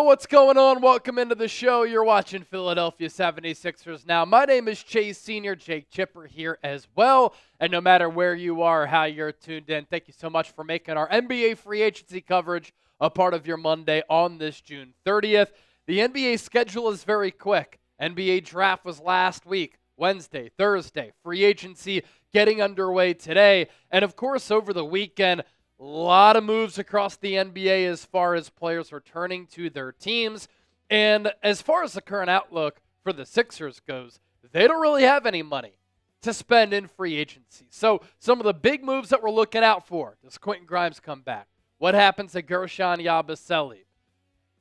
what's going on? Welcome into the show. You're watching Philadelphia 76ers now. My name is Chase Sr. Jake Chipper here as well. And no matter where you are or how you're tuned in, thank you so much for making our NBA free agency coverage a part of your Monday on this June 30th. The NBA schedule is very quick. NBA draft was last week, Wednesday, Thursday. Free agency getting underway today. And of course, over the weekend, a lot of moves across the NBA as far as players returning to their teams. And as far as the current outlook for the Sixers goes, they don't really have any money to spend in free agency. So some of the big moves that we're looking out for: does Quentin Grimes come back? What happens to Guerschon Yabusele?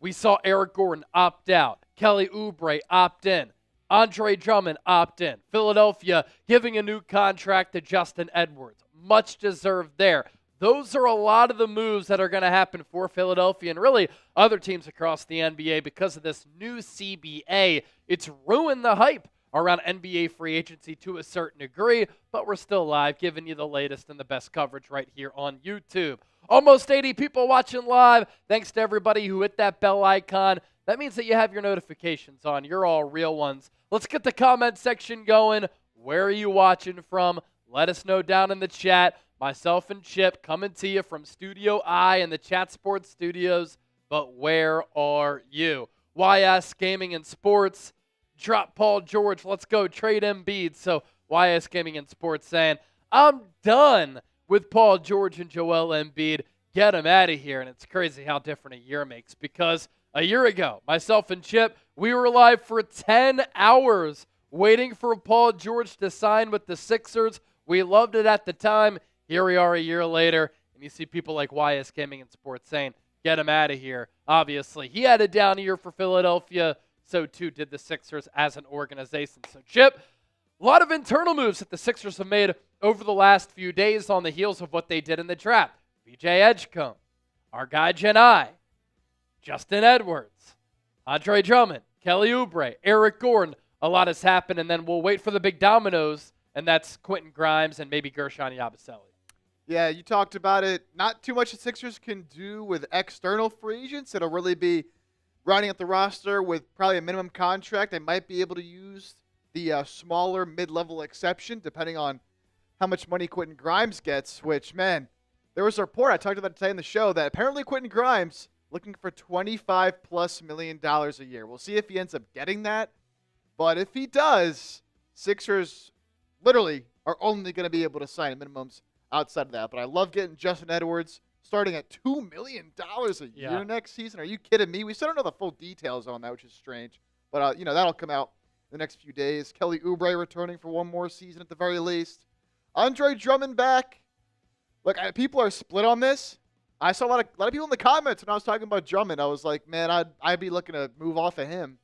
We saw Eric Gordon opt out. Kelly Oubre opt in. Andre Drummond opt in. Philadelphia giving a new contract to Justin Edwards. Much deserved there. Those are a lot of the moves that are going to happen for Philadelphia and really other teams across the NBA because of this new CBA. It's ruined the hype around NBA free agency to a certain degree, but we're still live, giving you the latest and the best coverage right here on YouTube. Almost 80 people watching live. Thanks to everybody who hit that bell icon. That means that you have your notifications on. You're all real ones. Let's get the comment section going. Where are you watching from? Let us know down in the chat. Myself and Chip coming to you from Studio I in the Chat Sports Studios. But where are you? YS Gaming and Sports. Drop Paul George. Let's go. Trade Embiid. So YS Gaming and Sports saying, I'm done with Paul George and Joel Embiid. Get him out of here. And it's crazy how different a year makes, because a year ago, myself and Chip, we were live for 10 hours waiting for Paul George to sign with the Sixers. We loved it at the time. Here we are a year later, and you see people like YS Gaming and Sports saying, get him out of here. Obviously, he had a down year for Philadelphia. So, too, did the Sixers as an organization. So, Chip, a lot of internal moves that the Sixers have made over the last few days on the heels of what they did in the draft. VJ Edgecombe, our guy Giddey, Justin Edwards, Andre Drummond, Kelly Oubre, Eric Gordon. A lot has happened, and then we'll wait for the big dominoes, and that's Quentin Grimes and maybe Guerschon Yabusele. Yeah, you talked about it. Not too much the Sixers can do with external free agents. It'll really be rounding up the roster with probably a minimum contract. They might be able to use the smaller mid-level exception, depending on how much money Quentin Grimes gets, which, man, there was a report I talked about today in the show that apparently Quentin Grimes looking for $25+ million a year. We'll see if he ends up getting that. But if he does, Sixers literally are only going to be able to sign minimums outside of that. But I love getting Justin Edwards starting at $2 million a year next season. Are you kidding me? We still don't know the full details on that, which is strange. But, that'll come out in the next few days. Kelly Oubre returning for one more season at the very least. Andre Drummond back. Look, people are split on this. I saw a lot of people in the comments when I was talking about Drummond. I was like, man, I'd be looking to move off of him.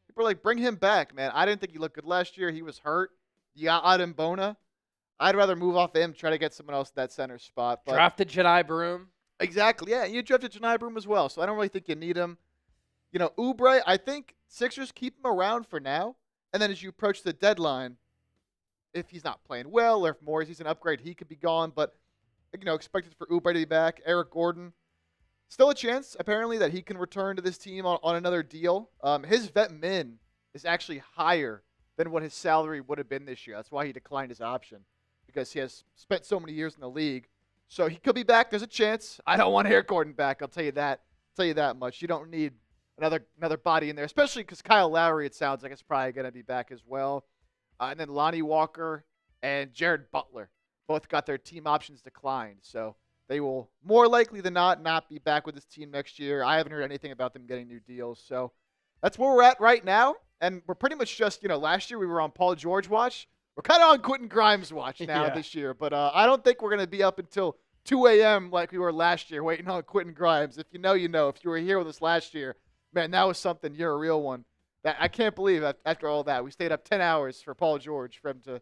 People are like, bring him back, man. I didn't think he looked good last year. He was hurt. You got Adam Bona. I'd rather move off him, try to get someone else at that center spot. But drafted Giddey Broom. Exactly, yeah. You drafted Giddey Broom as well, so I don't really think you need him. Oubre, I think Sixers keep him around for now, and then as you approach the deadline, if he's not playing well or if Morrissey's an upgrade, he could be gone. But, expected for Oubre to be back. Eric Gordon, still a chance, apparently, that he can return to this team on another deal. His vet min is actually higher than what his salary would have been this year. That's why he declined his option, because he has spent so many years in the league. So he could be back. There's a chance. I don't want Eric Gordon back. I'll tell you that. Much. You don't need another body in there, especially because Kyle Lowry, it sounds like, it's probably going to be back as well. And then Lonnie Walker and Jared Butler both got their team options declined. So they will more likely than not be back with this team next year. I haven't heard anything about them getting new deals. So that's where we're at right now. And we're pretty much just, last year we were on Paul George watch. We're kind of on Quentin Grimes watch now this year. But I don't think we're going to be up until 2 a.m. like we were last year waiting on Quentin Grimes. If you know, you know. If you were here with us last year, man, that was something. You're a real one. That I can't believe after all that. We stayed up 10 hours for Paul George for him to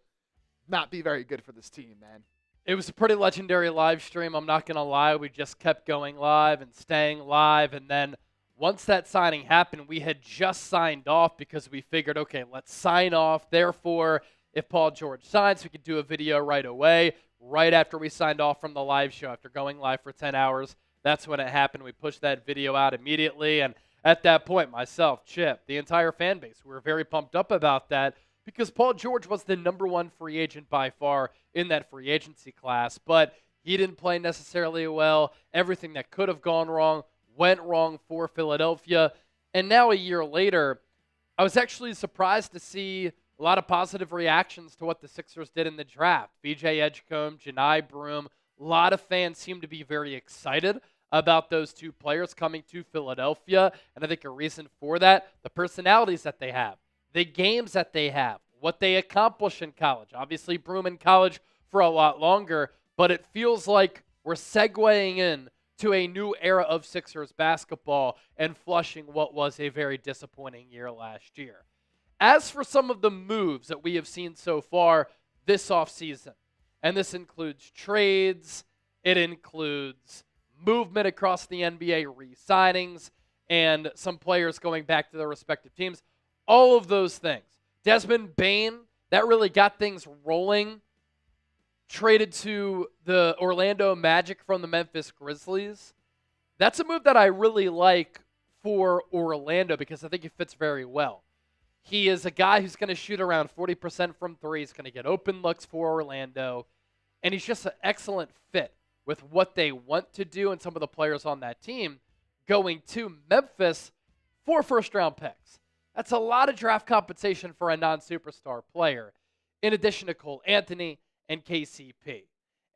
not be very good for this team, man. It was a pretty legendary live stream. I'm not going to lie. We just kept going live and staying live. And then once that signing happened, we had just signed off because we figured, okay, let's sign off. Therefore, if Paul George signs, we could do a video right away, right after we signed off from the live show, after going live for 10 hours. That's when it happened. We pushed that video out immediately. And at that point, myself, Chip, the entire fan base, we were very pumped up about that because Paul George was the number one free agent by far in that free agency class, but he didn't play necessarily well. Everything that could have gone wrong went wrong for Philadelphia. And now a year later, I was actually surprised to see a lot of positive reactions to what the Sixers did in the draft. VJ Edgecombe, Janai Broom, a lot of fans seem to be very excited about those two players coming to Philadelphia. And I think a reason for that, the personalities that they have, the games that they have, what they accomplish in college. Obviously, Broom in college for a lot longer, but it feels like we're segueing in to a new era of Sixers basketball and flushing what was a very disappointing year last year. As for some of the moves that we have seen so far this offseason, and this includes trades, it includes movement across the NBA, re-signings, and some players going back to their respective teams, all of those things. Desmond Bane, that really got things rolling, traded to the Orlando Magic from the Memphis Grizzlies. That's a move that I really like for Orlando because I think he fits very well. He is a guy who's going to shoot around 40% from three. He's going to get open looks for Orlando. And he's just an excellent fit with what they want to do and some of the players on that team going to Memphis for first-round picks. That's a lot of draft compensation for a non-superstar player, in addition to Cole Anthony and KCP.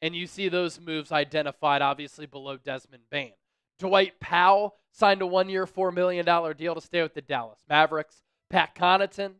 And you see those moves identified, obviously, below Desmond Bane. Dwight Powell signed a one-year, $4 million deal to stay with the Dallas Mavericks. Pat Connaughton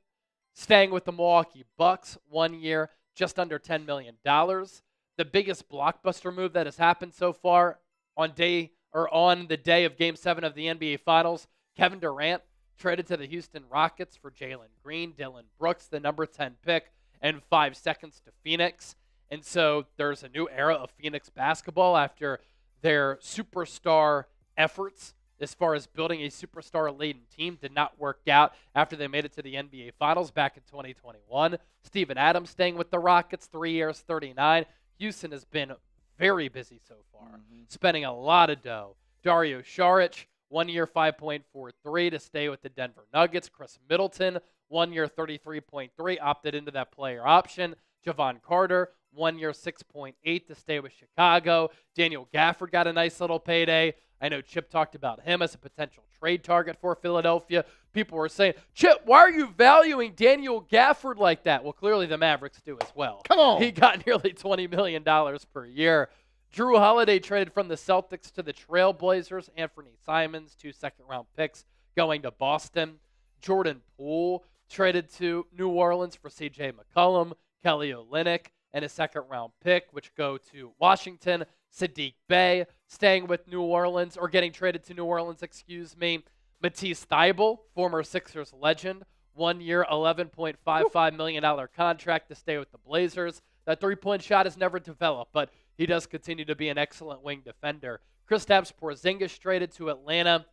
staying with the Milwaukee Bucks, 1 year, just under $10 million. The biggest blockbuster move that has happened so far on the day of Game 7 of the NBA Finals, Kevin Durant traded to the Houston Rockets for Jalen Green, Dylan Brooks, the number 10 pick, and 5 seconds to Phoenix. And so there's a new era of Phoenix basketball after their superstar efforts as far as building a superstar-laden team did not work out after they made it to the NBA Finals back in 2021. Steven Adams staying with the Rockets, 3 years, $39. Houston has been very busy so far, spending a lot of dough. Dario Saric, 1 year, $5.43 to stay with the Denver Nuggets. Chris Middleton, 1 year, $33.3, opted into that player option. Javon Carter, 1 year, $6.8 to stay with Chicago. Daniel Gafford got a nice little payday. I know Chip talked about him as a potential trade target for Philadelphia. People were saying, Chip, why are you valuing Daniel Gafford like that? Well, clearly the Mavericks do as well. Come on. He got nearly $20 million per year. Drew Holiday traded from the Celtics to the Trailblazers. Anthony Simons, 2 second-round picks going to Boston. Jordan Poole traded to New Orleans for C.J. McCollum, Kelly Olynyk, and a second-round pick, which go to Washington. Sadiq Bey staying with New Orleans, or getting traded to New Orleans, Matisse Thybulle, former Sixers legend, 1 year, $11.55 million contract to stay with the Blazers. That three-point shot has never developed, but he does continue to be an excellent wing defender. Kristaps Porzingis traded to Atlanta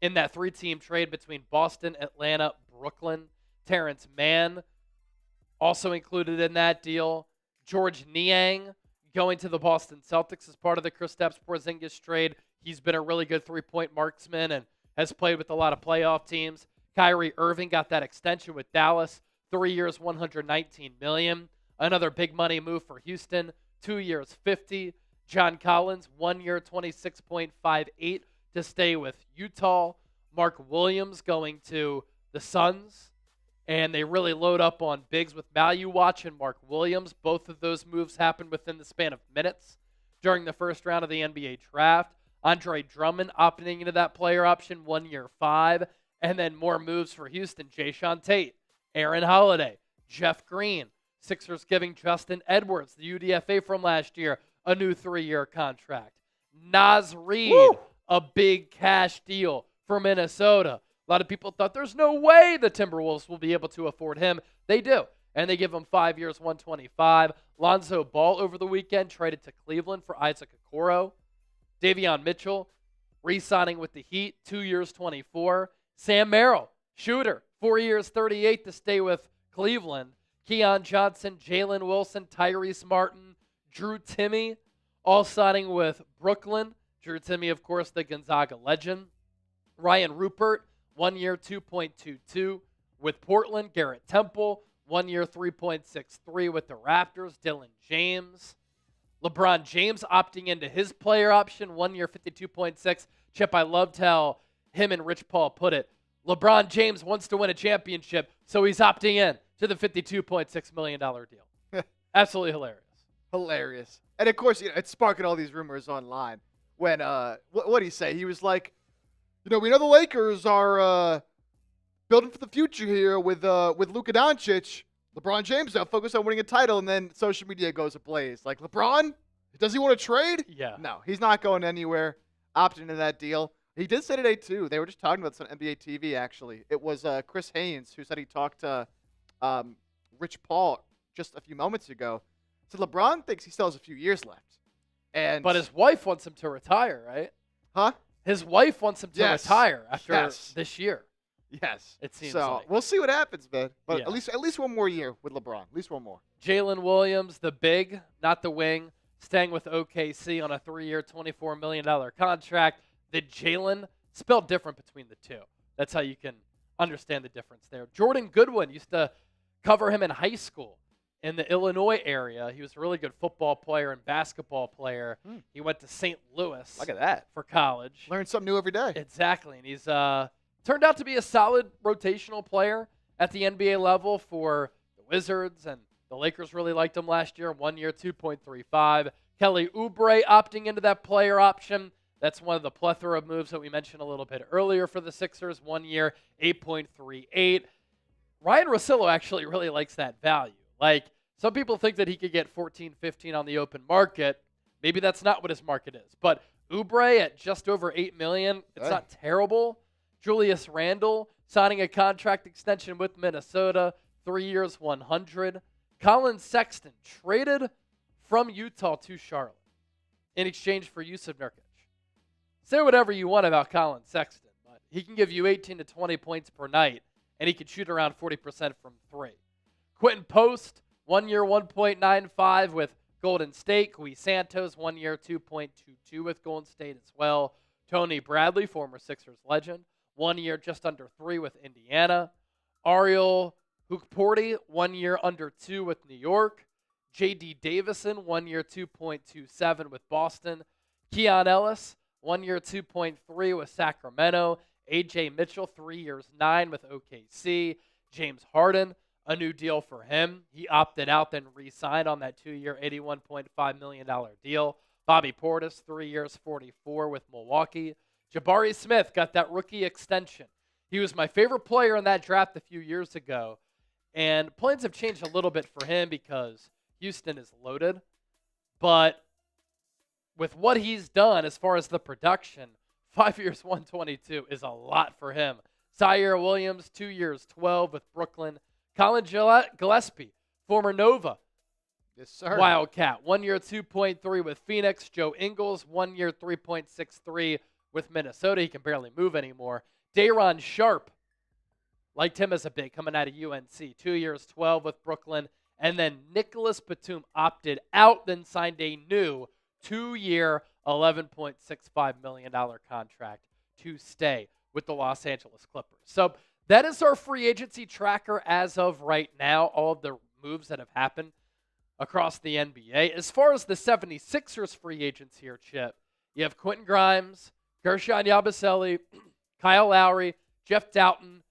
in that three-team trade between Boston, Atlanta, Brooklyn. Terrence Mann also included in that deal. George Niang going to the Boston Celtics as part of the Kristaps Porzingis trade. He's been a really good three-point marksman and has played with a lot of playoff teams. Kyrie Irving got that extension with Dallas, 3 years, $119 million. Another big money move for Houston, 2 years, $50. John Collins, 1 year, $26.58 to stay with Utah. Mark Williams going to the Suns. And they really load up on bigs with Value Watch and Mark Williams. Both of those moves happened within the span of minutes during the first round of the NBA draft. Andre Drummond opting into that player option, 1 year, $5. And then more moves for Houston. Jayshawn Tate, Aaron Holiday, Jeff Green. Sixers giving Justin Edwards, the UDFA from last year, a new 3-year contract. Naz Reid, a big cash deal for Minnesota. A lot of people thought there's no way the Timberwolves will be able to afford him. They do. And they give him 5 years, $125. Lonzo Ball over the weekend traded to Cleveland for Isaac Okoro. Davion Mitchell re-signing with the Heat, 2 years, $24. Sam Merrill, shooter, 4 years, $38 to stay with Cleveland. Keon Johnson, Jalen Wilson, Tyrese Martin, Drew Timme, all signing with Brooklyn. Drew Timme, of course, the Gonzaga legend. Ryan Rupert, 1 year, 2.22 with Portland. Garrett Temple, 1 year, 3.63 with the Raptors. Dylan James. LeBron James opting into his player option, 1 year, 52.6. Chip, I loved how him and Rich Paul put it. LeBron James wants to win a championship, so he's opting in to the $52.6 million deal. Absolutely hilarious. Hilarious. And, of course, it's sparking all these rumors online. When, what did he say? He was like, we know the Lakers are building for the future here with Luka Doncic. LeBron James now focused on winning a title, and then social media goes ablaze. Like, LeBron, does he want to trade? Yeah. No, he's not going anywhere. Opting into that deal. He did say today, too. They were just talking about this on NBA TV, actually. It was Chris Haynes who said he talked to Rich Paul just a few moments ago. So LeBron thinks he still has a few years left. But his wife wants him to retire, right? Huh? His wife wants him to retire after this year. Yes. It seems so. like. We'll see what happens, man. But Yeah. at least one more year with LeBron. At least one more. Jalen Williams, the big, not the wing, staying with OKC on a 3-year, $24 million contract. The Jalen, spelled different between the two. That's how you can understand the difference there. Jordan Goodwin, used to cover him in high school in the Illinois area. He was a really good football player and basketball player. He went to St. Louis. Look at that. For college. Learn something new every day. Exactly. And he's turned out to be a solid rotational player at the NBA level for the Wizards, and the Lakers really liked him last year. 1 year, 2.35. Kelly Oubre opting into that player option. That's one of the plethora of moves that we mentioned a little bit earlier for the Sixers. 1 year, 8.38. Ryan Russillo actually really likes that value. Like, some people think that he could get 14, 15 on the open market. Maybe that's not what his market is. But Oubre at just over $8 million, it's not terrible. Julius Randle signing a contract extension with Minnesota, 3 years, 100. Colin Sexton traded from Utah to Charlotte in exchange for Yusuf Nurkic. Say whatever you want about Colin Sexton, but he can give you 18 to 20 points per night, and he can shoot around 40% from three. Quentin Post, 1 year, 1.95 with Golden State. Kui Santos, 1 year, 2.22 with Golden State as well. Tony Bradley, former Sixers legend, 1 year, just under 3 with Indiana. Ariel Hukporti, 1 year, under 2 with New York. J.D. Davison, 1 year, 2.27 with Boston. Keon Ellis, 1 year, 2.3 with Sacramento. A.J. Mitchell, 3 years, 9 with OKC. James Harden, a new deal for him. He opted out, then re-signed on that 2-year, $81.5 million deal. Bobby Portis, 3 years, 44 with Milwaukee. Jabari Smith got that rookie extension. He was my favorite player in that draft a few years ago. And plans have changed a little bit for him because Houston is loaded. But with what he's done as far as the production, 5 years, 122 is a lot for him. Zaire Williams, 2 years, 12 with Brooklyn. Colin Gillespie, former Nova. Yes, sir. Wildcat, 1 year, 2.3 with Phoenix. Joe Ingles, 1 year, 3.63 with Minnesota. He can barely move anymore. Day'Ron Sharpe, liked him as a big coming out of UNC. 2 years, 12 with Brooklyn. And then Nicholas Batum opted out, then signed a new 2-year, $11.65 million contract to stay with the Los Angeles Clippers. So that is our free agency tracker as of right now, all of the moves that have happened across the NBA. As far as the 76ers free agents here, Chip, you have Quentin Grimes, Guerschon Yabusele, Kyle Lowry, Jeff Doughton,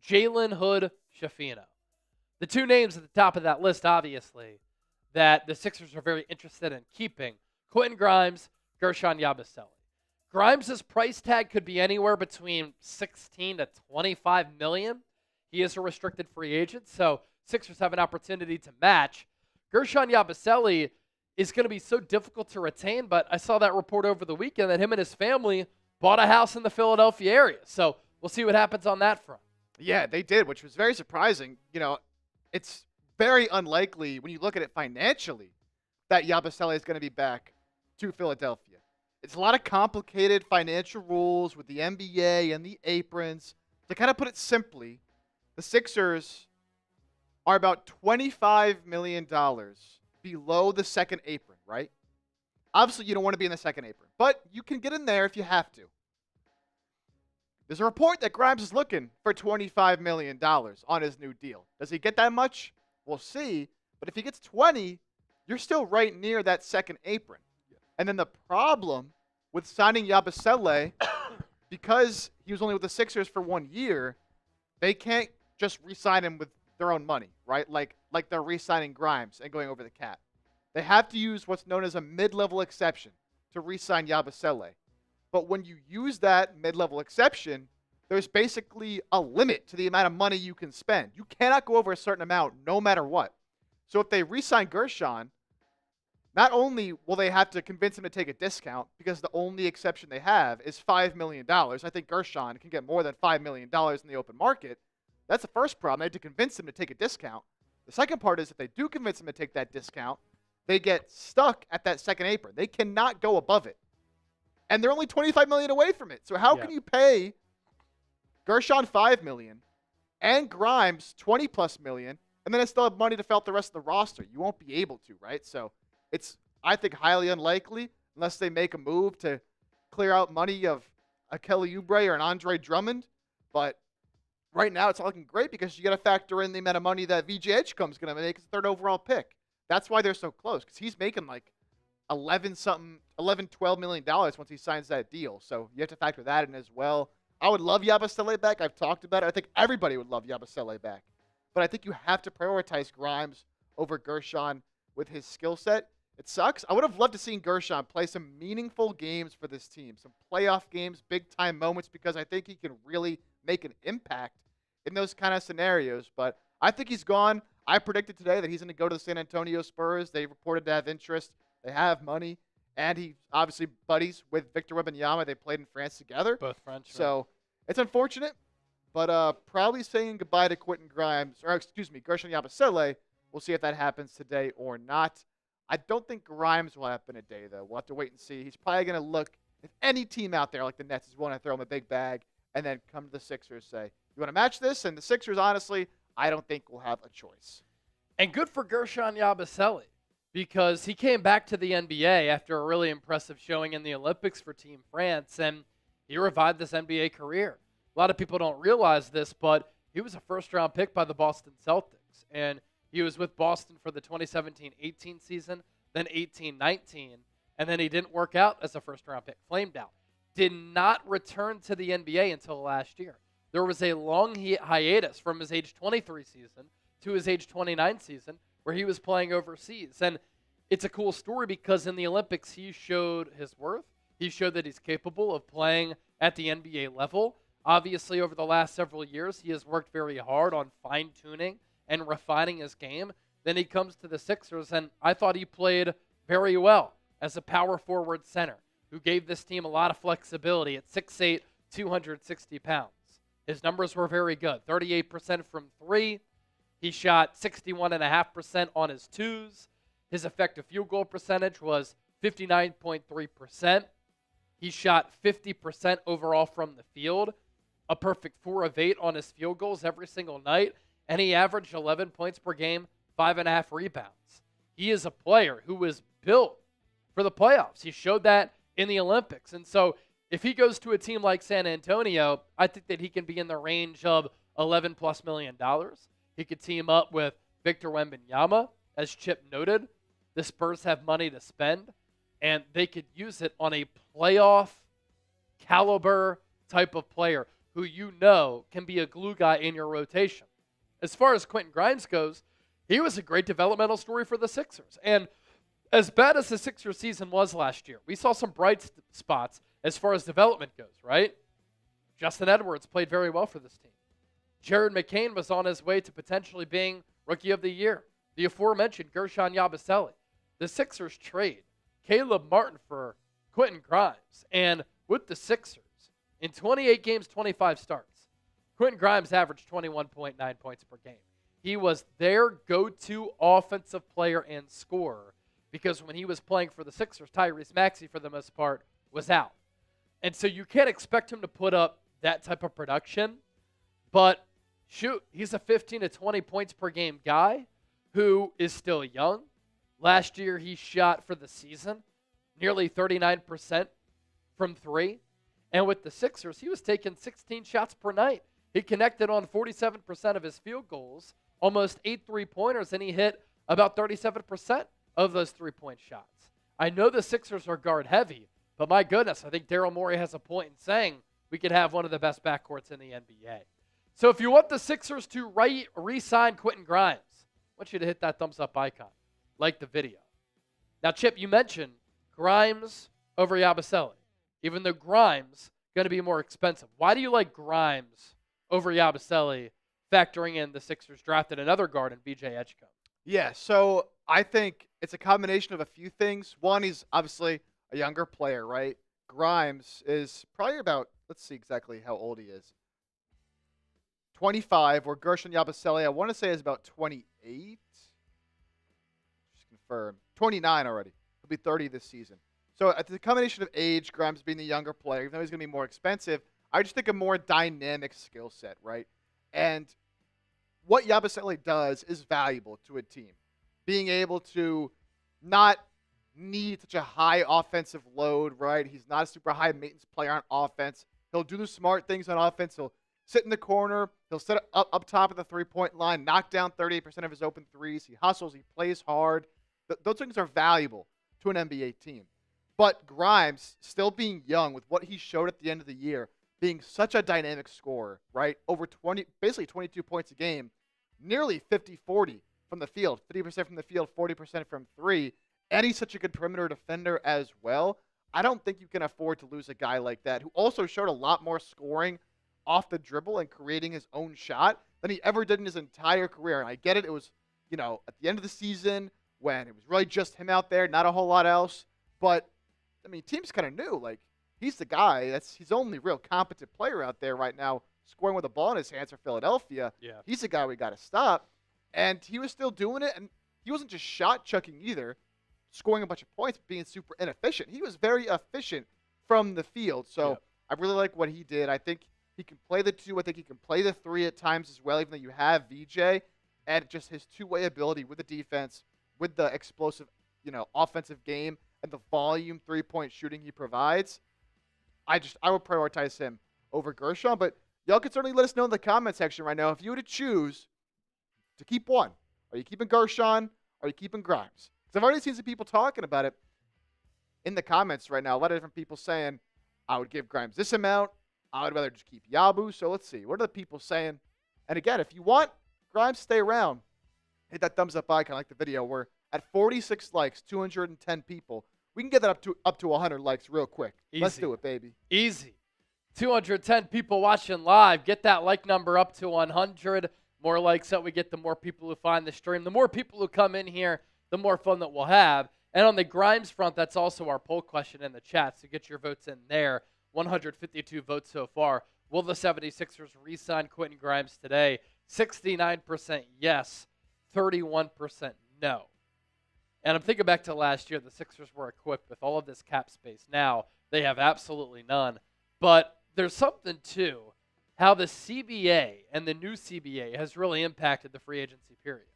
Jalen Hood-Schifino. The two names at the top of that list, obviously, that the Sixers are very interested in keeping, Quentin Grimes, Guerschon Yabusele. Grimes' price tag could be anywhere between $16 to $25 million. He is a restricted free agent, so Sixers have an opportunity to match. Guerschon Yabusele is going to be so difficult to retain, but I saw that report over the weekend that him and his family bought a house in the Philadelphia area. So we'll see what happens on that front. Yeah, they did, which was very surprising. It's very unlikely when you look at it financially that Yabusele is going to be back to Philadelphia. It's a lot of complicated financial rules with the NBA and the aprons. To kind of put it simply, the Sixers are about $25 million below the second apron, right? Obviously, you don't want to be in the second apron, but you can get in there if you have to. There's a report that Grimes is looking for $25 million on his new deal. Does he get that much? We'll see. But if he gets 20, you're still right near that second apron. And then the problem with signing Yabusele, because he was only with the Sixers for 1 year, they can't just re-sign him with their own money, right? Like they're re-signing Grimes and going over the cap. They have to use what's known as a mid-level exception to re-sign Yabusele. But when you use that mid-level exception, there's basically a limit to the amount of money you can spend. You cannot go over a certain amount no matter what. So if they re-sign Guerschon, not only will they have to convince him to take a discount because the only exception they have is $5 million. I think Guerschon can get more than $5 million in the open market. That's the first problem. They have to convince him to take a discount. The second part is if they do convince him to take that discount, they get stuck at that second apron. They cannot go above it. And they're only $25 million away from it. So how can you pay Guerschon $5 million and Grimes $20+ million, and then still have money to fill out the rest of the roster? You won't be able to, right? So it's, I think, highly unlikely unless they make a move to clear out money of a Kelly Oubre or an Andre Drummond. But right now it's not looking great because you got to factor in the amount of money that VJ Edgecombe's going to make as third overall pick. That's why they're so close, because he's making like $12 million once he signs that deal. So you have to factor that in as well. I would love Yabusele back. I've talked about it. I think everybody would love Yabusele back. But I think you have to prioritize Grimes over Guerschon with his skill set. It sucks. I would have loved to see Guerschon play some meaningful games for this team, some playoff games, big-time moments, because I think he can really make an impact in those kind of scenarios. But I think he's gone. I predicted today that he's going to go to the San Antonio Spurs. They reported to have interest. They have money. And he obviously buddies with Victor Wembanyama. They played in France together. Both French. So it's unfortunate. But probably saying goodbye to Quentin Grimes, or excuse me, Guerschon Yabusele. We'll see if that happens today or not. I don't think Grimes will happen today, though. We'll have to wait and see. He's probably going to look, if any team out there like the Nets is willing to throw him a big bag and then come to the Sixers, say, you want to match this? And the Sixers, honestly, I don't think will have a choice. And good for Guerschon Yabusele, because he came back to the NBA after a really impressive showing in the Olympics for Team France, and he revived this NBA career. A lot of people don't realize this, but he was a first-round pick by the Boston Celtics, and he was with Boston for the 2017-18 season, then 18-19, and then he didn't work out as a first-round pick, flamed out. Did not return to the NBA until last year. There was a long hiatus from his age 23 season to his age 29 season where he was playing overseas. And it's a cool story because in the Olympics, he showed his worth. He showed that he's capable of playing at the NBA level. Obviously, over the last several years, he has worked very hard on fine-tuning and refining his game. Then he comes to the Sixers, and I thought he played very well as a power forward center who gave this team a lot of flexibility at 6'8", 260 pounds. His numbers were very good, 38% from three. He shot 61.5% on his twos. His effective field goal percentage was 59.3%. He shot 50% overall from the field, a perfect 4 of 8 on his field goals every single night, and he averaged 11 points per game, 5.5 rebounds. He is a player who was built for the playoffs. He showed that in the Olympics. And so if he goes to a team like San Antonio, I think that he can be in the range of $11+ million. He could team up with Victor Wembanyama. As Chip noted, the Spurs have money to spend, and they could use it on a playoff caliber type of player who you know can be a glue guy in your rotation. As far as Quentin Grimes goes, he was a great developmental story for the Sixers. And as bad as the Sixers season was last year, we saw some bright spots as far as development goes, right? Justin Edwards played very well for this team. Jared McCain was on his way to potentially being Rookie of the Year. The aforementioned Guerschon Yabusele. The Sixers trade Caleb Martin for Quentin Grimes. And with the Sixers, in 28 games, 25 starts, Quentin Grimes averaged 21.9 points per game. He was their go-to offensive player and scorer because when he was playing for the Sixers, Tyrese Maxey, for the most part, was out. And so you can't expect him to put up that type of production. But, shoot, he's a 15 to 20 points per game guy who is still young. Last year, he shot for the season nearly 39% from three. And with the Sixers, he was taking 16 shots per night. He connected on 47% of his field goals, almost 8 3-pointers, and he hit about 37% of those 3-point shots. I know the Sixers are guard heavy, but my goodness, I think Daryl Morey has a point in saying we could have one of the best backcourts in the NBA. So if you want the Sixers to re-sign Quentin Grimes, I want you to hit that thumbs up icon. Like the video. Now, Chip, you mentioned Grimes over Yabusele, even though Grimes going to be more expensive. Why do you like Grimes over Yabusele, factoring in the Sixers drafted another guard in VJ Edgecombe? Yeah, so I think it's a combination of a few things. One, he's obviously a younger player, right? Grimes is probably about, let's see exactly how old he is. 25, where Guerschon Yabusele, I want to say, is about 28. Just confirm. 29 already. He'll be 30 this season. So at the combination of age, Grimes being the younger player, even though he's going to be more expensive, I just think a more dynamic skill set, right? And what Yabusele does is valuable to a team. Being able to not need such a high offensive load, right? He's not a super high maintenance player on offense. He'll do the smart things on offense. He'll sit in the corner. He'll set up top of the three-point line, knock down 38% of his open threes. He hustles. He plays hard. Those things are valuable to an NBA team. But Grimes, still being young with what he showed at the end of the year, being such a dynamic scorer, right? Over 20, basically 22 points a game, nearly 50-40 from the field, 50% from the field, 40% from three, and he's such a good perimeter defender as well. I don't think you can afford to lose a guy like that, who also showed a lot more scoring off the dribble and creating his own shot than he ever did in his entire career. And I get it. It was, at the end of the season when it was really just him out there, not a whole lot else. But, I mean, teams kind of knew, like, he's the guy. He's the only real competent player out there right now scoring with a ball in his hands for Philadelphia. Yeah. He's the guy we got to stop. And he was still doing it. And he wasn't just shot chucking either, scoring a bunch of points, being super inefficient. He was very efficient from the field. So I really like what he did. I think he can play the two. I think he can play the three at times as well, even though you have VJ. And just his two-way ability with the defense, with the explosive, offensive game, and the volume three-point shooting he provides. I would prioritize him over Guerschon. But y'all can certainly let us know in the comment section right now if you were to choose to keep one. Are you keeping Guerschon? Or are you keeping Grimes? Because I've already seen some people talking about it in the comments right now. A lot of different people saying, I would give Grimes this amount. I would rather just keep Yabu. So let's see. What are the people saying? And again, if you want Grimes to stay around, hit that thumbs up icon like the video. We're at 46 likes, 210 people. We can get that up to 100 likes real quick. Easy. Let's do it, baby. Easy. 210 people watching live. Get that like number up to 100. More likes that we get, the more people who find the stream. The more people who come in here, the more fun that we'll have. And on the Grimes front, that's also our poll question in the chat, so get your votes in there. 152 votes so far. Will the 76ers re-sign Quentin Grimes today? 69% yes, 31% no. And I'm thinking back to last year, the Sixers were equipped with all of this cap space. Now, they have absolutely none. But there's something to how the CBA and the new CBA has really impacted the free agency period.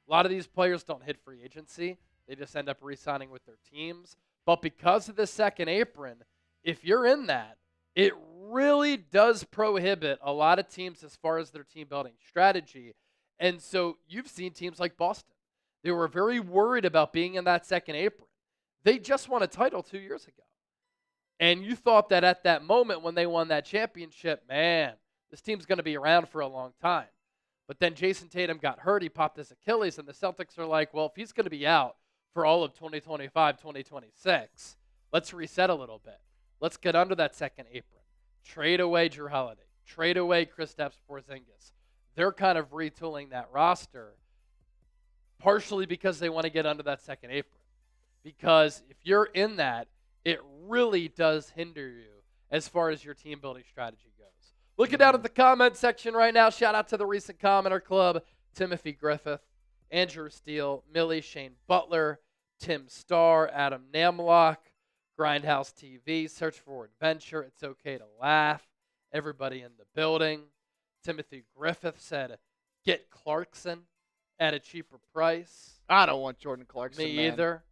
A lot of these players don't hit free agency. They just end up re-signing with their teams. But because of the second apron, if you're in that, it really does prohibit a lot of teams as far as their team building strategy. And so you've seen teams like Boston. They were very worried about being in that second apron. They just won a title 2 years ago. And you thought that at that moment when they won that championship, man, this team's going to be around for a long time. But then Jason Tatum got hurt. He popped his Achilles, and the Celtics are like, well, if he's going to be out for all of 2025, 2026, let's reset a little bit. Let's get under that second apron. Trade away Drew Holiday. Trade away Kristaps Porzingis. They're kind of retooling that roster, partially because they want to get under that second apron. Because if you're in that, it really does hinder you as far as your team building strategy goes. Looking down at the comment section right now, shout out to the recent commenter club, Timothy Griffith, Andrew Steele, Millie, Shane Butler, Tim Starr, Adam Namlock, Grindhouse TV, Search for Adventure, It's Okay to Laugh, everybody in the building. Timothy Griffith said, get Clarkson at a cheaper price. I don't want Jordan Clarkson, Me man. either.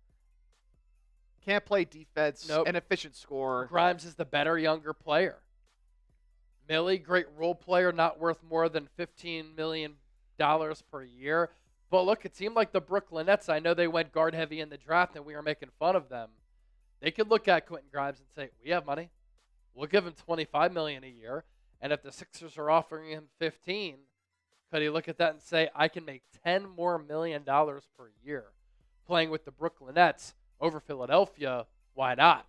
Can't play defense. Nope. An efficient scorer. Grimes is the better younger player. Millie, great role player, not worth more than $15 million per year. But look, it seemed like the Brooklyn Nets, I know they went guard heavy in the draft and we were making fun of them. They could look at Quentin Grimes and say, we have money. We'll give him $25 million a year. And if the Sixers are offering him 15, could he look at that and say, I can make $10 million more per year playing with the Brooklyn Nets over Philadelphia? Why not?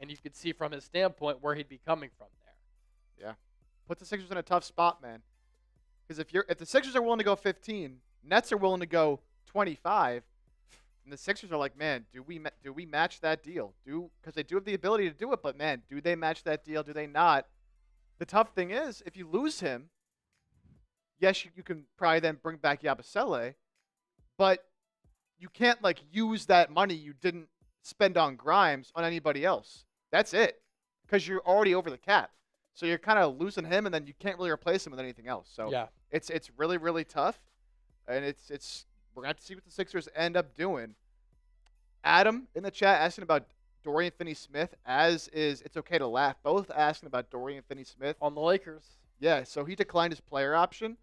And you could see from his standpoint where he'd be coming from there. Yeah. Put the Sixers in a tough spot, man. Because if the Sixers are willing to go 15, Nets are willing to go 25, and the Sixers are like, man, do we match that deal? Because they do have the ability to do it, but man, do they match that deal? Do they not? The tough thing is, if you lose him, yes, you can probably then bring back Yabusele, but you can't like use that money you didn't spend on Grimes on anybody else. That's it, because you're already over the cap. So you're kind of losing him, and then you can't really replace him with anything else. So yeah, it's really, really tough, and we're gonna have to see what the Sixers end up doing. Adam in the chat asking about Dorian Finney-Smith, as is It's Okay to Laugh, both asking about Dorian Finney-Smith on the Lakers. Yeah, so he declined his player option,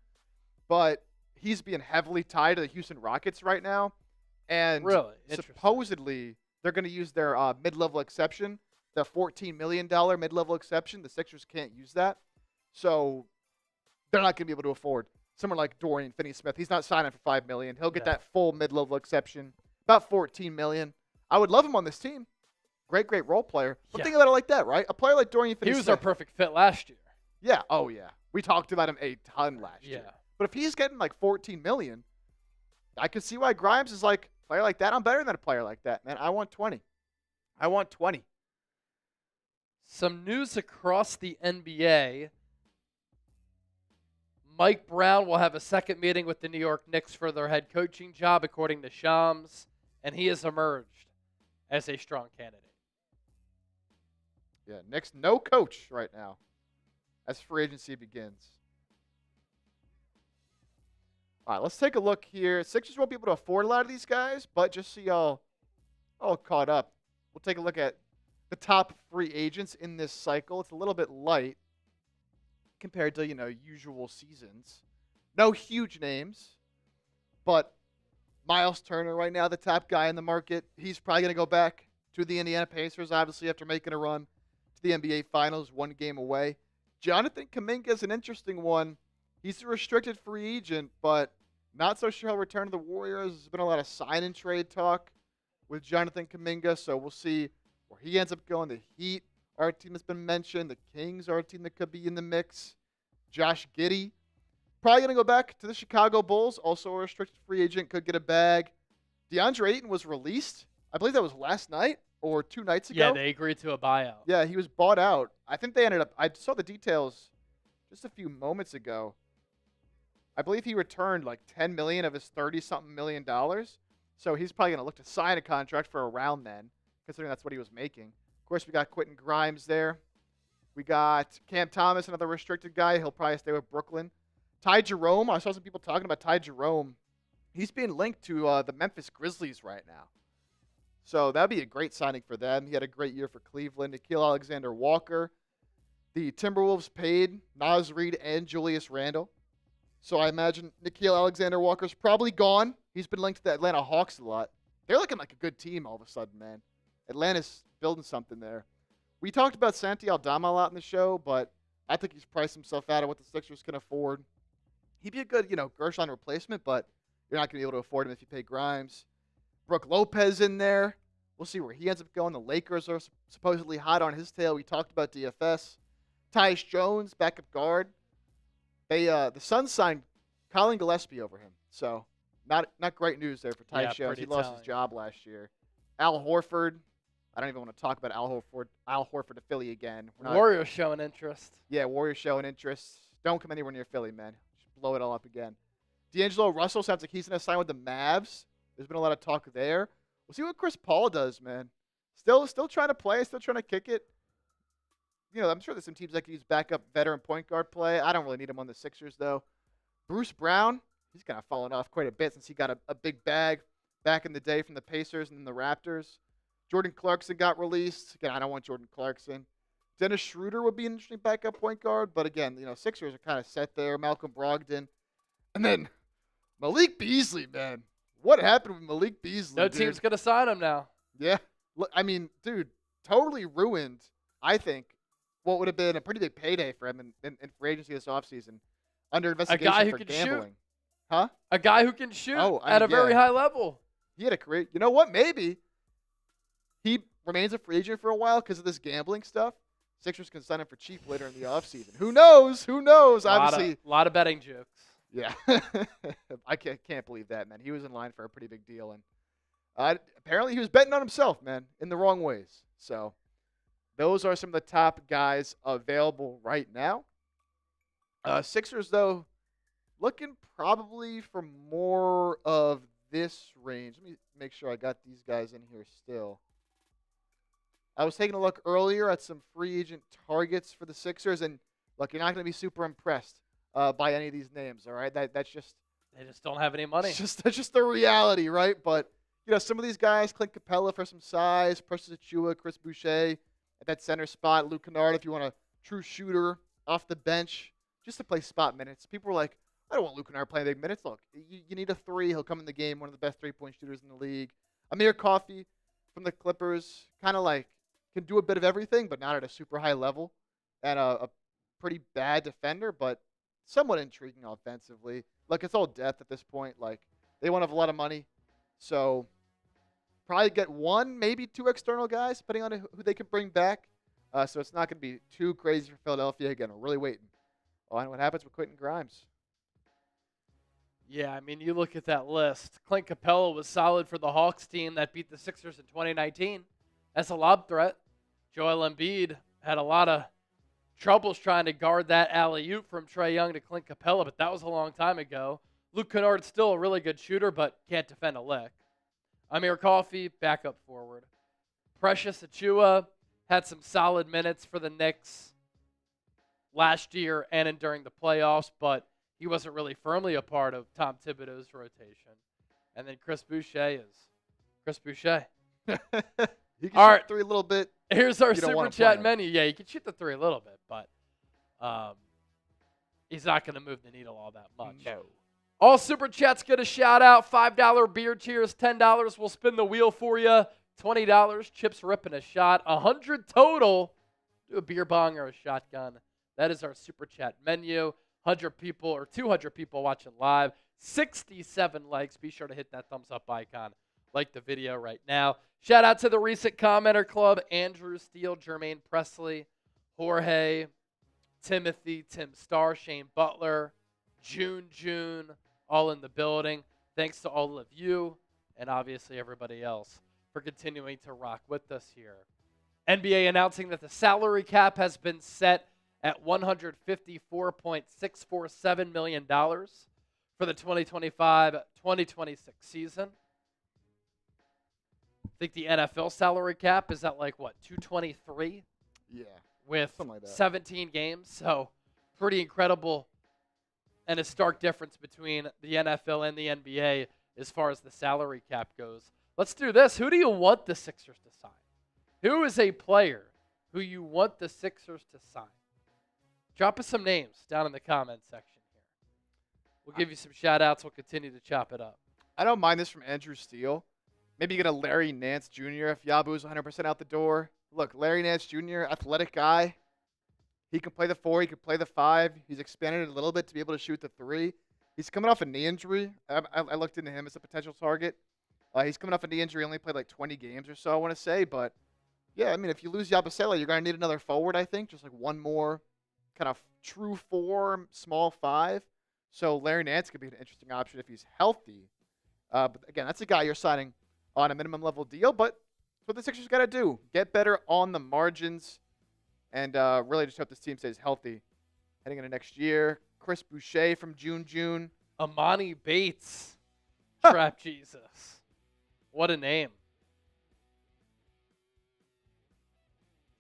but he's being heavily tied to the Houston Rockets right now, and really supposedly they're going to use their mid-level exception, the $14 million mid-level exception. The Sixers can't use that, so they're not going to be able to afford someone like Dorian Finney-Smith. He's not signing for $5 million. He'll get that full mid-level exception, about $14 million. I would love him on this team. Great role player. But think about it like that, right? A player like Dorian Finney-Smith. He was our perfect fit last year. Yeah. Oh, yeah. We talked about him a ton last year. But if he's getting like $14 million, I could see why Grimes is like, player like that, I'm better than a player like that, man. I want 20. I want 20. Some news across the NBA. Mike Brown will have a second meeting with the New York Knicks for their head coaching job, according to Shams, and he has emerged as a strong candidate. Yeah, Knicks no coach right now as free agency begins. All right, let's take a look here. Sixers won't be able to afford a lot of these guys, but just so y'all all caught up, we'll take a look at the top free agents in this cycle. It's a little bit light compared to, usual seasons. No huge names, but Myles Turner right now, the top guy in the market. He's probably going to go back to the Indiana Pacers, obviously, after making a run to the NBA Finals, one game away. Jonathan Kuminga is an interesting one. He's a restricted free agent, but not so sure he'll return to the Warriors. There's been a lot of sign-and-trade talk with Jonathan Kuminga, so we'll see where he ends up going. The Heat, our team has been mentioned. The Kings are a team that could be in the mix. Josh Giddey, probably going to go back to the Chicago Bulls, also a restricted free agent, could get a bag. DeAndre Ayton was released. I believe that was last night or 2 nights ago. Yeah, they agreed to a buyout. Yeah, he was bought out. I think they ended up, I saw the details just a few moments ago. I believe he returned like $10 million of his $30-something million. So he's probably going to look to sign a contract for around then, considering that's what he was making. Of course, we got Quentin Grimes there. We got Cam Thomas, another restricted guy. He'll probably stay with Brooklyn. Ty Jerome, I saw some people talking about Ty Jerome. He's being linked to the Memphis Grizzlies right now. So that'd be a great signing for them. He had a great year for Cleveland. Nickeil Alexander-Walker. The Timberwolves paid Naz Reid and Julius Randle. So I imagine Nickeil Alexander-Walker's probably gone. He's been linked to the Atlanta Hawks a lot. They're looking like a good team all of a sudden, man. Atlanta's building something there. We talked about Santi Aldama a lot in the show, but I think he's priced himself out of what the Sixers can afford. He'd be a good, Guerschon replacement, but you're not going to be able to afford him if you pay Grimes. Brook Lopez in there. We'll see where he ends up going. The Lakers are supposedly hot on his tail. We talked about DFS. Tyus Jones, backup guard. The Suns signed Colin Gillespie over him. So not great news there for Tyus Jones. He lost his job last year. Al Horford. I don't even want to talk about Al Horford to Philly again. Warriors showing interest. Yeah, Warriors showing interest. Don't come anywhere near Philly, man. Just blow it all up again. D'Angelo Russell sounds like he's going to sign with the Mavs. There's been a lot of talk there. We'll see what Chris Paul does, man. Still trying to play, still trying to kick it. I'm sure there's some teams that can use backup veteran point guard play. I don't really need him on the Sixers, though. Bruce Brown, he's kind of fallen off quite a bit since he got a big bag back in the day from the Pacers and the Raptors. Jordan Clarkson got released. Again, I don't want Jordan Clarkson. Dennis Schroeder would be an interesting backup point guard. But again, Sixers are kind of set there. Malcolm Brogdon. And then Malik Beasley, man. What happened with Malik Beasley, No team's going to sign him now. Yeah. Look, I mean, dude, totally ruined, I think, what would have been a pretty big payday for him in free agency this offseason. Under investigation a guy who for can gambling. Shoot. Huh? A guy who can shoot at a very high level. He had a career. You know what? Maybe he remains a free agent for a while because of this gambling stuff. Sixers can sign him for cheap later in the offseason. Who knows? Who knows? Obviously. A lot of betting jokes. Yeah. I can't believe that, man. He was in line for a pretty big deal. And apparently he was betting on himself, man, in the wrong ways. So those are some of the top guys available right now. Sixers, though, looking probably for more of this range. Let me make sure I got these guys in here still. I was taking a look earlier at some free agent targets for the Sixers, and look, you're not going to be super impressed by any of these names, all right? That's just they just don't have any money. That's just the reality, right? But some of these guys, Clint Capella for some size, Precious Achiuwa, Chris Boucher at that center spot, Luke Kennard if you want a true shooter off the bench, just to play spot minutes. People were like, I don't want Luke Kennard playing big minutes. Look, you need a three. He'll come in the game, one of the best three-point shooters in the league. Amir Coffey from the Clippers, kind of like can do a bit of everything, but not at a super high level. And a pretty bad defender, but somewhat intriguing offensively. Look, it's all depth at this point. Like, they won't have a lot of money. So probably get one, maybe two external guys, depending on who they can bring back. So it's not going to be too crazy for Philadelphia. Again, we're really waiting on what happens with Quentin Grimes. Yeah, I mean, you look at that list. Clint Capella was solid for the Hawks team that beat the Sixers in 2019 as a lob threat. Joel Embiid had a lot of troubles trying to guard that alley-oop from Trae Young to Clint Capella, but that was a long time ago. Luke Kennard's still a really good shooter, but can't defend a lick. Amir Coffey, backup forward. Precious Achiuwa had some solid minutes for the Knicks last year and during the playoffs, but he wasn't really firmly a part of Tom Thibodeau's rotation. And then Chris Boucher is Chris Boucher. He can shoot three a little bit. Here's our super chat menu. Yeah, you can shoot the three a little bit, but he's not going to move the needle all that much. No. All super chats get a shout out. $5 beer cheers, $10. We'll spin the wheel for you. $20. Chips ripping a shot. $100 total. Do a beer bong or a shotgun. That is our super chat menu. 100 people or 200 people watching live. 67 likes. Be sure to hit that thumbs up icon. Like the video right now. Shout out to the recent commenter club. Andrew Steele, Jermaine Presley, Jorge, Timothy, Tim Starr, Shane Butler, June, all in the building. Thanks to all of you and obviously everybody else for continuing to rock with us here. NBA announcing that the salary cap has been set at $154.647 million for the 2025-2026 season. I think the NFL salary cap is at like, what, 223? Yeah. With something like that. 17 games. So pretty incredible and a stark difference between the NFL and the NBA as far as the salary cap goes. Let's do this. Who do you want the Sixers to sign? Who is a player who you want the Sixers to sign? Drop us some names down in the comments section here. We'll give you some shout-outs. We'll continue to chop it up. I don't mind this from Andrew Steele. Maybe get a Larry Nance Jr. if Yabu's 100% out the door. Look, Larry Nance Jr., athletic guy. He can play the 4. He can play the 5. He's expanded it a little bit to be able to shoot the 3. He's coming off a knee injury. I looked into him as a potential target. He's coming off a knee injury. Only played like 20 games or so, I want to say. But, yeah, I mean, if you lose Yabusele, you're going to need another forward, I think. Just like one more kind of true 4, small 5. So Larry Nance could be an interesting option if he's healthy. But, again, that's a guy you're signing on a minimum level deal. But that's what the Sixers got to do. Get better on the margins. And really just hope this team stays healthy heading into next year. Chris Boucher from June. Amani Bates. Trap Jesus. What a name.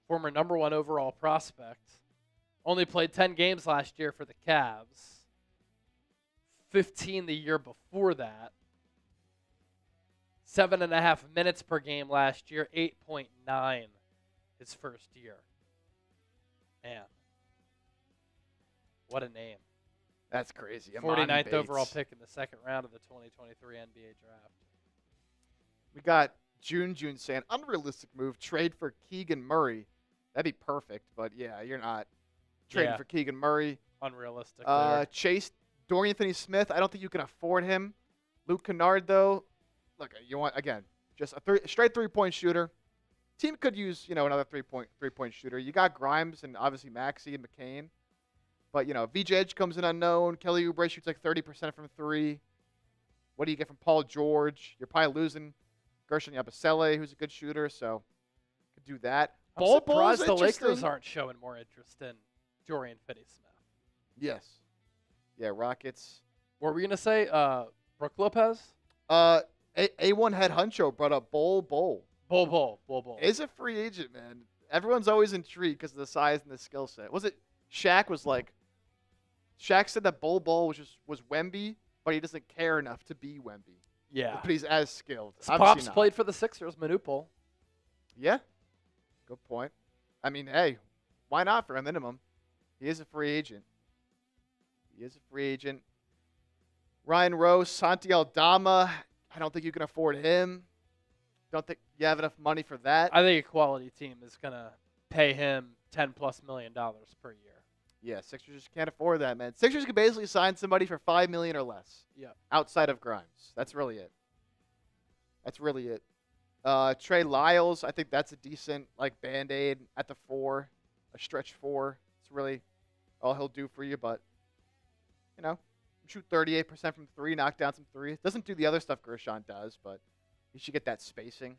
Former number 1 overall prospect. Only played 10 games last year for the Cavs. 15 the year before that. 7.5 minutes per game last year, 8.9 his first year. Man, what a name. That's crazy. 49th overall pick in the second round of the 2023 NBA draft. We got June saying, unrealistic move, trade for Keegan Murray. That'd be perfect, but yeah, you're not trading for Keegan Murray. Unrealistic. Chase, Dorian Finney-Smith, I don't think you can afford him. Luke Kennard, though, look, you want, again, just a straight three-point shooter. Team could use, another three-point shooter. You got Grimes and obviously Maxey and McCain. But, VJ Edge comes in unknown. Kelly Oubre shoots like 30% from three. What do you get from Paul George? You're probably losing Guerschon Yabusele, who's a good shooter, so could do that. I'm surprised the Lakers aren't showing more interest in Dorian Finney-Smith. Yes. Yeah, Rockets. What were we going to say? Brook Lopez? A1 head honcho brought up Bol. Is a free agent, man. Everyone's always intrigued because of the size and the skill set. Was it Shaq said that Bol was Wemby, but he doesn't care enough to be Wemby. Yeah. But he's as skilled. His pops played for the Sixers, Manupol. Yeah. Good point. I mean, hey, why not for a minimum? He is a free agent. Ryan Rose, Santi Aldama. I don't think you can afford him. Don't think you have enough money for that. I think a quality team is going to pay him $10+ million per year. Yeah, Sixers just can't afford that, man. Sixers could basically sign somebody for $5 million or less. Yeah. Outside of Grimes. That's really it. Trey Lyles, I think that's a decent Band-Aid at the 4, a stretch 4. It's really all he'll do for you, but shoot 38% from 3, knock down some 3s. Doesn't do the other stuff Guerschon does, but you should get that spacing.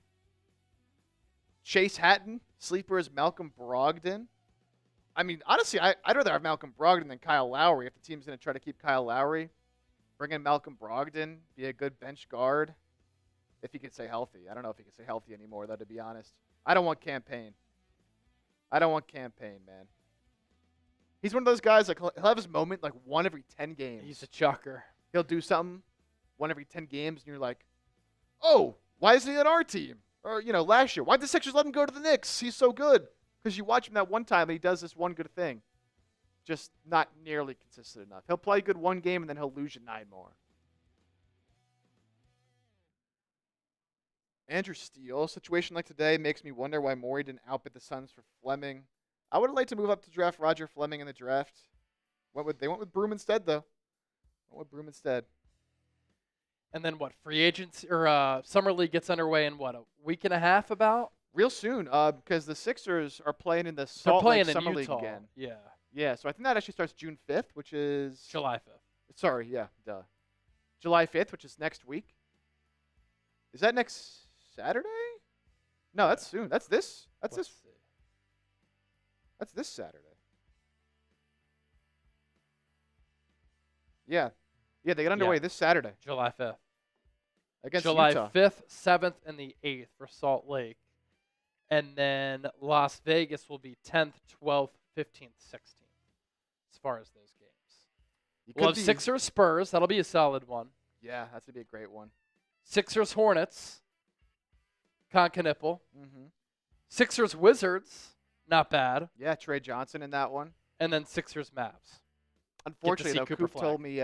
Chase Hatton, sleeper is Malcolm Brogdon. I mean, honestly, I'd rather have Malcolm Brogdon than Kyle Lowry if the team's going to try to keep Kyle Lowry. Bring in Malcolm Brogdon, be a good bench guard if he can stay healthy. I don't know if he can stay healthy anymore, though, to be honest. I don't want campaign, man. He's one of those guys, he'll have his moment, 1 every 10 games. He's a chucker. He'll do something 1 every 10 games, and you're like, oh, why isn't he on our team? Or, last year, why'd the Sixers let him go to the Knicks? He's so good. Because you watch him that one time, and he does this one good thing. Just not nearly consistent enough. He'll play good 1 game, and then he'll lose you 9 more. Andrew Steele, a situation like today makes me wonder why Morey didn't outbid the Suns for Fleming. I would have liked to move up to draft Roger Fleming in the draft. They went with Broom instead, though. And then what? Free agents or summer league gets underway in a week and a half about? Real soon, because the Sixers are playing in the Salt Lake Summer League again. Yeah. Yeah, so I think that actually starts June 5th, which is July 5th. Sorry, yeah, duh. July 5th, which is next week. Is that next Saturday? No, that's soon. That's this. That's this Saturday. Yeah. Yeah, they get underway this Saturday. July 5th. Against July Utah. 5th, 7th, and the 8th for Salt Lake. And then Las Vegas will be 10th, 12th, 15th, 16th as far as those games. We'll have Sixers Spurs. That'll be a solid one. Yeah, that's going to be a great one. Sixers Hornets. Concanipple. Mm-hmm. Sixers Wizards. Not bad. Yeah, Trey Johnson in that one. And then Sixers Mavs. Unfortunately, though, Coop told me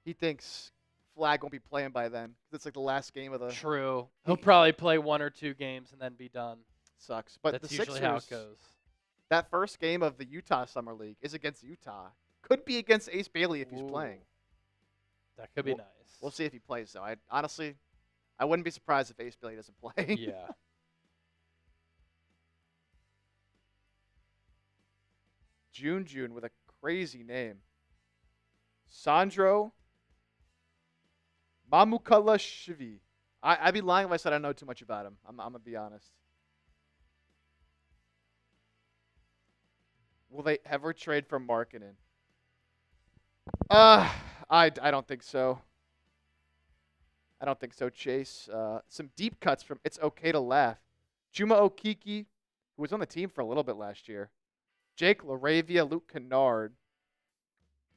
he thinks Flag won't be playing by then. It's the last game of the... True. He'll probably play 1 or 2 games and then be done. Sucks. But that's the usually Sixers, how it goes. That first game of the Utah Summer League is against Utah. Could be against Ace Bailey if he's playing. That could be nice. We'll see if he plays, though. Honestly, I wouldn't be surprised if Ace Bailey doesn't play. Yeah. June with a crazy name. Sandro Mamukalashvili. I'd be lying if I said I know too much about him. I'm going to be honest. Will they ever trade for Markkanen? I don't think so. I don't think so, Chase. Some deep cuts from It's Okay to Laugh. Chuma Okeke, who was on the team for a little bit last year. Jake LaRavia, Luke Kennard.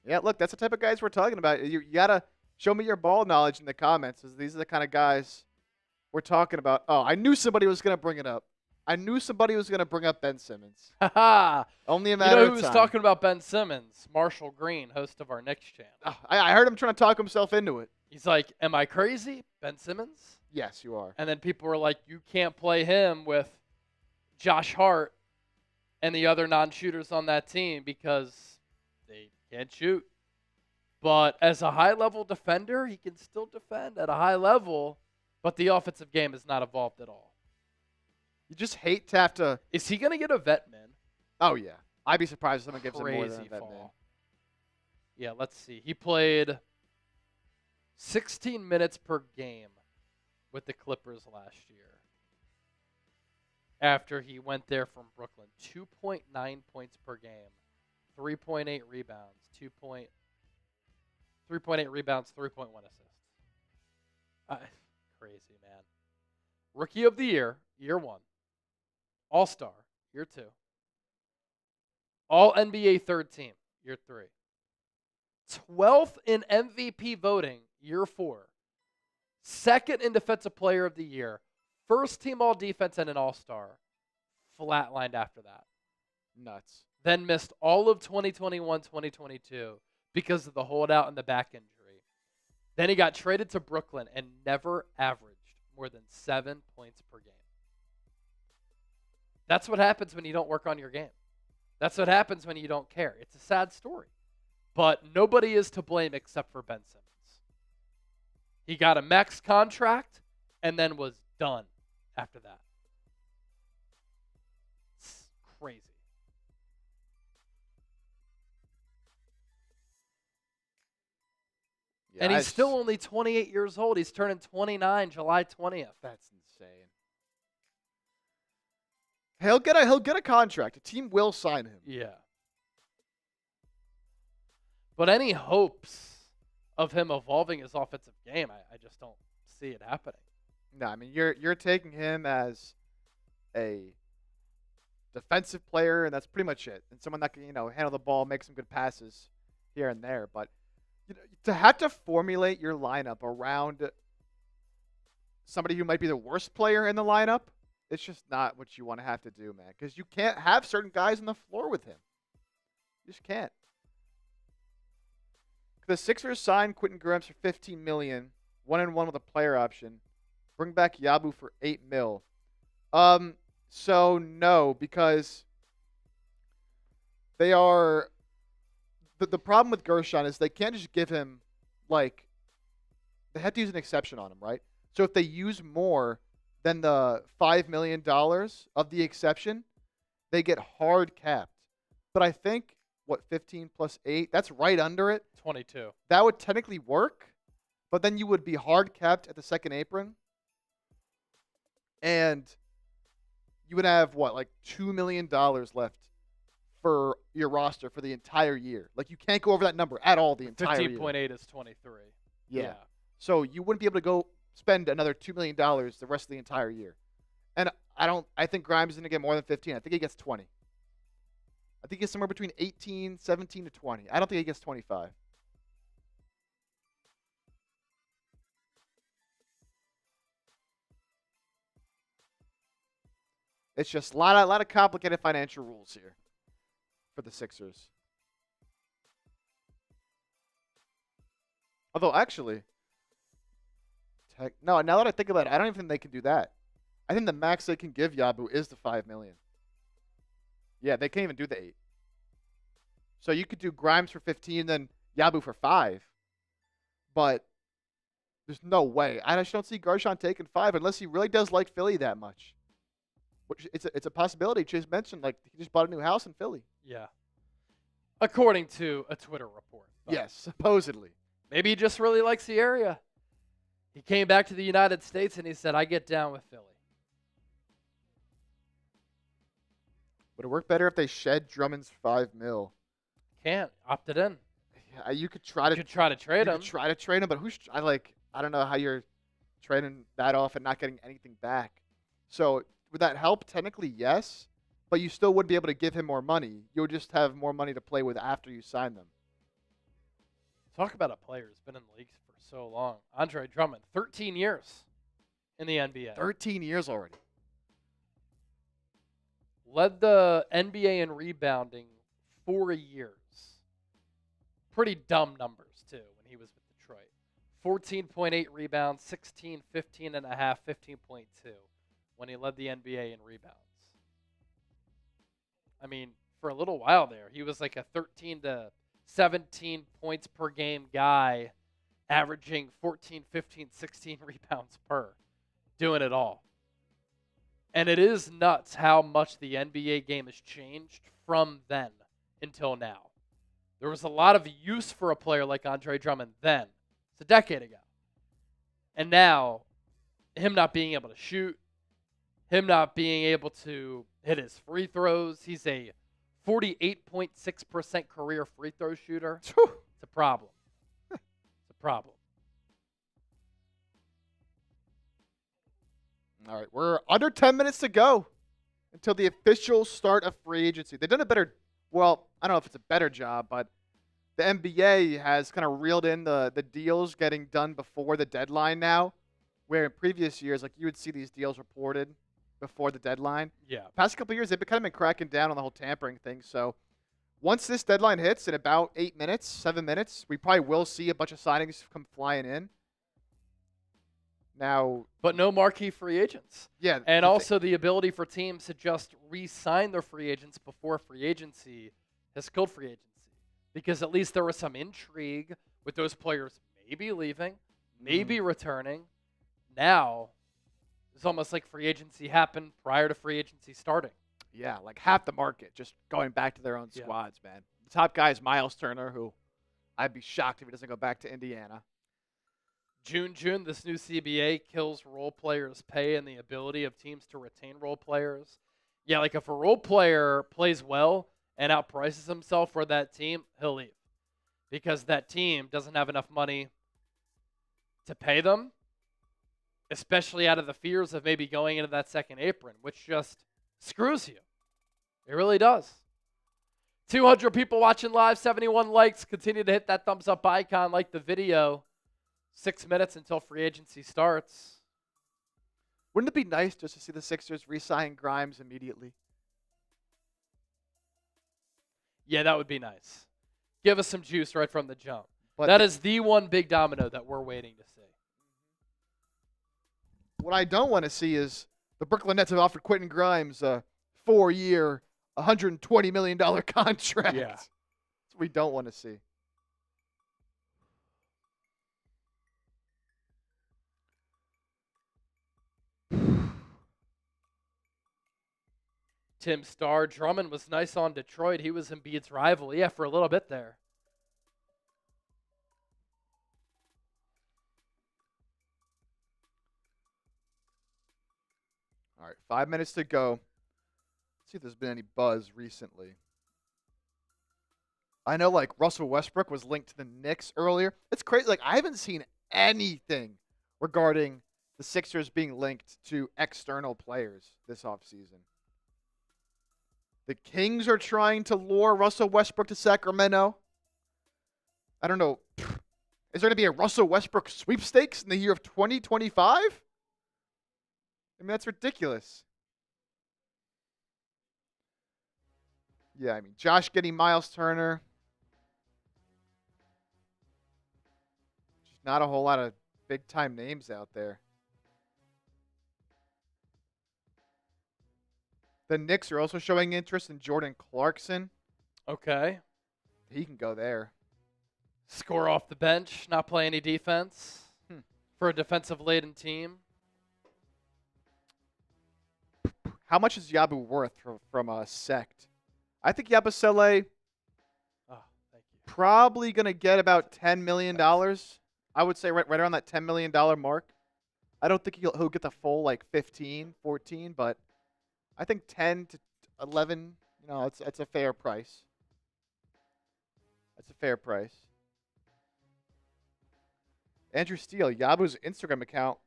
Yeah, look, that's the type of guys we're talking about. You got to show me your ball knowledge in the comments. These are the kind of guys we're talking about. Oh, I knew somebody was going to bring it up. I knew somebody was going to bring up Ben Simmons. Haha. Only a You matter know of who was time. talking about Ben Simmons? Marshall Green, host of our Knicks channel. Oh, I heard him trying to talk himself into it. He's like, am I crazy? Ben Simmons? Yes, you are. And then people were like, you can't play him with Josh Hart and the other non-shooters on that team because they can't shoot. But as a high-level defender, he can still defend at a high level, but the offensive game has not evolved at all. You just hate to have to. Is he going to get a vet min? Oh, yeah. I'd be surprised if someone gives him more Crazy than that, man. fall. Yeah, let's see. He played 16 minutes per game with the Clippers last year. After he went there from Brooklyn. 2.9 points per game. 3.8 rebounds. 3.8 rebounds, 3.1 assists. Crazy, man. Rookie of the Year, year 1. All-Star, year 2. All-NBA third team, year 3. 12th in MVP voting, year 4. Second in Defensive Player of the Year. First team All-Defense and an All-Star. Flatlined after that. Nuts. Then missed all of 2021-2022 because of the holdout and the back injury. Then he got traded to Brooklyn and never averaged more than 7 points per game. That's what happens when you don't work on your game. That's what happens when you don't care. It's a sad story. But nobody is to blame except for Ben Simmons. He got a max contract and then was done after that. It's crazy. Yeah, And he's still only 28 years old. He's turning 29 July 20th. That's insane. He'll get a contract. A team will sign him. Yeah. But any hopes of him evolving his offensive game, I just don't see it happening. No, I mean you're taking him as a defensive player, and that's pretty much it. And someone that can handle the ball, make some good passes here and there. But to have to formulate your lineup around somebody who might be the worst player in the lineup, it's just not what you want to have to do, man. Because you can't have certain guys on the floor with him. You just can't. The Sixers signed Quentin Grimes for $15 million, 1-1 with a player option. Bring back Yabu for $8 million. So no, because they are. The problem with Guerschon is they can't just give him they have to use an exception on him, right? So if they use more than the $5 million of the exception, they get hard capped. But I think 15 plus 8, that's right under it. 22. That would technically work, but then you would be hard capped at the second apron. And you would have $2 million left for your roster for the entire year. You can't go over that number at all the entire year. 15.8 is 23. Yeah. So you wouldn't be able to go spend another $2 million the rest of the entire year. And I think Grimes is going to get more than 15. I think he gets 20. I think he gets somewhere between 18, 17 to 20. I don't think he gets 25. It's just a lot of complicated financial rules here for the Sixers. Although, actually, now that I think about it, I don't even think they can do that. I think the max they can give Yabu is the $5 million. Yeah, they can't even do the 8. So you could do Grimes for 15, then Yabu for 5. But there's no way. I just don't see Guerschon taking 5 unless he really does like Philly that much. Which it's a possibility. Chase mentioned he just bought a new house in Philly. Yeah. According to a Twitter report. Yes, supposedly. Maybe he just really likes the area. He came back to the United States and he said, I get down with Philly. Would it work better if they shed Drummond's $5 million? Can't. Opted in. Yeah, you could try to trade him. Try to trade him, but I don't know how you're trading that off and not getting anything back. So would that help? Technically, yes, but you still wouldn't be able to give him more money. You would just have more money to play with after you sign them. Talk about a player who's been in the league for so long. Andre Drummond, 13 years. in the NBA. 13 years already. Led the NBA in rebounding 4 years. Pretty dumb numbers, too, when he was with Detroit. 14.8 rebounds, 16, 15 and a half, 15.2 when he led the NBA in rebounds. I mean, for a little while there, he was like a 13 to 17 points per game guy, averaging 14, 15, 16 rebounds per, doing it all. And it is nuts how much the NBA game has changed from then until now. There was a lot of use for a player like Andre Drummond then. It's a decade ago. And now, him not being able to shoot, him not being able to hit his free throws. He's a 48.6% career free throw shooter. It's a problem. It's a problem. All right, we're under 10 minutes to go until the official start of free agency. They've done a better, well, I don't know if it's a better job, but the NBA has kind of reeled in the deals getting done before the deadline now, where in previous years, like you would see these deals reported before the deadline. Yeah. Past couple of years, they've kind of been cracking down on the whole tampering thing. So once this deadline hits in about 8 minutes, 7 minutes, we probably will see a bunch of signings come flying in. Now, but no marquee free agents. Yeah. And also the ability for teams to just re-sign their free agents before free agency has killed free agency. Because at least there was some intrigue with those players maybe leaving, maybe returning. Now, it's almost like free agency happened prior to free agency starting. Yeah, like half the market just going back to their own squads, man. The top guy is Myles Turner, who I'd be shocked if he doesn't go back to Indiana. June, this new CBA kills role players' pay and the ability of teams to retain role players. Yeah, like if a role player plays well and outprices himself for that team, he'll leave. Because that team doesn't have enough money to pay them, especially out of the fears of maybe going into that second apron, which just screws you. It really does. 200 people watching live, 71 likes. Continue to hit that thumbs up icon, like the video. 6 minutes until free agency starts. Wouldn't it be nice just to see the Sixers re-sign Grimes immediately? Yeah, that would be nice. Give us some juice right from the jump. But that is the one big domino that we're waiting to see. What I don't want to see is the Brooklyn Nets have offered Quentin Grimes a 4-year, $120 million contract. Yeah. That's what we don't want to see. Tim Starr, Drummond was nice on Detroit. He was Embiid's rival. Yeah, for a little bit there. All right, 5 minutes to go. Let's see if there's been any buzz recently. I know, like, Russell Westbrook was linked to the Knicks earlier. It's crazy. Like, I haven't seen anything regarding the Sixers being linked to external players this offseason. The Kings are trying to lure Russell Westbrook to Sacramento. I don't know. Is there going to be a Russell Westbrook sweepstakes in the year of 2025? I mean, that's ridiculous. Yeah, I mean, Josh Giddey, Myles Turner. Just not a whole lot of big-time names out there. The Knicks are also showing interest in Jordan Clarkson. Okay. He can go there. Score off the bench, not play any defense for a defensive-laden team. How much is Yabu worth from a sect? I think Yabusele probably going to get about $10 million. I would say right around that $10 million mark. I don't think he'll get the full, like, 15, 14, but I think 10 to 11, you know, it's a fair price. That's a fair price. Andrew Steele, Yabu's Instagram account,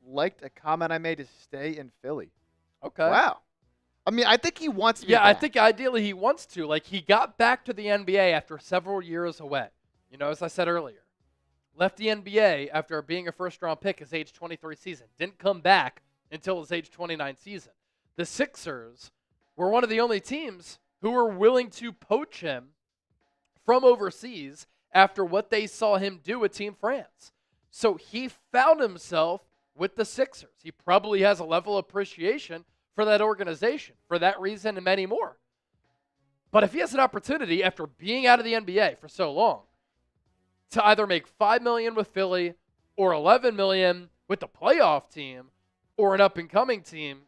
liked a comment I made to stay in Philly. Okay. Wow. I mean, I think he wants to be back. I think ideally he wants to. Like, he got back to the NBA after several years away. You know, as I said earlier. left the NBA after being a first-round pick his age 23 season. Didn't come back until his age 29 season. The Sixers were one of the only teams who were willing to poach him from overseas after what they saw him do with Team France. So he found himself with the Sixers. He probably has a level of appreciation for that organization for that reason and many more. But if he has an opportunity after being out of the NBA for so long to either make $5 million with Philly or $11 million with the playoff team or an up-and-coming team,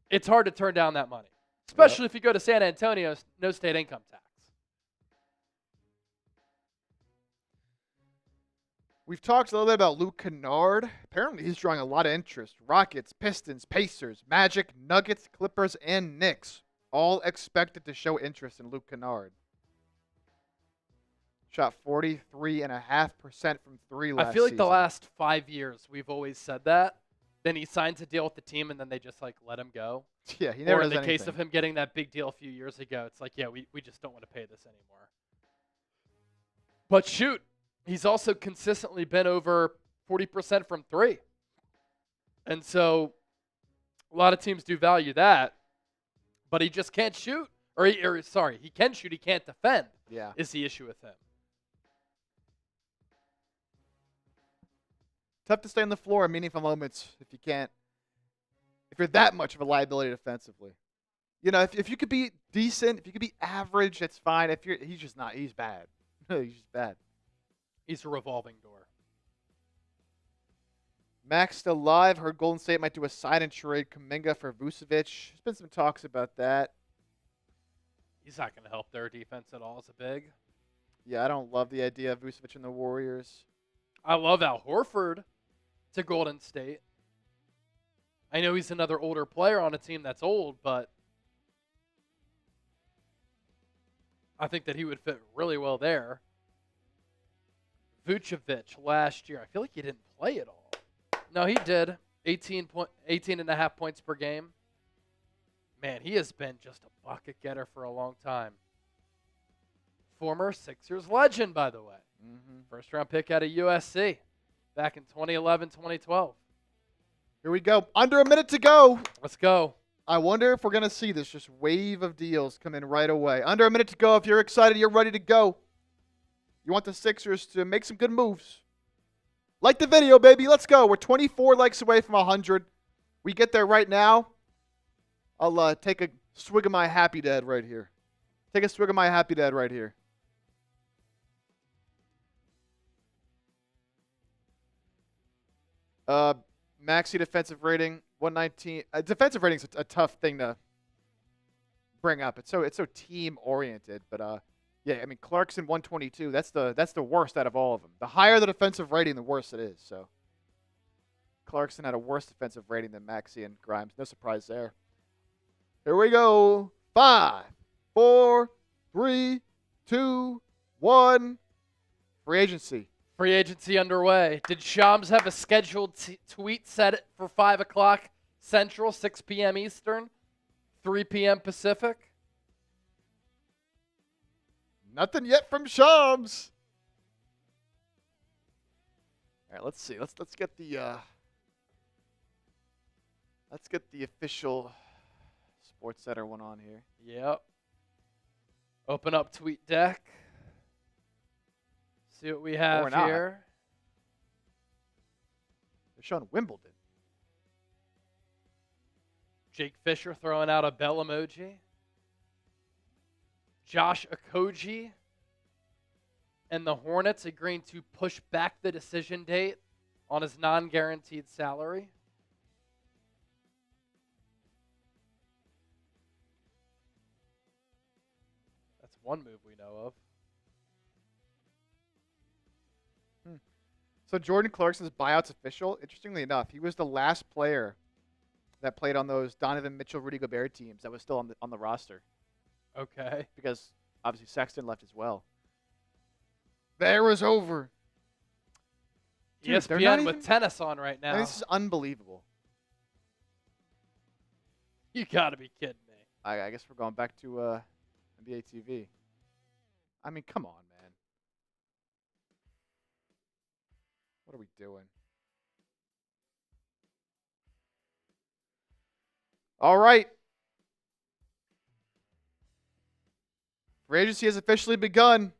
it's hard to turn down that money, especially if you go to San Antonio, no state income tax. We've talked a little bit about Luke Kennard. Apparently, he's drawing a lot of interest. Rockets, Pistons, Pacers, Magic, Nuggets, Clippers, and Knicks all expected to show interest in Luke Kennard. Shot 43.5% from three last season. I feel like the last 5 years we've always said that. Then he signs a deal with the team, and then they just, let him go. Yeah, he never Or does in the case anything. of him getting that big deal a few years ago, it's like, yeah, we just don't want to pay this anymore. But shoot, he's also consistently been over 40% from three. And so a lot of teams do value that. But he just can't shoot. He can shoot, he can't defend. Yeah. Is the issue with him. Tough to stay on the floor in meaningful moments if you're that much of a liability defensively. You know, if you could be decent, if you could be average, that's fine. He's just not. He's bad. He's just bad. He's a revolving door. Max still live. Heard Golden State might do a sign and trade Kuminga for Vucevic. There's been some talks about that. He's not going to help their defense at all as a big. Yeah, I don't love the idea of Vucevic and the Warriors. I love Al Horford to Golden State. I know he's another older player on a team that's old, but I think that he would fit really well there. Vucevic last year, I feel like he didn't play at all. No, he did. 18.5 points per game. Man, he has been just a bucket getter for a long time. Former Sixers legend, by the way. Mm-hmm. First round pick out of USC back in 2011, 2012. Here we go. Under a minute to go. Let's go. I wonder if we're going to see this just wave of deals come in right away. Under a minute to go. If you're excited, you're ready to go. You want the Sixers to make some good moves. Like the video, baby. Let's go. We're 24 likes away from 100. We get there right now. I'll take a swig of my Happy Dad right here. Take a swig of my Happy Dad right here. Maxi defensive rating 119. Defensive rating is a tough thing to bring up. It's so team oriented, but yeah, I mean Clarkson 122. That's the worst out of all of them. The higher the defensive rating, the worse it is. So Clarkson had a worse defensive rating than Maxi and Grimes. No surprise there. Here we go. 5, 4, 3, 2, 1. Free agency. Free agency underway. Did Shams have a scheduled tweet set for 5 o'clock Central, 6 p.m. Eastern, 3 p.m. Pacific? Nothing yet from Shams. All right, let's see. Let's get the official Sports Center one on here. Yep. Open up TweetDeck. See what we have here. They're showing Wimbledon. Jake Fisher throwing out a bell emoji. Josh Okogie and the Hornets agreeing to push back the decision date on his non-guaranteed salary. That's one move we know of. So Jordan Clarkson's buyout's official. Interestingly enough, he was the last player that played on those Donovan Mitchell, Rudy Gobert teams that was still on the roster. Okay. Because obviously Sexton left as well. The era's over. Dude, ESPN with tennis on right now. This is unbelievable. You got to be kidding me. I guess we're going back to NBA TV. I mean, come on, man. What are we doing? All right. Free agency has officially begun.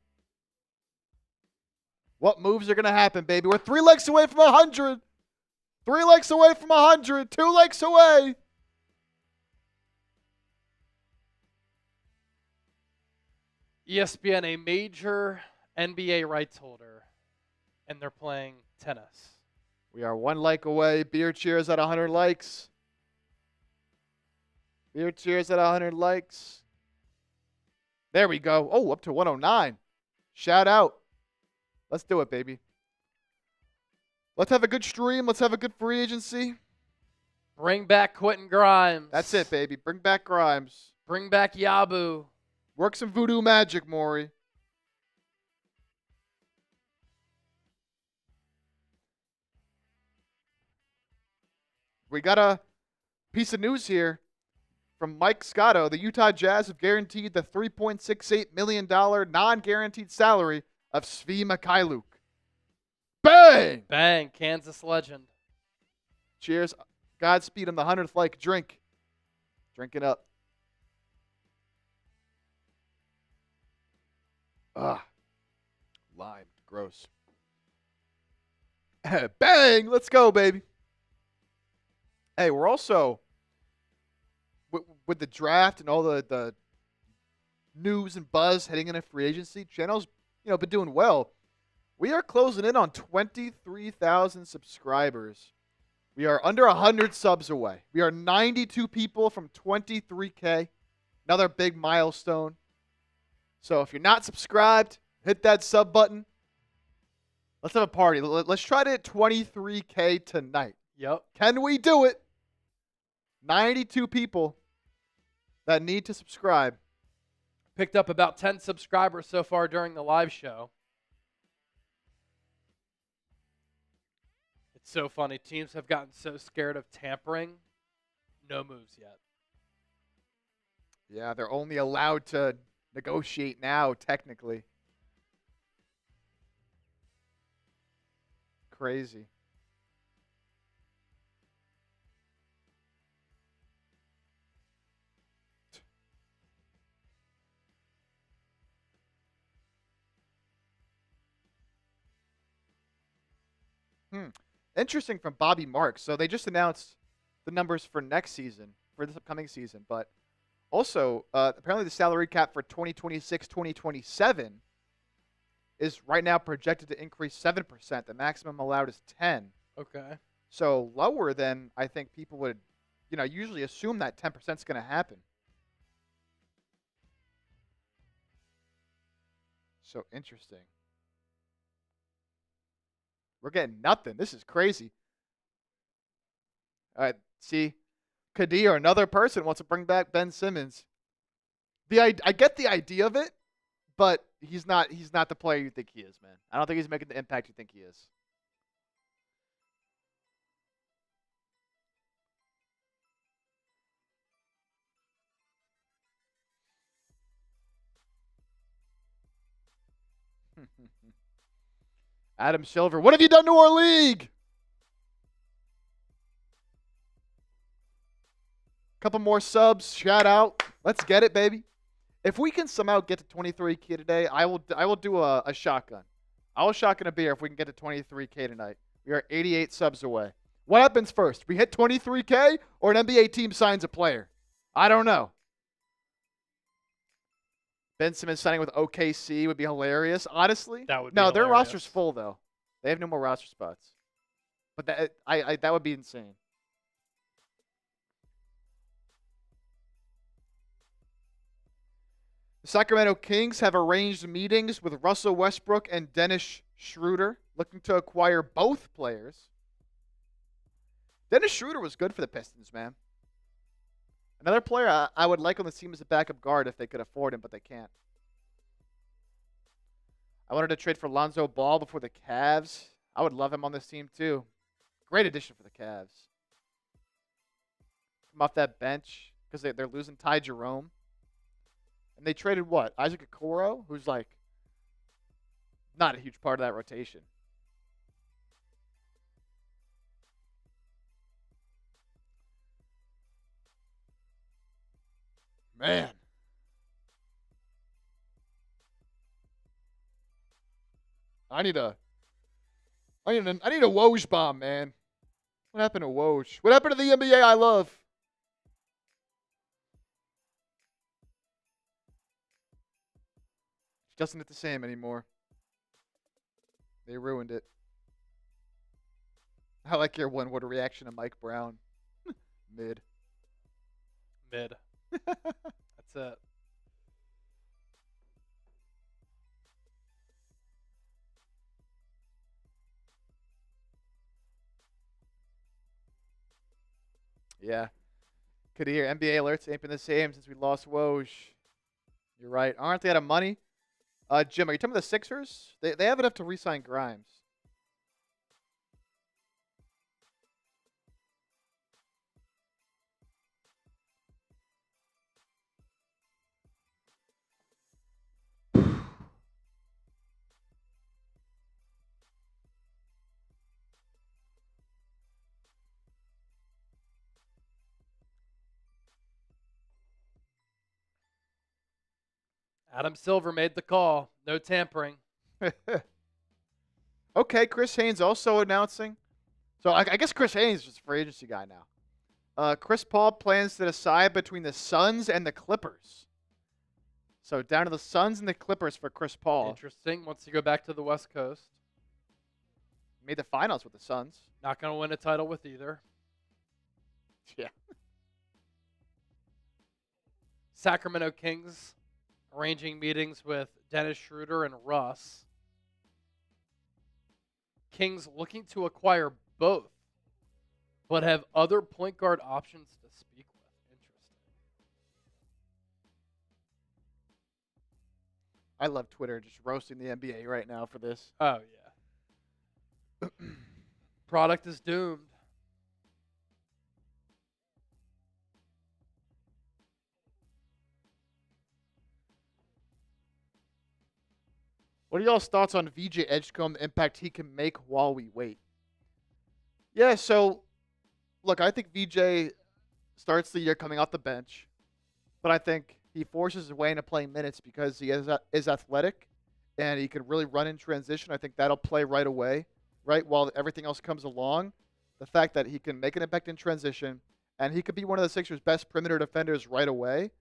What moves are going to happen, baby? We're 3 legs away from 100. 3 legs away from 100. 2 legs away. ESPN, a major NBA rights holder, and they're playing tennis. We are 1 like away. Beer cheers at 100 likes. Beer cheers at 100 likes. There we go. Oh, up to 109. Shout out. Let's do it, baby. Let's have a good stream. Let's have a good free agency. Bring back Quentin Grimes. That's it, baby. Bring back Grimes. Bring back Yabu. Work some voodoo magic, Maury. We got a piece of news here from Mike Scotto. The Utah Jazz have guaranteed the $3.68 million non-guaranteed salary of Svi Mikhailuk. Bang! Bang. Kansas legend. Cheers. Godspeed on the 100th like. Drink. Drink it up. Ugh. Lime. Gross. Bang! Let's go, baby. Hey, we're also, with the draft and all the news and buzz heading into free agency, channel's been doing well. We are closing in on 23,000 subscribers. We are under 100 subs away. We are 92 people from 23K. Another big milestone. So if you're not subscribed, hit that sub button. Let's have a party. Let's try to hit 23K tonight. Yep. Can we do it? 92 people that need to subscribe. Picked up about 10 subscribers so far during the live show. It's so funny. Teams have gotten so scared of tampering. No moves yet. Yeah, they're only allowed to negotiate now, technically. Crazy. Interesting from Bobby Marks. So they just announced the numbers for next season, for this upcoming season. But also, apparently the salary cap for 2026-2027 is right now projected to increase 7%. The maximum allowed is 10. Okay. So lower than I think people would, usually assume that 10% is going to happen. So interesting. We're getting nothing. This is crazy. All right, see, Giddey or another person wants to bring back Ben Simmons. I get the idea of it, but he's not the player you think he is, man. I don't think he's making the impact you think he is. Adam Silver, what have you done to our league? Couple more subs, shout out. Let's get it, baby. If we can somehow get to 23K today, I will do a shotgun. I will shotgun a beer if we can get to 23K tonight. We are 88 subs away. What happens first? We hit 23K or an NBA team signs a player? I don't know. Ben Simmons signing with OKC would be hilarious. Honestly, That would be no, their hilarious. roster's full though. They have no more roster spots. But that would be insane. The Sacramento Kings have arranged meetings with Russell Westbrook and Dennis Schroeder, looking to acquire both players. Dennis Schroeder was good for the Pistons, man. Another player I would like on the team as a backup guard if they could afford him, but they can't. I wanted to trade for Lonzo Ball before the Cavs. I would love him on this team too. Great addition for the Cavs. Come off that bench because they're losing Ty Jerome. And they traded what? Isaac Okoro, who's like not a huge part of that rotation. Man. I need a Woj bomb, man. What happened to Woj? What happened to the NBA I love? It doesn't look the same anymore. They ruined it. I like your one-word reaction to Mike Brown. Mid. Mid. That's it. Yeah. Could hear NBA alerts ain't been the same since we lost Woj. You're right. Aren't they out of money? Jim, are you talking about the Sixers? They have enough to re-sign Grimes. Adam Silver made the call. No tampering. Okay, Chris Haynes also announcing. So I guess Chris Haynes is just a free agency guy now. Chris Paul plans to decide between the Suns and the Clippers. So down to the Suns and the Clippers for Chris Paul. Interesting. Wants to go back to the West Coast. Made the finals with the Suns. Not going to win a title with either. Yeah. Sacramento Kings arranging meetings with Dennis Schroeder and Russ. Kings looking to acquire both, but have other point guard options to speak with. Interesting. I love Twitter just roasting the NBA right now for this. Oh, yeah. Product is doomed. What are y'all's thoughts on VJ Edgecombe, the impact he can make while we wait? Yeah, so, look, I think VJ starts the year coming off the bench, but I think he forces his way into playing minutes because he is athletic and he can really run in transition. I think that'll play right away, right, while everything else comes along. The fact that he can make an impact in transition and he could be one of the Sixers' best perimeter defenders right away.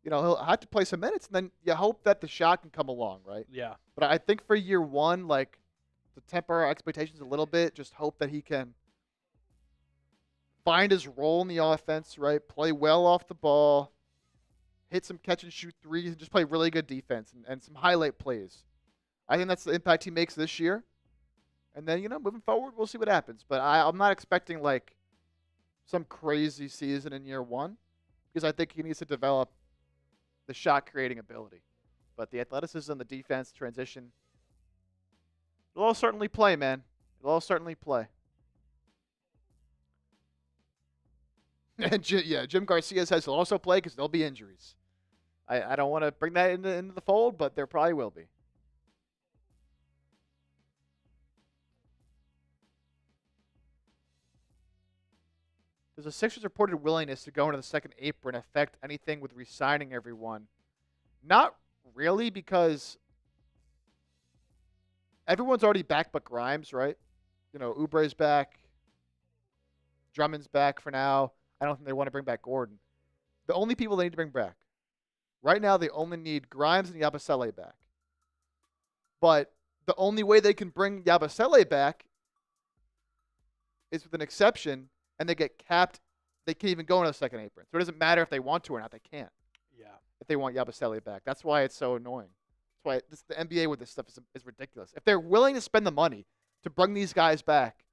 You know, he'll have to play some minutes, and then you hope that the shot can come along, right? Yeah. But I think for year one, like, to temper our expectations a little bit, just hope that he can find his role in the offense, right? Play well off the ball, hit some catch and shoot threes, and just play really good defense and some highlight plays. I think that's the impact he makes this year. And then, you know, moving forward, we'll see what happens. But I'm not expecting, like, some crazy season in year one because I think he needs to develop the shot-creating ability. But the athleticism, the defense, transition, it'll all certainly play, man. It'll all certainly play. And Jim Garcia says he'll also play because there'll be injuries. I don't want to bring that into the fold, but there probably will be. Does the Sixers' reported willingness to go into the second apron affect anything with re-signing everyone? Not really, because everyone's already back but Grimes, right? You know, Oubre's back. Drummond's back for now. I don't think they want to bring back Gordon. The only people they need to bring back. Right now, they only need Grimes and Yabusele back. But the only way they can bring Yabusele back is with an exception, and they get capped. They can't even go into the second apron. So it doesn't matter if they want to or not. They can't. Yeah. If they want Yabusele back. That's why it's so annoying. That's why the NBA with this stuff is ridiculous. If they're willing to spend the money to bring these guys back,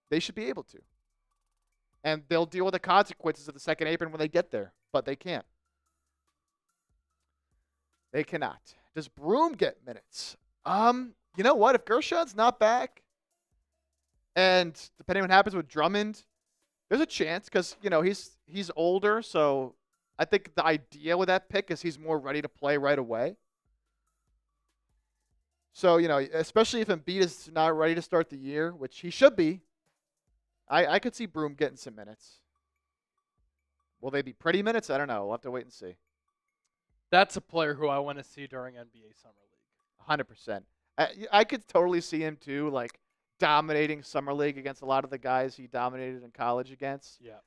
they should be able to. And they'll deal with the consequences of the second apron when they get there. But they can't. They cannot. Does Broom get minutes? You know what? If Guerschon's not back, and depending on what happens with Drummond, there's a chance because, you know, he's older. So I think the idea with that pick is he's more ready to play right away. So, you know, especially if Embiid is not ready to start the year, which he should be, I could see Broom getting some minutes. Will they be pretty minutes? I don't know. We'll have to wait and see. That's a player who I want to see during NBA Summer League. 100%. I could totally see him too, like dominating Summer League against a lot of the guys he dominated in college against. Yeah.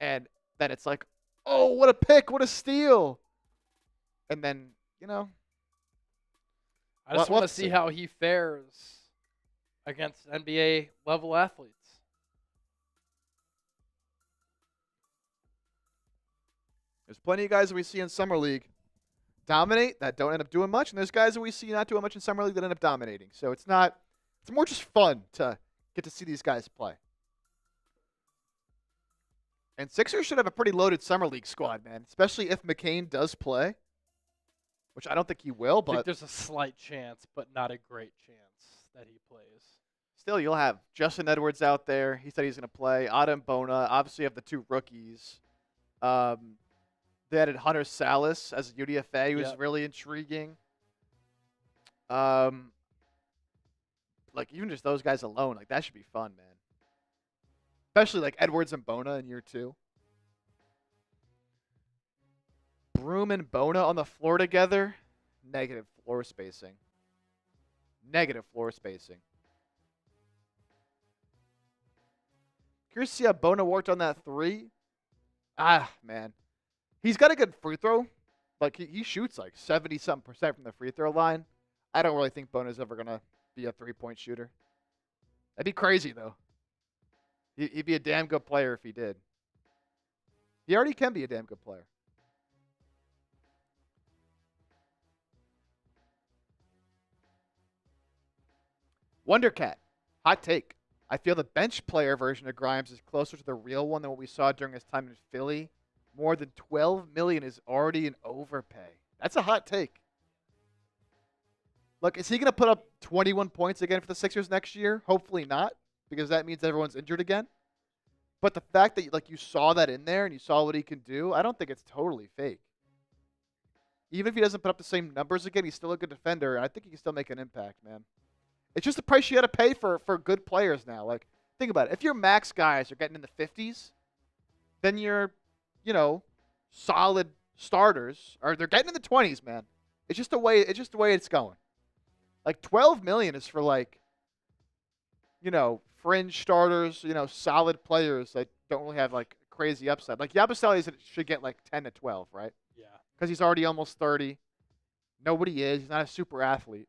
And then it's like, oh, what a pick, what a steal. And then, I just want to see how he fares against NBA level athletes. There's plenty of guys that we see in Summer League dominate that don't end up doing much, and there's guys that we see not doing much in Summer League that end up dominating. So it's more just fun to get to see these guys play. And Sixers should have a pretty loaded Summer League squad, man, especially if McCain does play, which I don't think he will, I but think there's a slight chance, but not a great chance that he plays. Still, you'll have Justin Edwards out there. He said he's going to play. Adam Bona. Obviously, you have the two rookies. They added Hunter Salas as a UDFA, who's really intriguing. Like, even just those guys alone, like, that should be fun, man. Especially, like, Edwards and Bona in year 2. Broom and Bona on the floor together. Negative floor spacing. Negative floor spacing. Curious to see how Bona worked on that 3. Man. He's got a good free throw. Like, he shoots like 70-something% from the free throw line. I don't really think Bona's ever going to be a three-point shooter. That'd be crazy, though. He'd be a damn good player if he did. He already can be a damn good player. Wondercat. Hot take. I feel the bench player version of Grimes is closer to the real one than what we saw during his time in Philly. More than $12 million is already an overpay. That's a hot take. Look, is he going to put up 21 points again for the Sixers next year? Hopefully not, because that means everyone's injured again. But the fact that you saw that in there and you saw what he can do, I don't think it's totally fake. Even if he doesn't put up the same numbers again, he's still a good defender, and I think he can still make an impact, man. It's just the price you got to pay for good players now. Like, think about it. If your max guys are getting in the 50s, then you're solid starters, or they're getting in the 20s, man. It's just the way it's going. Like, $12 million is for, like, fringe starters, solid players that don't really have, like, crazy upside. Like, Yabusele should get, like, 10 to 12, right? Yeah. Because he's already almost 30. Nobody is. He's not a super athlete.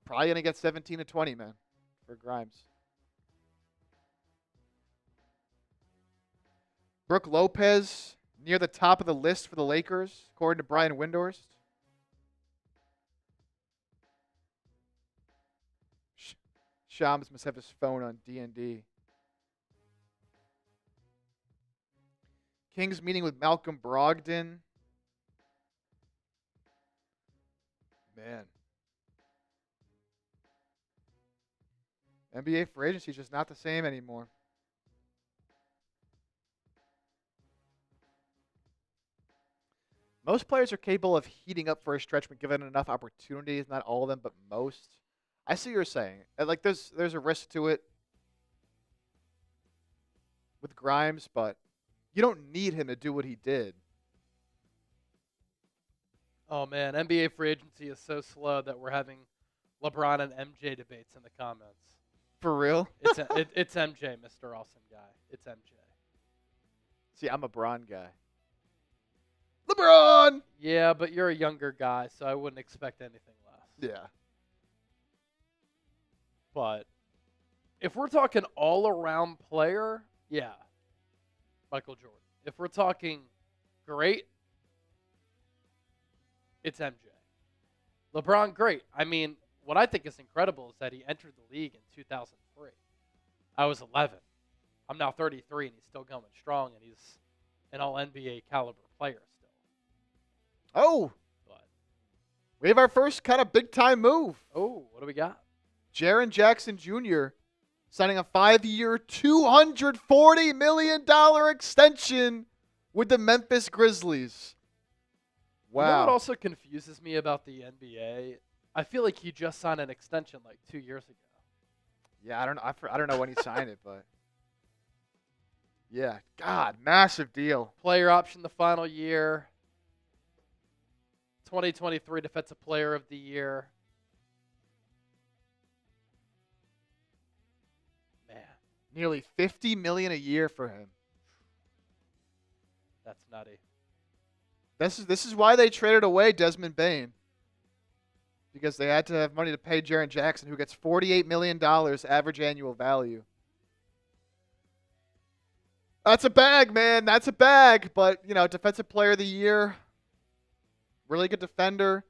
Probably going to get 17 to 20, man, for Grimes. Brook Lopez, near the top of the list for the Lakers, according to Brian Windhorst. Shams must have his phone on D&D. Kings meeting with Malcolm Brogdon. Man. NBA free agency is just not the same anymore. Most players are capable of heating up for a stretch when given enough opportunities. Not all of them, but most. I see what you're saying. Like, there's a risk to it with Grimes, but you don't need him to do what he did. Oh, man. NBA free agency is so slow that we're having LeBron and MJ debates in the comments. For real? It's MJ, Mr. Awesome Guy. It's MJ. See, I'm a Bron guy. LeBron! Yeah, but you're a younger guy, so I wouldn't expect anything less. Yeah. But if we're talking all-around player, yeah, Michael Jordan. If we're talking great, it's MJ. LeBron, great. I mean, what I think is incredible is that he entered the league in 2003. I was 11. I'm now 33, and he's still going strong, and he's an all-NBA caliber player still. Oh. But we have our first kind of big-time move. Oh, what do we got? Jaren Jackson Jr. signing a 5-year, $240 million extension with the Memphis Grizzlies. Wow. You know what also confuses me about the NBA? I feel like he just signed an extension like 2 years ago. Yeah, I don't know when he signed it, but Yeah. God, massive deal. Player option the final year. 2023 Defensive Player of the Year. Man, Nearly $50 million a year for him. that's nutty. This is why they traded away Desmond Bane. Because they had to have money to pay Jaren Jackson, who gets $48 million average annual value. That's a bag, man. That's a bag. But, Defensive Player of the Year, really good defender,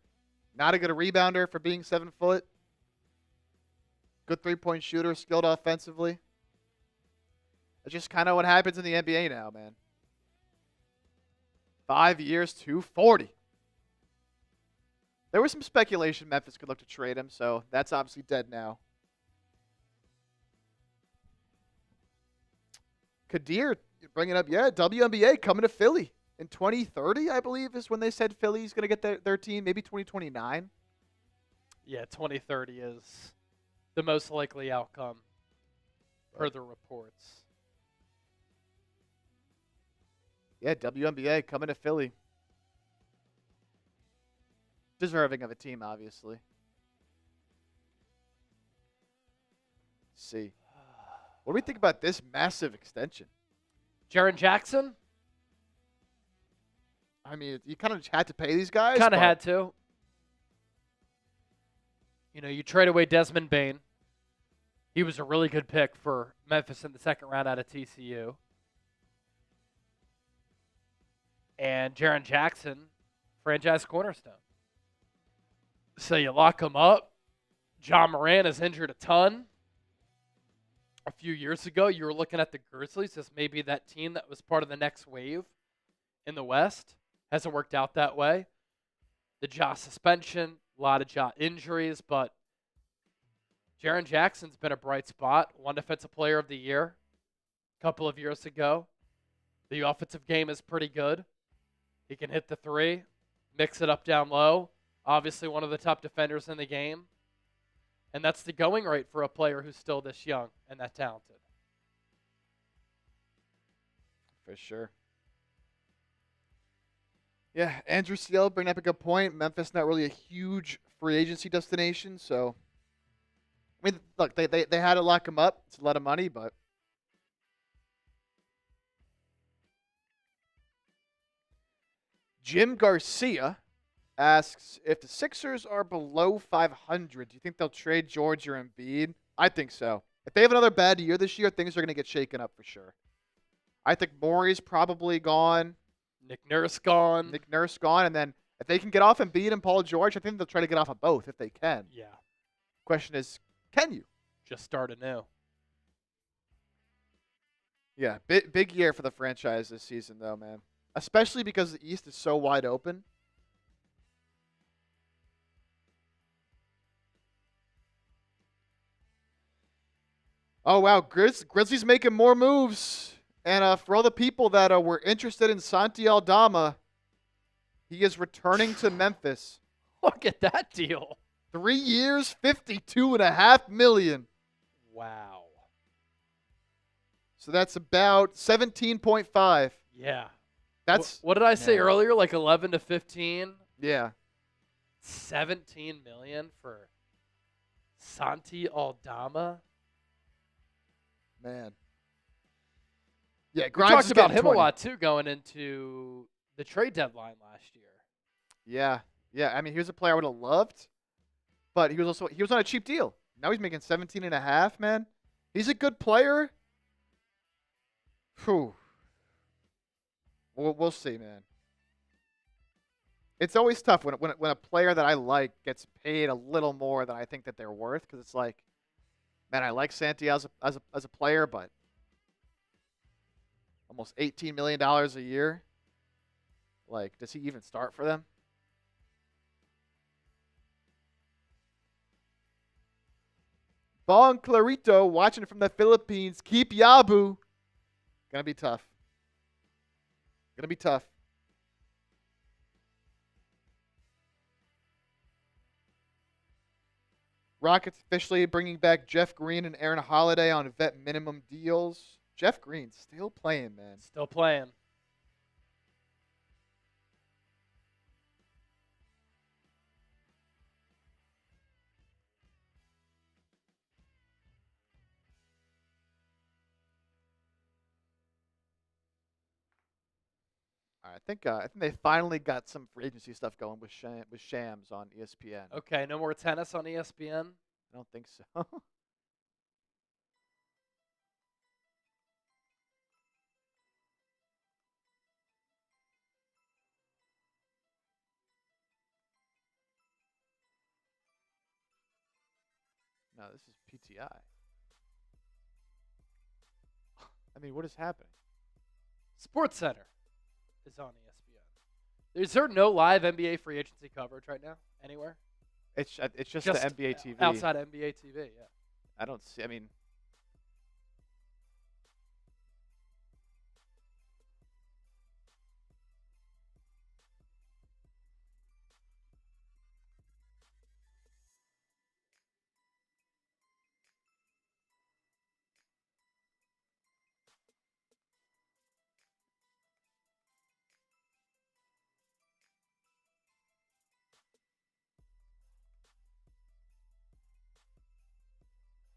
not a good rebounder for being 7 foot. Good three-point shooter, skilled offensively. It's just kind of what happens in the NBA now, man. 5 years, 240. There was some speculation Memphis could look to trade him, so that's obviously dead now. Kadir bringing up, WNBA coming to Philly in 2030, I believe, is when they said Philly's going to get their team, maybe 2029. Yeah, 2030 is the most likely outcome per the reports. Yeah, WNBA coming to Philly. Deserving of a team, obviously. Let's see. What do we think about this massive extension? Jaren Jackson? I mean, you kind of had to pay these guys. Kind of had to. You trade away Desmond Bane. He was a really good pick for Memphis in the second round out of TCU. And Jaren Jackson, franchise cornerstone. So you lock him up. John Moran is injured a ton. A few years ago, you were looking at the Grizzlies as maybe that team that was part of the next wave in the West. Hasn't worked out that way. The Ja suspension, a lot of Ja injuries, but Jaren Jackson's been a bright spot. One Defensive Player of the Year a couple of years ago. The offensive game is pretty good. He can hit the three, mix it up down low. Obviously one of the top defenders in the game. And that's the going rate for a player who's still this young and that talented. For sure. Yeah, Andrew Steele bringing up a good point. Memphis not really a huge free agency destination, so I mean, look, they had to lock him up. It's a lot of money, but Jim Garcia asks, if the Sixers are below 500, do you think they'll trade George or Embiid? I think so. If they have another bad year this year, things are going to get shaken up for sure. I think Morey's probably gone. Nick Nurse gone. And then if they can get off Embiid and Paul George, I think they'll try to get off of both if they can. Yeah. Question is, can you? Just start anew. Yeah, big year for the franchise this season, though, man. Especially because the East is so wide open. Oh, wow. Grizzlies making more moves. And for all the people that were interested in Santi Aldama, he is returning to Memphis. Look at that deal. 3 years, $52.5 million. Wow. So that's about 17.5. Yeah. That's what did I say earlier? Like 11 to 15? Yeah. 17 million for Santi Aldama? Man. Yeah, We Grimes talked is about getting him 20. a lot, too, going into the trade deadline last year. Yeah. Yeah, I mean, here's a player I would have loved, but he was on a cheap deal. Now he's making 17.5, man. He's a good player. Whew. We'll see, man. It's always tough when a player that I like gets paid a little more than I think that they're worth, because it's like, man, I like Santi as a player, but almost $18 million a year. Like, does he even start for them? Bon Clarito watching from the Philippines. Keep Yabu. Gonna be tough. Gonna be tough. Rockets officially bringing back Jeff Green and Aaron Holiday on vet minimum deals. Jeff Green's still playing, man. Still playing. All right, I think they finally got some free agency stuff going with Shams on ESPN. Okay, no more tennis on ESPN? I don't think so. No, this is PTI. I mean, what is happening? Sports Center is on ESPN. Is there no live NBA free agency coverage right now anywhere? It's just the NBA TV. Outside NBA TV, yeah. I don't see. I mean,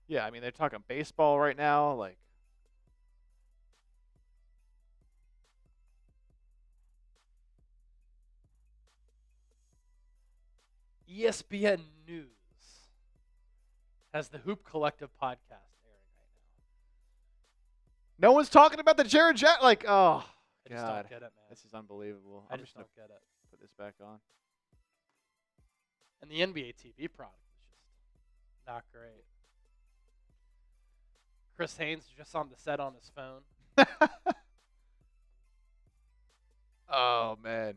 yeah. I mean, they're talking baseball right now. Like, ESPN News has the Hoop Collective podcast airing right no one's talking about the Jared Jack. Like, oh now. I just God, don't get it, man. this is unbelievable. I I'm just gonna don't get it. put this back on. And the NBA TV product is just not great. Chris Haynes is just on the set on his phone. Oh man.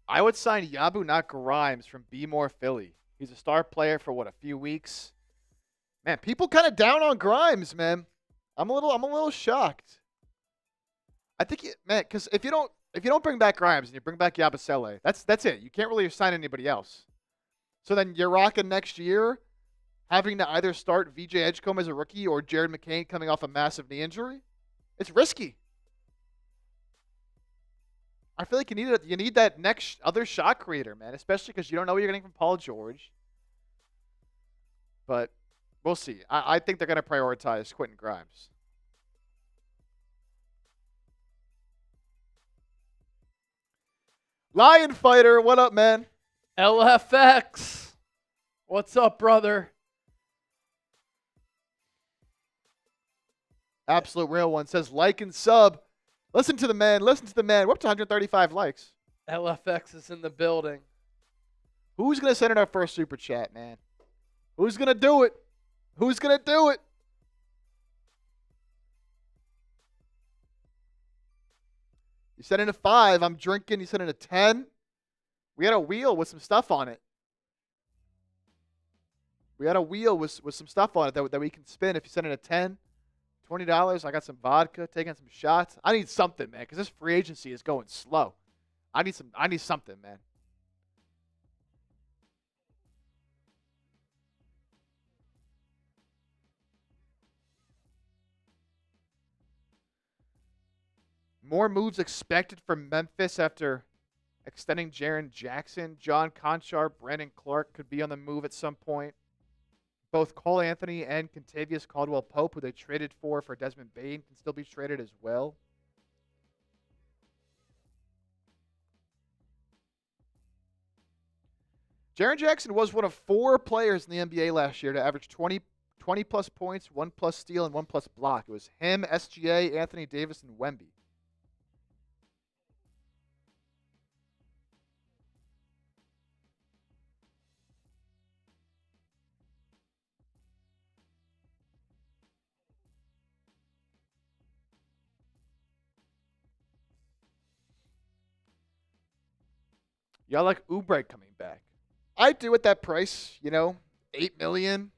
I would sign Yabu, not Grimes, from Be More Philly. He's a star player for a few weeks. Man, people kind of down on Grimes, man. I'm a little shocked. I think, man, because if you don't bring back Grimes and you bring back Yabusele, that's it. You can't really sign anybody else. So then you're rocking next year, having to either start VJ Edgecombe as a rookie or Jared McCain coming off a massive knee injury. It's risky. I feel like you need that next other shot creator, man, especially because you don't know what you're getting from Paul George. But we'll see. I think they're going to prioritize Quentin Grimes. Lion Fighter, what up, man? LFX. What's up, brother? Absolute Real One says like and sub. Listen to the man. Listen to the man. We're up to 135 likes. LFX is in the building. Who's going to send in our first super chat, man? Who's going to do it? Who's going to do it? You sent in a 5. I'm drinking. You sent in a 10. We had a wheel with some stuff on it. We had a wheel with some stuff on it that we can spin if you send in a 10. $20. I got some vodka, taking some shots. I need something, man, because this free agency is going slow. I need something, man. More moves expected from Memphis after extending Jaren Jackson. John Conchar, Brandon Clark could be on the move at some point. Both Cole Anthony and Kentavious Caldwell-Pope, who they traded for Desmond Bane, can still be traded as well. Jaren Jackson was one of 4 players in the NBA last year to average 20-plus points, 1+ steal, and 1+ block. It was him, SGA, Anthony Davis, and Wemby. Y'all like Oubre coming back? I do at that price, $8 million.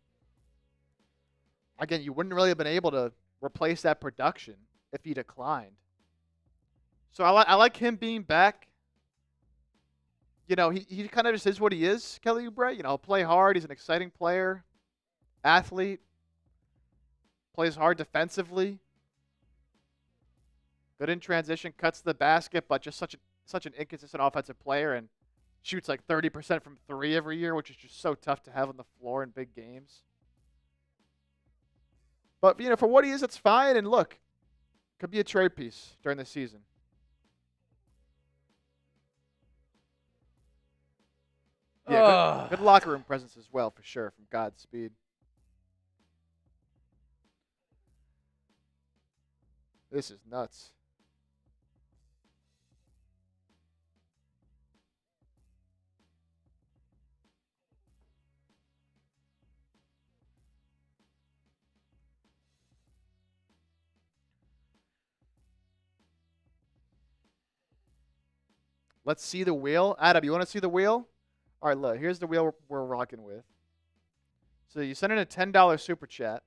Again, you wouldn't really have been able to replace that production if he declined. So I like him being back. he kind of just is what he is, Kelly Oubre. Play hard. He's an exciting player, athlete, plays hard defensively, good in transition, cuts the basket, but just such an inconsistent offensive player and shoots like 30% from 3 every year, which is just so tough to have on the floor in big games. But, for what he is, it's fine. And look, could be a trade piece during the season. Yeah, good locker room presence as well, for sure, from Godspeed. This is nuts. Let's see the wheel. Adam, you want to see the wheel? All right, look. Here's the wheel we're rocking with. So you send in a $10 super chat.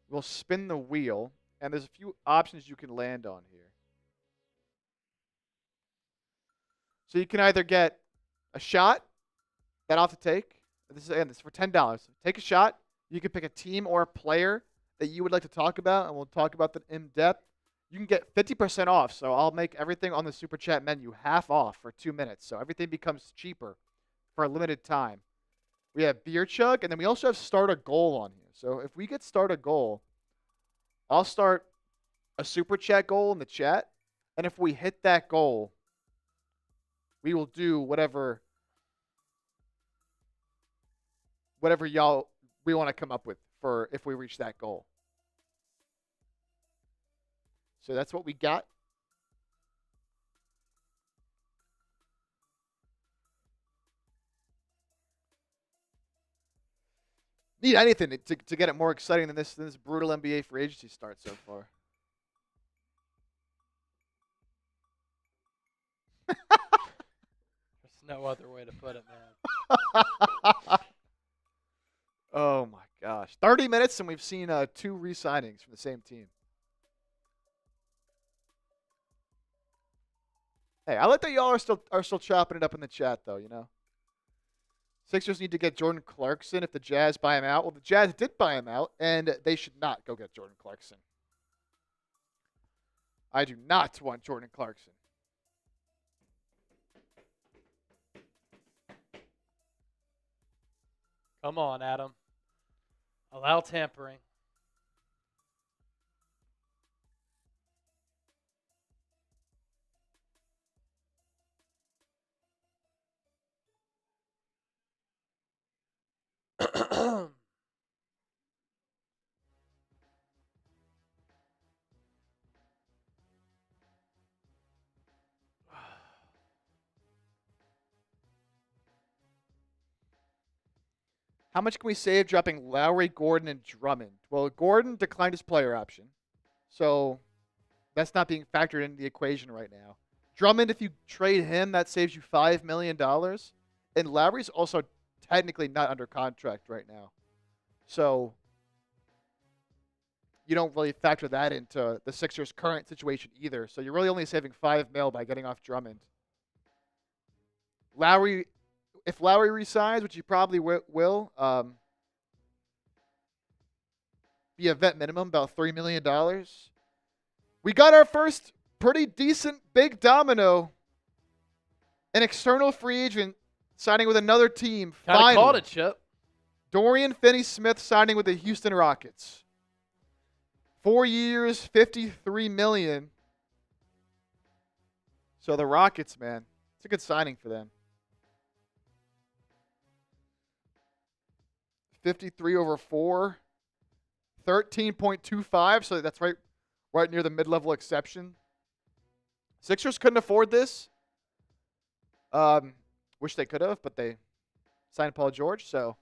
We'll spin the wheel, and there's a few options you can land on here. So you can either get a shot that I'll have to take. This is for $10. Take a shot. You can pick a team or a player that you would like to talk about, and we'll talk about that in depth. You can get 50% off, so I'll make everything on the Super Chat menu half off for 2 minutes, so everything becomes cheaper for a limited time. We have Beer Chug, and then we also have Start a Goal on here. So if we get Start a Goal, I'll start a Super Chat goal in the chat, and if we hit that goal, we will do whatever y'all we want to come up with for if we reach that goal. So that's what we got. Need anything to get it more exciting than this brutal NBA free agency start so far. There's no other way to put it, man. Oh, my gosh. 30 minutes, and we've seen 2 re-signings from the same team. Hey, I like that y'all are still chopping it up in the chat, though, Sixers need to get Jordan Clarkson if the Jazz buy him out. Well, the Jazz did buy him out, and they should not go get Jordan Clarkson. I do not want Jordan Clarkson. Come on, Adam. Allow tampering. How much can we save dropping Lowry, Gordon, and Drummond? Well, Gordon declined his player option, so that's not being factored into the equation right now. Drummond, if you trade him, that saves you $5 million. And Lowry's also technically not under contract right now. So you don't really factor that into the Sixers' current situation either. So you're really only saving $5 million by getting off Drummond. Lowry, if Lowry resigns, which he probably will, be a vet minimum, about $3 million. We got our first pretty decent big domino. An external free agent signing with another team. Kind of called it, Chip. Dorian Finney-Smith signing with the Houston Rockets. 4 years, $53 million. So the Rockets, man, it's a good signing for them. 53 over 4, 13.25. So that's right near the mid-level exception. Sixers couldn't afford this. Wish they could have, but they signed Paul George. So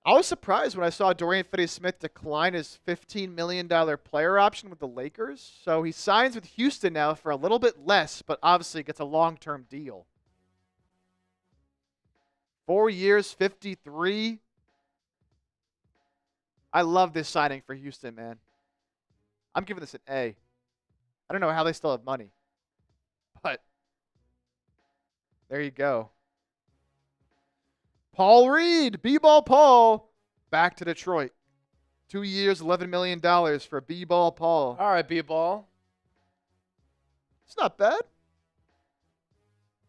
I was surprised when I saw Dorian Finney-Smith decline his $15 million player option with the Lakers. So he signs with Houston now for a little bit less, but obviously gets a long-term deal. 4 years, 53. I love this signing for Houston, man. I'm giving this an A. I don't know how they still have money. But there you go. Paul Reed, B-Ball Paul, back to Detroit. 2 years, $11 million for B-Ball Paul. All right, B-Ball. It's not bad.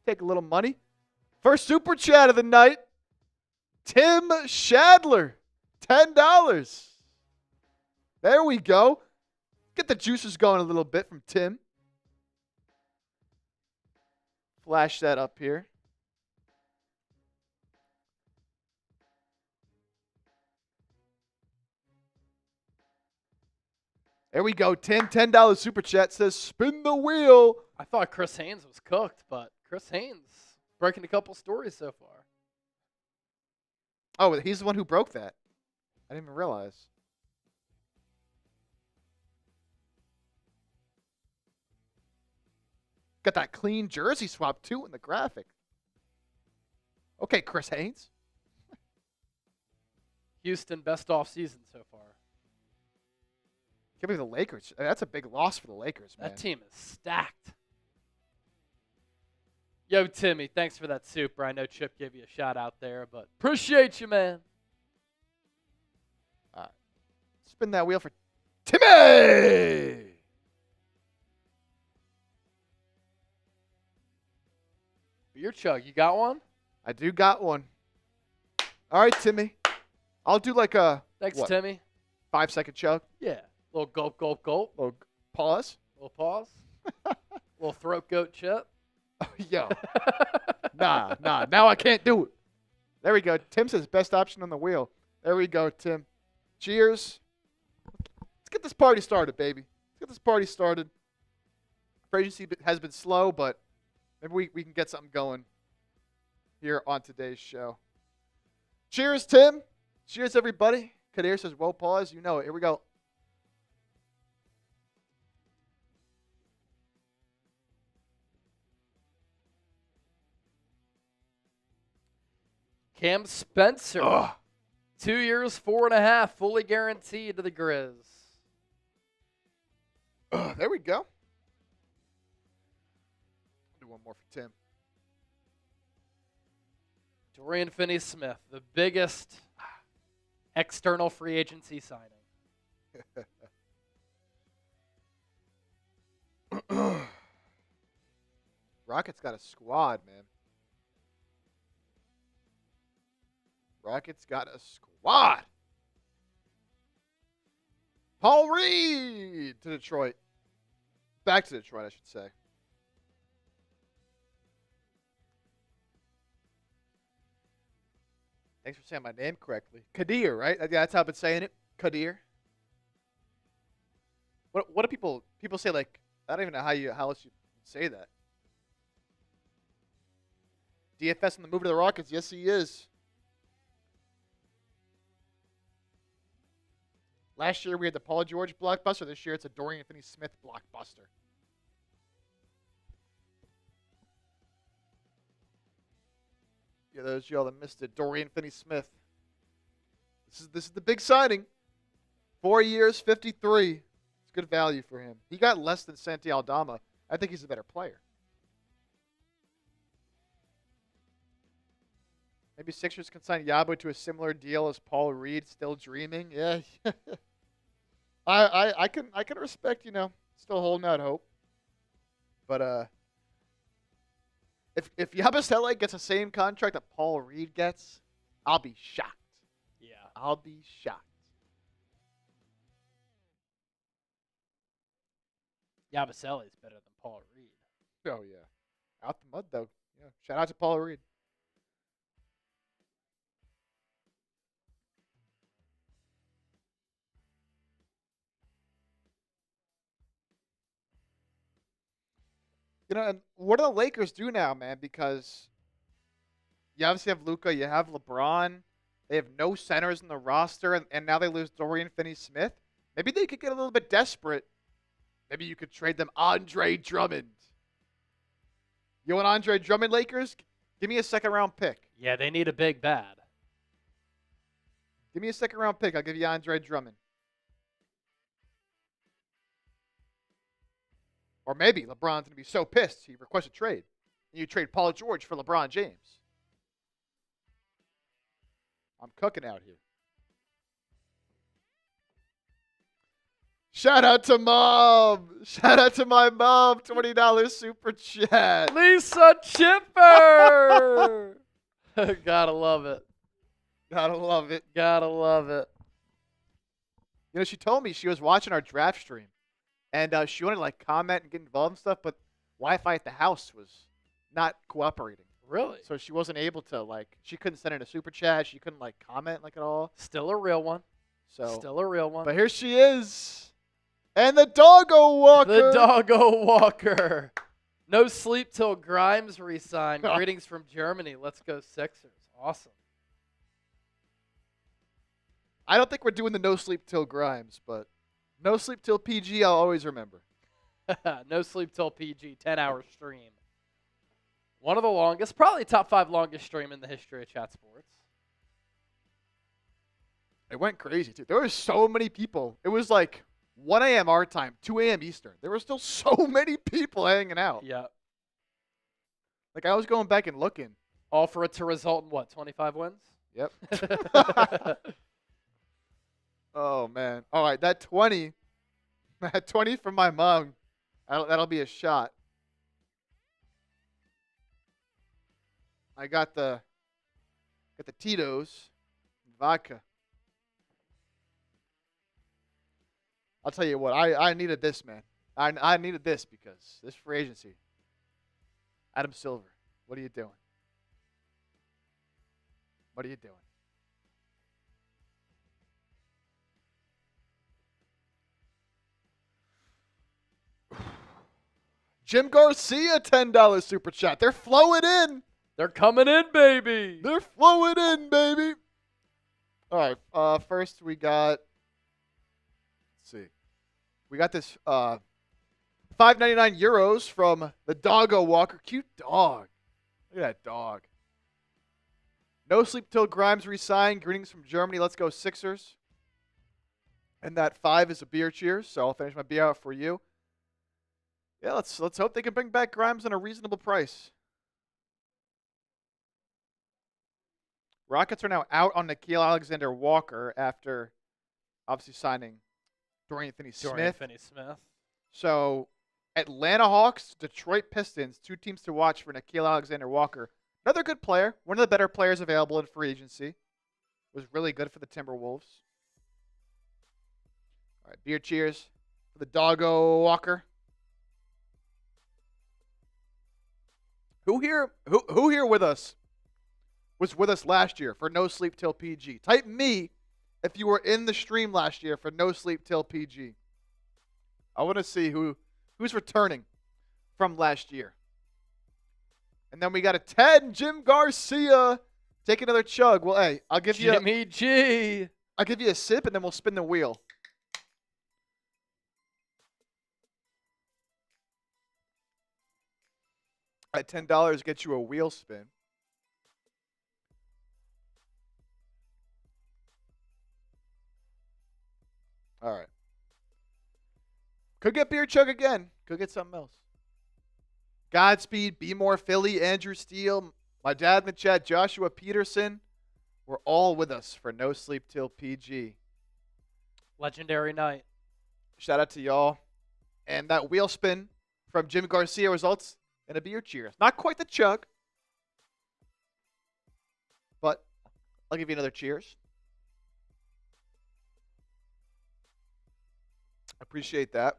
Take a little money. First super chat of the night. Tim Shadler, $10. There we go. Get the juices going a little bit from Tim. Flash that up here. There we go. Tim, $10 super chat says, spin the wheel. I thought Chris Haynes was cooked, but Chris Haynes breaking a couple stories so far. Oh, he's the one who broke that. I didn't even realize. Got that clean jersey swap, too, in the graphic. Okay, Chris Haynes. Houston, best offseason so far. Give me the Lakers. That's a big loss for the Lakers, man. That team is stacked. Yo, Timmy, thanks for that super. I know Chip gave you a shout out there, but appreciate you, man. All right. Spin that wheel for Timmy. Beer chug, you got one? I do got one. All right, Timmy. I'll do like a Thanks, Timmy. 5-second chug. Yeah. Little gulp, gulp, gulp. Little pause. Little pause. Little throat goat Chip. Oh, yo. Nah. Now I can't do it. There we go. Tim says best option on the wheel. There we go, Tim. Cheers. Let's get this party started, baby. Let's get this party started. Free agency has been slow, but maybe we can get something going here on today's show. Cheers, Tim. Cheers, everybody. Kadir says, well, pause. You know it. Here we go. Cam Spencer. 2 years, 4.5, fully guaranteed to the Grizz. There we go. Do one more for Tim. Dorian Finney-Smith, the biggest external free agency signing. Rockets got a squad, man. Rockets got a squad. Paul Reed to Detroit. Back to Detroit, I should say. Thanks for saying my name correctly. Kadir, right? Yeah, that's how I've been saying it. Kadir. What do people say? Like, I don't even know how else you say that. DFS on the move to the Rockets. Yes, he is. Last year we had the Paul George blockbuster. This year it's a Dorian Finney-Smith blockbuster. Yeah, those of y'all that missed it, Dorian Finney-Smith. This is the big signing. 4 years, 53. It's good value for him. He got less than Santi Aldama. I think he's a better player. Maybe Sixers can sign Yabusele to a similar deal as Paul Reed. Still dreaming. Yeah. I can respect, still holding out hope. But if Yabusele gets the same contract that Paul Reed gets, I'll be shocked. Yeah. I'll be shocked. Yabusele is better than Paul Reed. Oh yeah. Out the mud though. Yeah. Shout out to Paul Reed. And what do the Lakers do now, man? Because you obviously have Luka, you have LeBron. They have no centers in the roster, and now they lose Dorian Finney-Smith. Maybe they could get a little bit desperate. Maybe you could trade them Andre Drummond. You want Andre Drummond, Lakers? Give me a second-round pick. Yeah, they need a big bad. Give me a second-round pick. I'll give you Andre Drummond. Or maybe LeBron's going to be so pissed he requests a trade. And you trade Paul George for LeBron James. I'm cooking out here. Shout out to Mom. Shout out to my mom. $20 super chat. Lisa Chipper. Gotta love it. Gotta love it. Gotta love it. You know, she told me she was watching our draft stream. And she wanted to, like, comment and get involved and stuff, but Wi-Fi at the house was not cooperating. Really? So she wasn't able to, like, she couldn't send in a super chat. She couldn't, like, comment, like, at all. Still a real one. So Still a real one. But here she is. And the Doggo Walker. The Doggo Walker. No sleep till Grimes resigned. Greetings from Germany. Let's go Sixers. Awesome. I don't think we're doing the no sleep till Grimes, but no sleep till PG I'll always remember. No sleep till PG. 10-hour stream. One of the longest, probably top 5 longest stream in the history of Chat Sports. It went crazy, too. There were so many people. It was like 1 a.m. our time, 2 a.m. Eastern. There were still so many people hanging out. Yeah. Like, I was going back and looking. All for it to result in what, 25 wins? Yep. Oh, man. All right, that 20 from my mom, that'll be a shot. I got the Tito's vodka. I'll tell you what, I needed this, man. I needed this because this free agency. Adam Silver, what are you doing? What are you doing? Jim Garcia, $10 super chat. They're flowing in. They're coming in, baby. They're flowing in, baby. All right. First we got. Let's see. We got this 5.99 euros from the Doggo Walker. Cute dog. Look at that dog. No sleep till Grimes resigned. Greetings from Germany. Let's go Sixers. And that 5 is a beer cheers. So I'll finish my beer out for you. Yeah, let's hope they can bring back Grimes on a reasonable price. Rockets are now out on Nickeil Alexander-Walker after obviously signing Dorian Finney-Smith. So Atlanta Hawks, Detroit Pistons, 2 teams to watch for Nickeil Alexander-Walker. Another good player, one of the better players available in free agency. Was really good for the Timberwolves. All right, beer cheers for the Doggo Walker. Who here with us was with us last year for No Sleep Till PG? Type me if you were in the stream last year for No Sleep Till PG. I want to see who's returning from last year. And then we got a 10, Jim Garcia. Take another chug. Well, hey, I'll give you Jimmy G. I'll give you a sip and then we'll spin the wheel. At $10 gets you a wheel spin. All right. Could get beer chug again. Could get something else. Godspeed, Be More Philly, Andrew Steele, my dad in the chat, Joshua Peterson. We're all with us for No Sleep Till PG. Legendary night. Shout out to y'all. And that wheel spin from Jim Garcia results in a beer cheers. Not quite the chug, but I'll give you another cheers. Appreciate that.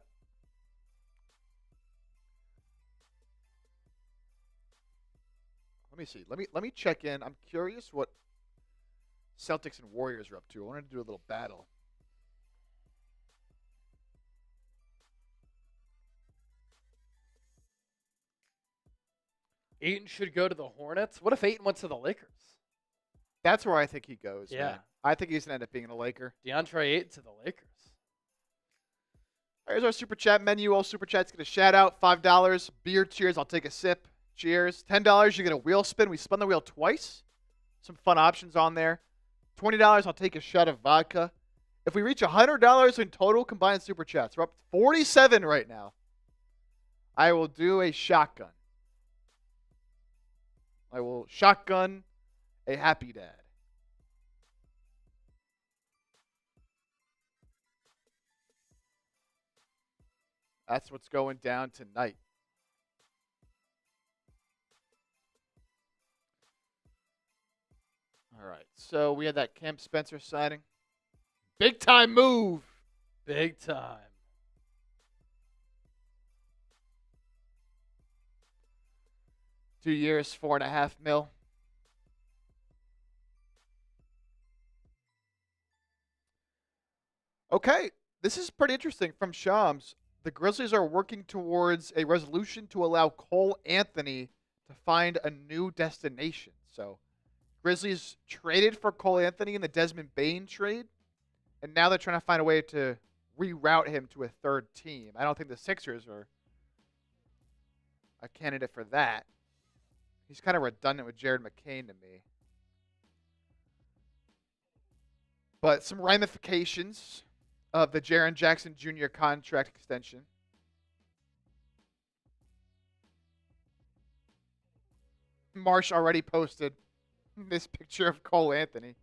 Let me see. Let me check in. I'm curious what Celtics and Warriors are up to. I wanted to do a little battle. Ayton should go to the Hornets. What if Ayton went to the Lakers? That's where I think he goes. Yeah. Man. I think he's going to end up being a Laker. DeAndre Ayton to the Lakers. Here's our Super Chat menu. All Super Chats get a shout out. $5. Beer cheers. I'll take a sip. Cheers. $10. You get a wheel spin. We spun the wheel twice. Some fun options on there. $20. I'll take a shot of vodka. If we reach $100 in total combined Super Chats, we're up to 47 right now. I will do a shotgun. I will shotgun a happy dad. That's what's going down tonight. All right. So we had that Cam Spencer signing. Big time move. Big time. 2 years, $4.5 million. Okay. This is pretty interesting from Shams. The Grizzlies are working towards a resolution to allow Cole Anthony to find a new destination. So Grizzlies traded for Cole Anthony in the Desmond Bane trade, and now they're trying to find a way to reroute him to a third team. I don't think the Sixers are a candidate for that. He's kind of redundant with Jared McCain to me. But some ramifications of the Jaren Jackson Jr. contract extension. Marsh already posted this picture of Cole Anthony.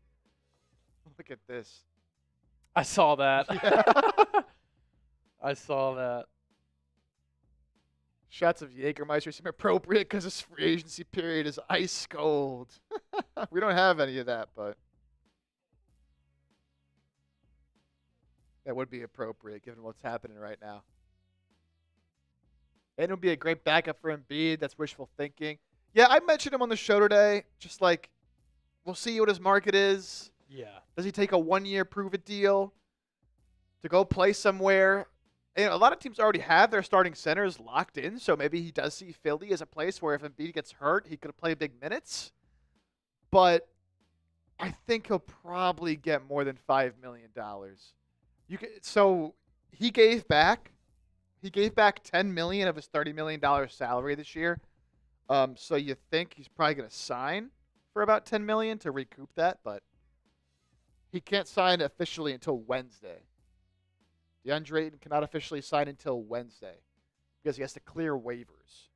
Look at this. I saw that. Yeah. I saw that. Shots of Jägermeister seem appropriate because this free agency period is ice cold. We don't have any of that, but that would be appropriate given what's happening right now. And it would be a great backup for Embiid. That's wishful thinking. Yeah, I mentioned him on the show today. Just like, we'll see what his market is. Yeah. Does he take a 1-year prove-it deal to go play somewhere? And a lot of teams already have their starting centers locked in, so maybe he does see Philly as a place where if Embiid gets hurt, he could play big minutes. But I think he'll probably get more than $5 million. So he gave back $10 million of his $30 million salary this year. So you think he's probably going to sign for about $10 million to recoup that, but he can't sign officially until Wednesday. DeAndre Ayton cannot officially sign until Wednesday because he has to clear waivers.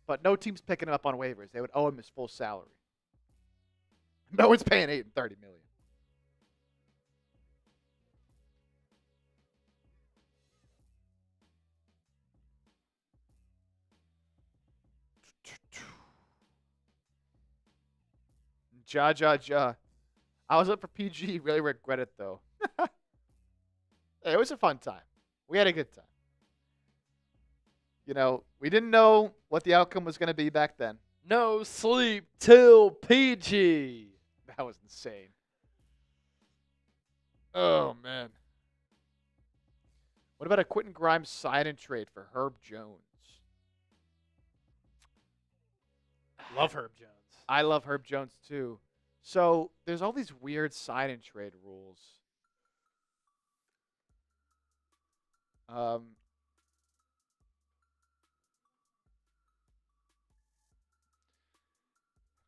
But no team's picking him up on waivers. They would owe him his full salary. No one's paying Ayton $30 million. Ja. I was up for PG. Really regret it, though. It was a fun time. We had a good time. You know, we didn't know what the outcome was going to be back then. No sleep till PG. That was insane. Oh, man. What about a Quentin Grimes sign and trade for Herb Jones? Love Herb Jones. I love Herb Jones, too. So there's all these weird sign and trade rules.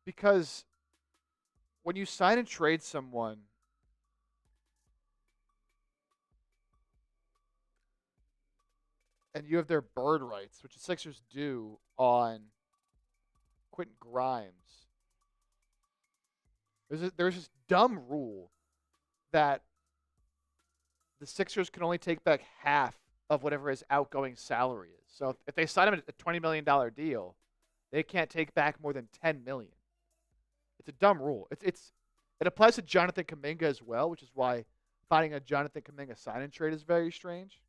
Because when you sign and trade someone, and you have their bird rights, which the Sixers do on Quentin Grimes, there's this dumb rule that the Sixers can only take back half of whatever his outgoing salary is. So if they sign him a $20 million deal, they can't take back more than $10 million. It's a dumb rule. It applies to Jonathan Kuminga as well, which is why finding a Jonathan Kuminga sign and trade is very strange.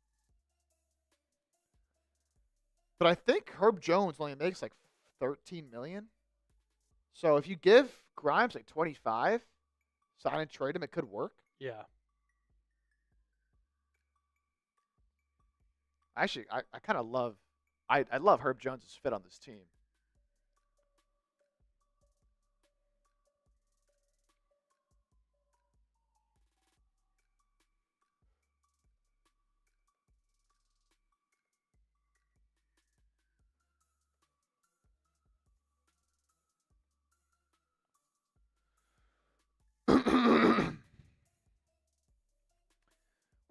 But I think Herb Jones only makes like $13 million. So if you give Grimes like 25, sign and trade him, it could work. Yeah. Actually, I kind of love I love Herb Jones' fit on this team.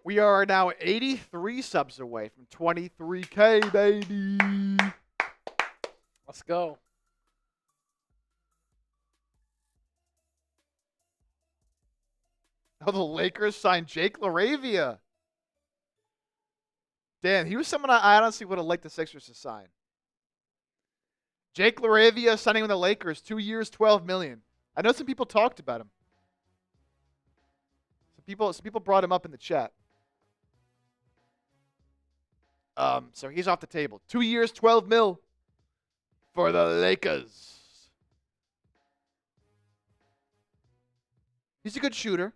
We are now 83 subs away from 23K, baby. Let's go. Oh, the Lakers signed Jake LaRavia. Damn, he was someone I honestly would have liked the Sixers to sign. Jake LaRavia signing with the Lakers, 2 years, $12 million. I know some people talked about him. Some people brought him up in the chat. So he's off the table. 2 years, $12 million for the Lakers. He's a good shooter.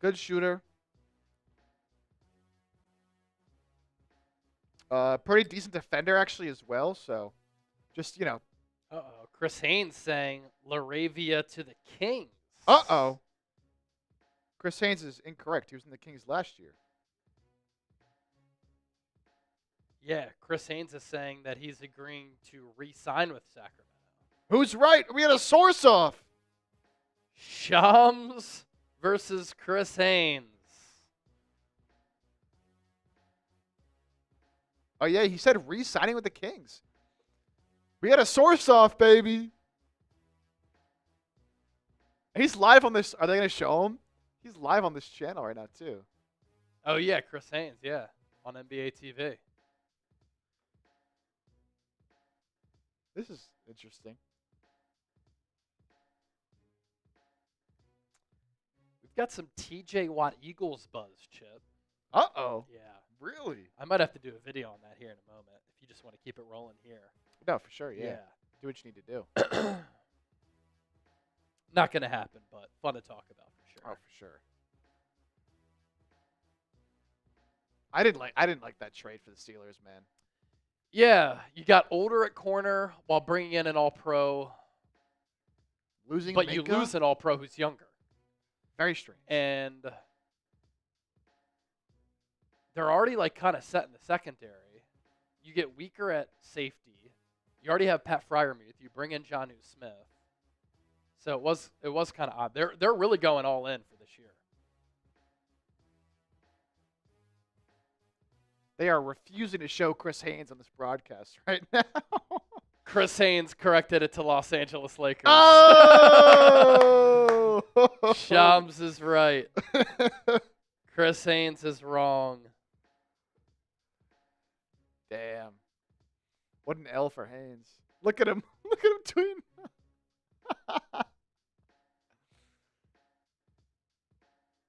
Good shooter. Pretty decent defender actually as well. So, just Uh-oh. Chris Haynes saying LaRavia to the Kings. Uh-oh. Chris Haynes is incorrect. He was in the Kings last year. Yeah, Chris Haynes is saying that he's agreeing to re-sign with Sacramento. Who's right? We had a source off. Shams versus Chris Haynes. Oh, yeah, he said re-signing with the Kings. We had a source off, baby. He's live on this. Are they going to show him? He's live on this channel right now, too. Oh, yeah, Chris Haynes, yeah, on NBA TV. This is interesting. We've got some TJ Watt Eagles buzz, Chip. Uh-oh. Yeah. Really? I might have to do a video on that here in a moment if you just want to keep it rolling here. No, for sure, yeah. Do what you need to do. Not going to happen, but fun to talk about for sure. Oh, for sure. I didn't like that trade for the Steelers, man. Yeah, you got older at corner while bringing in an all-pro. Losing But Minka? you lose an all-pro who's younger. Very strange. And they're already kind of set in the secondary. You get weaker at safety. You already have Pat Freiermuth. You bring in Jonnu Smith. So it was kind of odd. They're really going all in for this year. They are refusing to show Chris Haynes on this broadcast right now. Chris Haynes corrected it to Los Angeles Lakers. Oh! Shams is right. Chris Haynes is wrong. Damn. What an L for Haynes. Look at him. Look at him tweeting.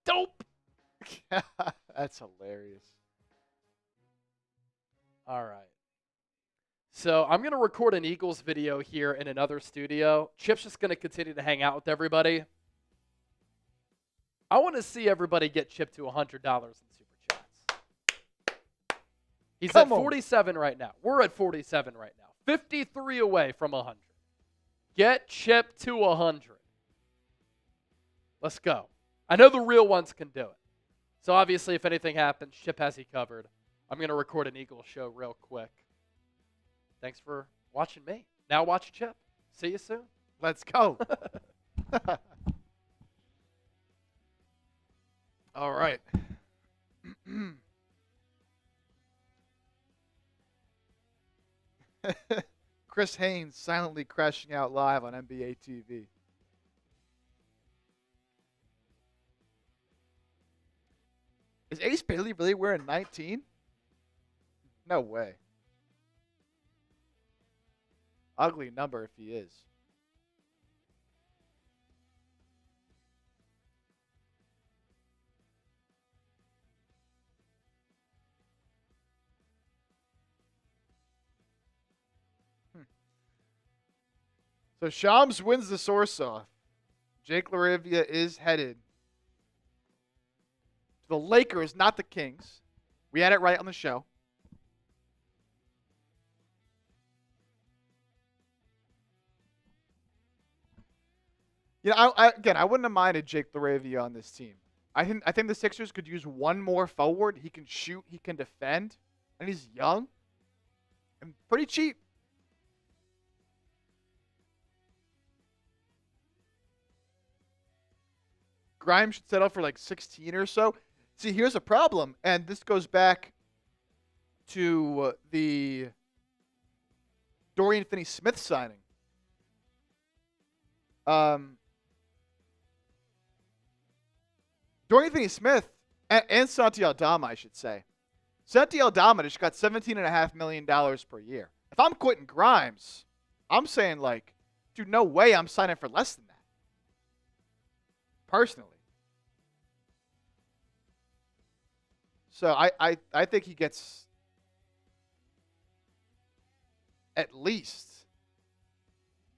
Dope. That's hilarious. All right. So I'm going to record an Eagles video here in another studio. Chip's just going to continue to hang out with everybody. I want to see everybody get Chip to $100 in Super Chats. He's at 47 right now. We're at 47 right now. 53 away from 100. Get Chip to 100. Let's go. I know the real ones can do it. So obviously, if anything happens, Chip has you covered. I'm going to record an Eagles show real quick. Thanks for watching me. Now watch Chip. See you soon. Let's go. All right. Chris Haynes silently crashing out live on NBA TV. Is Ace Bailey really wearing 19? No way. Ugly number if he is. So Shams wins the source off. Jake LaRavia is headed to the Lakers, not the Kings. We had it right on the show. You know, I wouldn't have minded Jake LaRavia on this team. I think the Sixers could use one more forward. He can shoot, he can defend, and he's young and pretty cheap. Grimes should settle for like 16 or so. See, here's a problem, and this goes back to the Dorian Finney-Smith signing. Dorian Finney-Smith and Santi Aldama, I should say. Santi Aldama just got $17.5 million per year. If I'm Quentin Grimes, I'm saying, like, dude, no way I'm signing for less than that. Personally. So I think he gets at least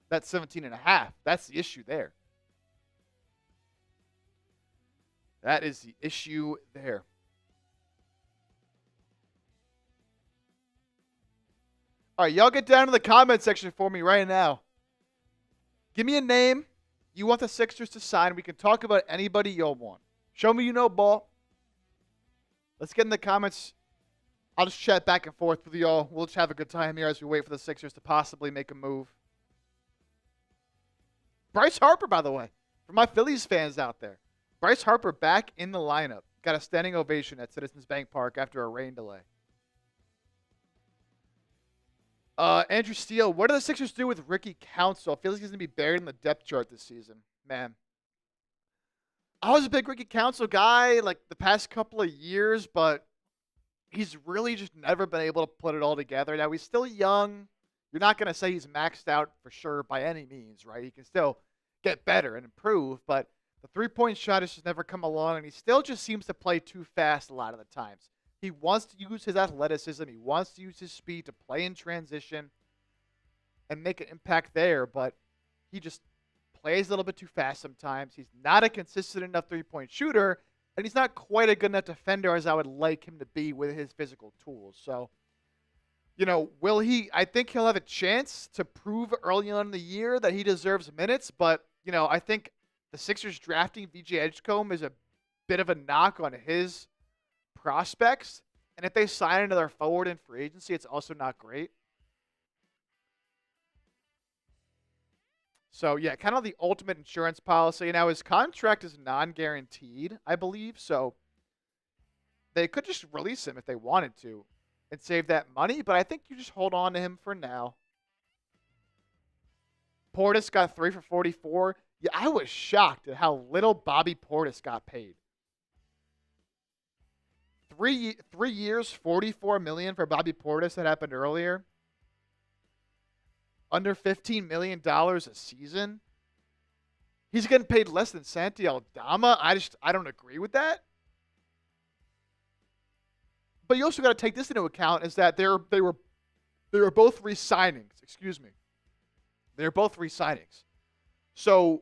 that 17.5. That's the issue there. That is the issue there. All right, y'all get down in the comment section for me right now. Give me a name you want the Sixers to sign. We can talk about anybody you'll want. Show me you know ball. Let's get in the comments. I'll just chat back and forth with y'all. We'll just have a good time here as we wait for the Sixers to possibly make a move. Bryce Harper, by the way, for my Phillies fans out there. Bryce Harper back in the lineup. Got a standing ovation at Citizens Bank Park after a rain delay. Andrew Steele, what do the Sixers do with Ricky Council? I feel like he's going to be buried in the depth chart this season. Man. I was a big Ricky Council guy like the past couple of years, but he's really just never been able to put it all together. Now, he's still young. You're not going to say he's maxed out for sure by any means, right? He can still get better and improve, but the three-point shot has just never come along, and he still just seems to play too fast a lot of the times. He wants to use his athleticism. He wants to use his speed to play in transition and make an impact there, but he just plays a little bit too fast sometimes. He's not a consistent enough three-point shooter, and he's not quite a good enough defender as I would like him to be with his physical tools. So, you know, will he? I think he'll have a chance to prove early on in the year that he deserves minutes, but, you know, I think the Sixers drafting VJ Edgecombe is a bit of a knock on his prospects, and if they sign another forward in free agency, it's also not great. So, yeah, kind of the ultimate insurance policy. Now, his contract is non-guaranteed, I believe, so they could just release him if they wanted to and save that money, but I think you just hold on to him for now. Portis got 3 for 44. Yeah, I was shocked at how little Bobby Portis got paid. 3 years, $44 million for Bobby Portis. That happened earlier. Under $15 million a season. He's getting paid less than Santi Aldama. I don't agree with that. But you also got to take this into account is that they were both re-signings. Excuse me. They were both re-signings. So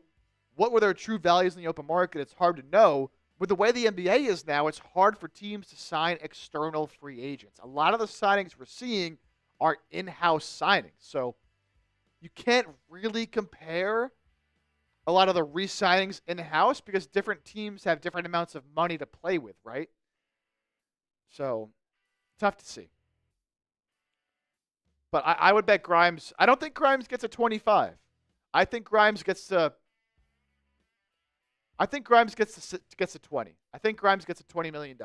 what were their true values in the open market? It's hard to know. With the way the NBA is now, it's hard for teams to sign external free agents. A lot of the signings we're seeing are in-house signings. So you can't really compare a lot of the re-signings in-house because different teams have different amounts of money to play with, right? So tough to see. But I would bet Grimes. I don't think Grimes gets a 25. I think Grimes gets to. I think Grimes gets a 20. I think Grimes gets a $20 million.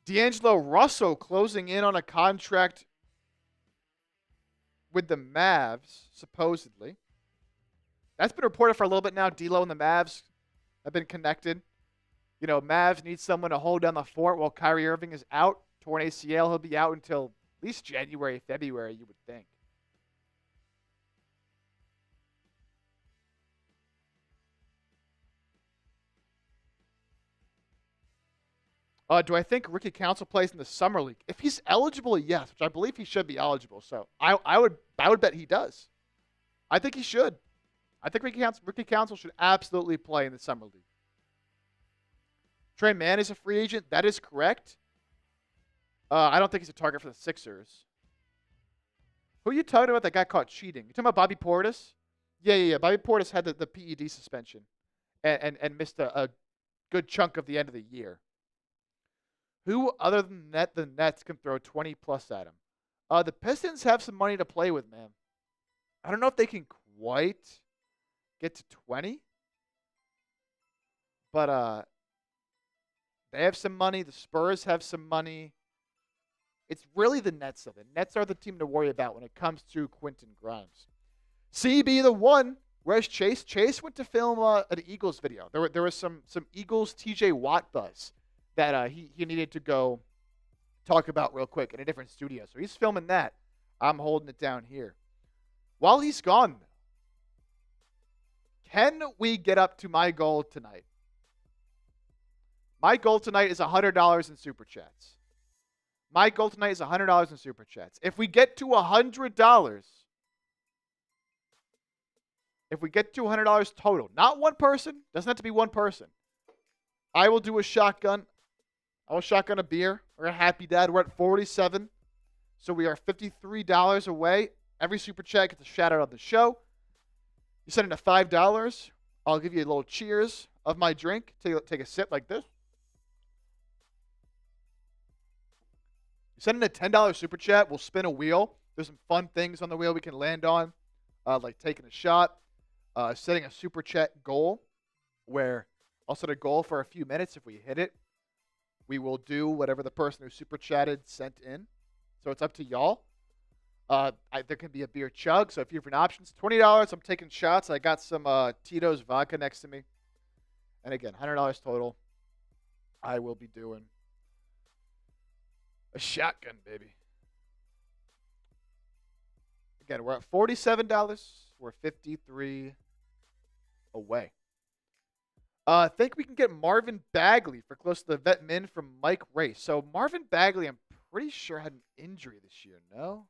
D'Angelo Russell closing in on a contract with the Mavs, supposedly. That's been reported for a little bit now. D'Lo and the Mavs have been connected. You know, Mavs need someone to hold down the fort while Kyrie Irving is out. Torn ACL, he'll be out until at least January, February, you would think. Do I think Ricky Council plays in the summer league? If he's eligible, yes, which I believe he should be eligible. So I would bet he does. I think he should. I think Ricky Council should absolutely play in the summer league. Trey Mann is a free agent. That is correct. I don't think he's a target for the Sixers. Who are you talking about that got caught cheating? You talking about Bobby Portis? Yeah. Bobby Portis had the PED suspension and missed a good chunk of the end of the year. Who other than the Nets can throw 20-plus at him? The Pistons have some money to play with, man. I don't know if they can quite get to 20. But they have some money. The Spurs have some money. It's really the Nets, though. The Nets are the team to worry about when it comes to Quentin Grimes. CB the one. Where's Chase? Chase went to film an Eagles video. There was some Eagles TJ Watt buzz that he needed to go talk about real quick in a different studio. So he's filming that. I'm holding it down here. While he's gone, can we get up to my goal tonight? My goal tonight is $100 in Super Chats. My goal tonight is $100 in Super Chats. If we get to $100, if we get to $100 total, not one person, doesn't have to be one person, I will do a shotgun. I will shotgun a beer or a Happy Dad. We're at 47, so we are $53 away. Every Super Chat gets a shout out on the show. You send in to $5, I'll give you a little cheers of my drink. Take a sip like this. You send in a $10 Super Chat, we'll spin a wheel. There's some fun things on the wheel we can land on, like taking a shot, setting a Super Chat goal, where I'll set a goal for a few minutes. If we hit it, we will do whatever the person who Super Chatted sent in. So it's up to y'all. There can be a beer chug, so if you have an option, it's $20. I'm taking shots. I got some Tito's vodka next to me. And again, $100 total. I will be doing a shotgun, baby. Again, we're at $47. We're 53 away. I think we can get Marvin Bagley for close to the vet min from Mike Race. So Marvin Bagley, I'm pretty sure, had an injury this year, no?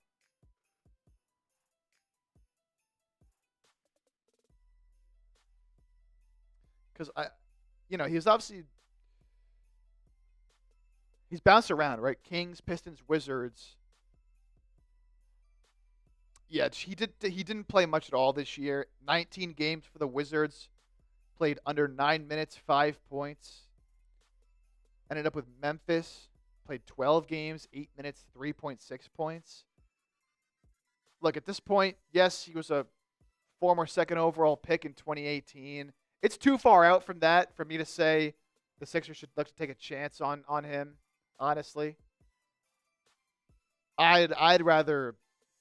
Because he's bounced around, right? Kings, Pistons, Wizards. Yeah, he didn't play much at all this year. 19 games for the Wizards. Played under 9 minutes, 5 points. Ended up with Memphis. Played 12 games, 8 minutes, 3.6 points. Look, at this point, yes, he was a former second overall pick in 2018. It's too far out from that for me to say the Sixers should look to take a chance on him, honestly. I'd probably rather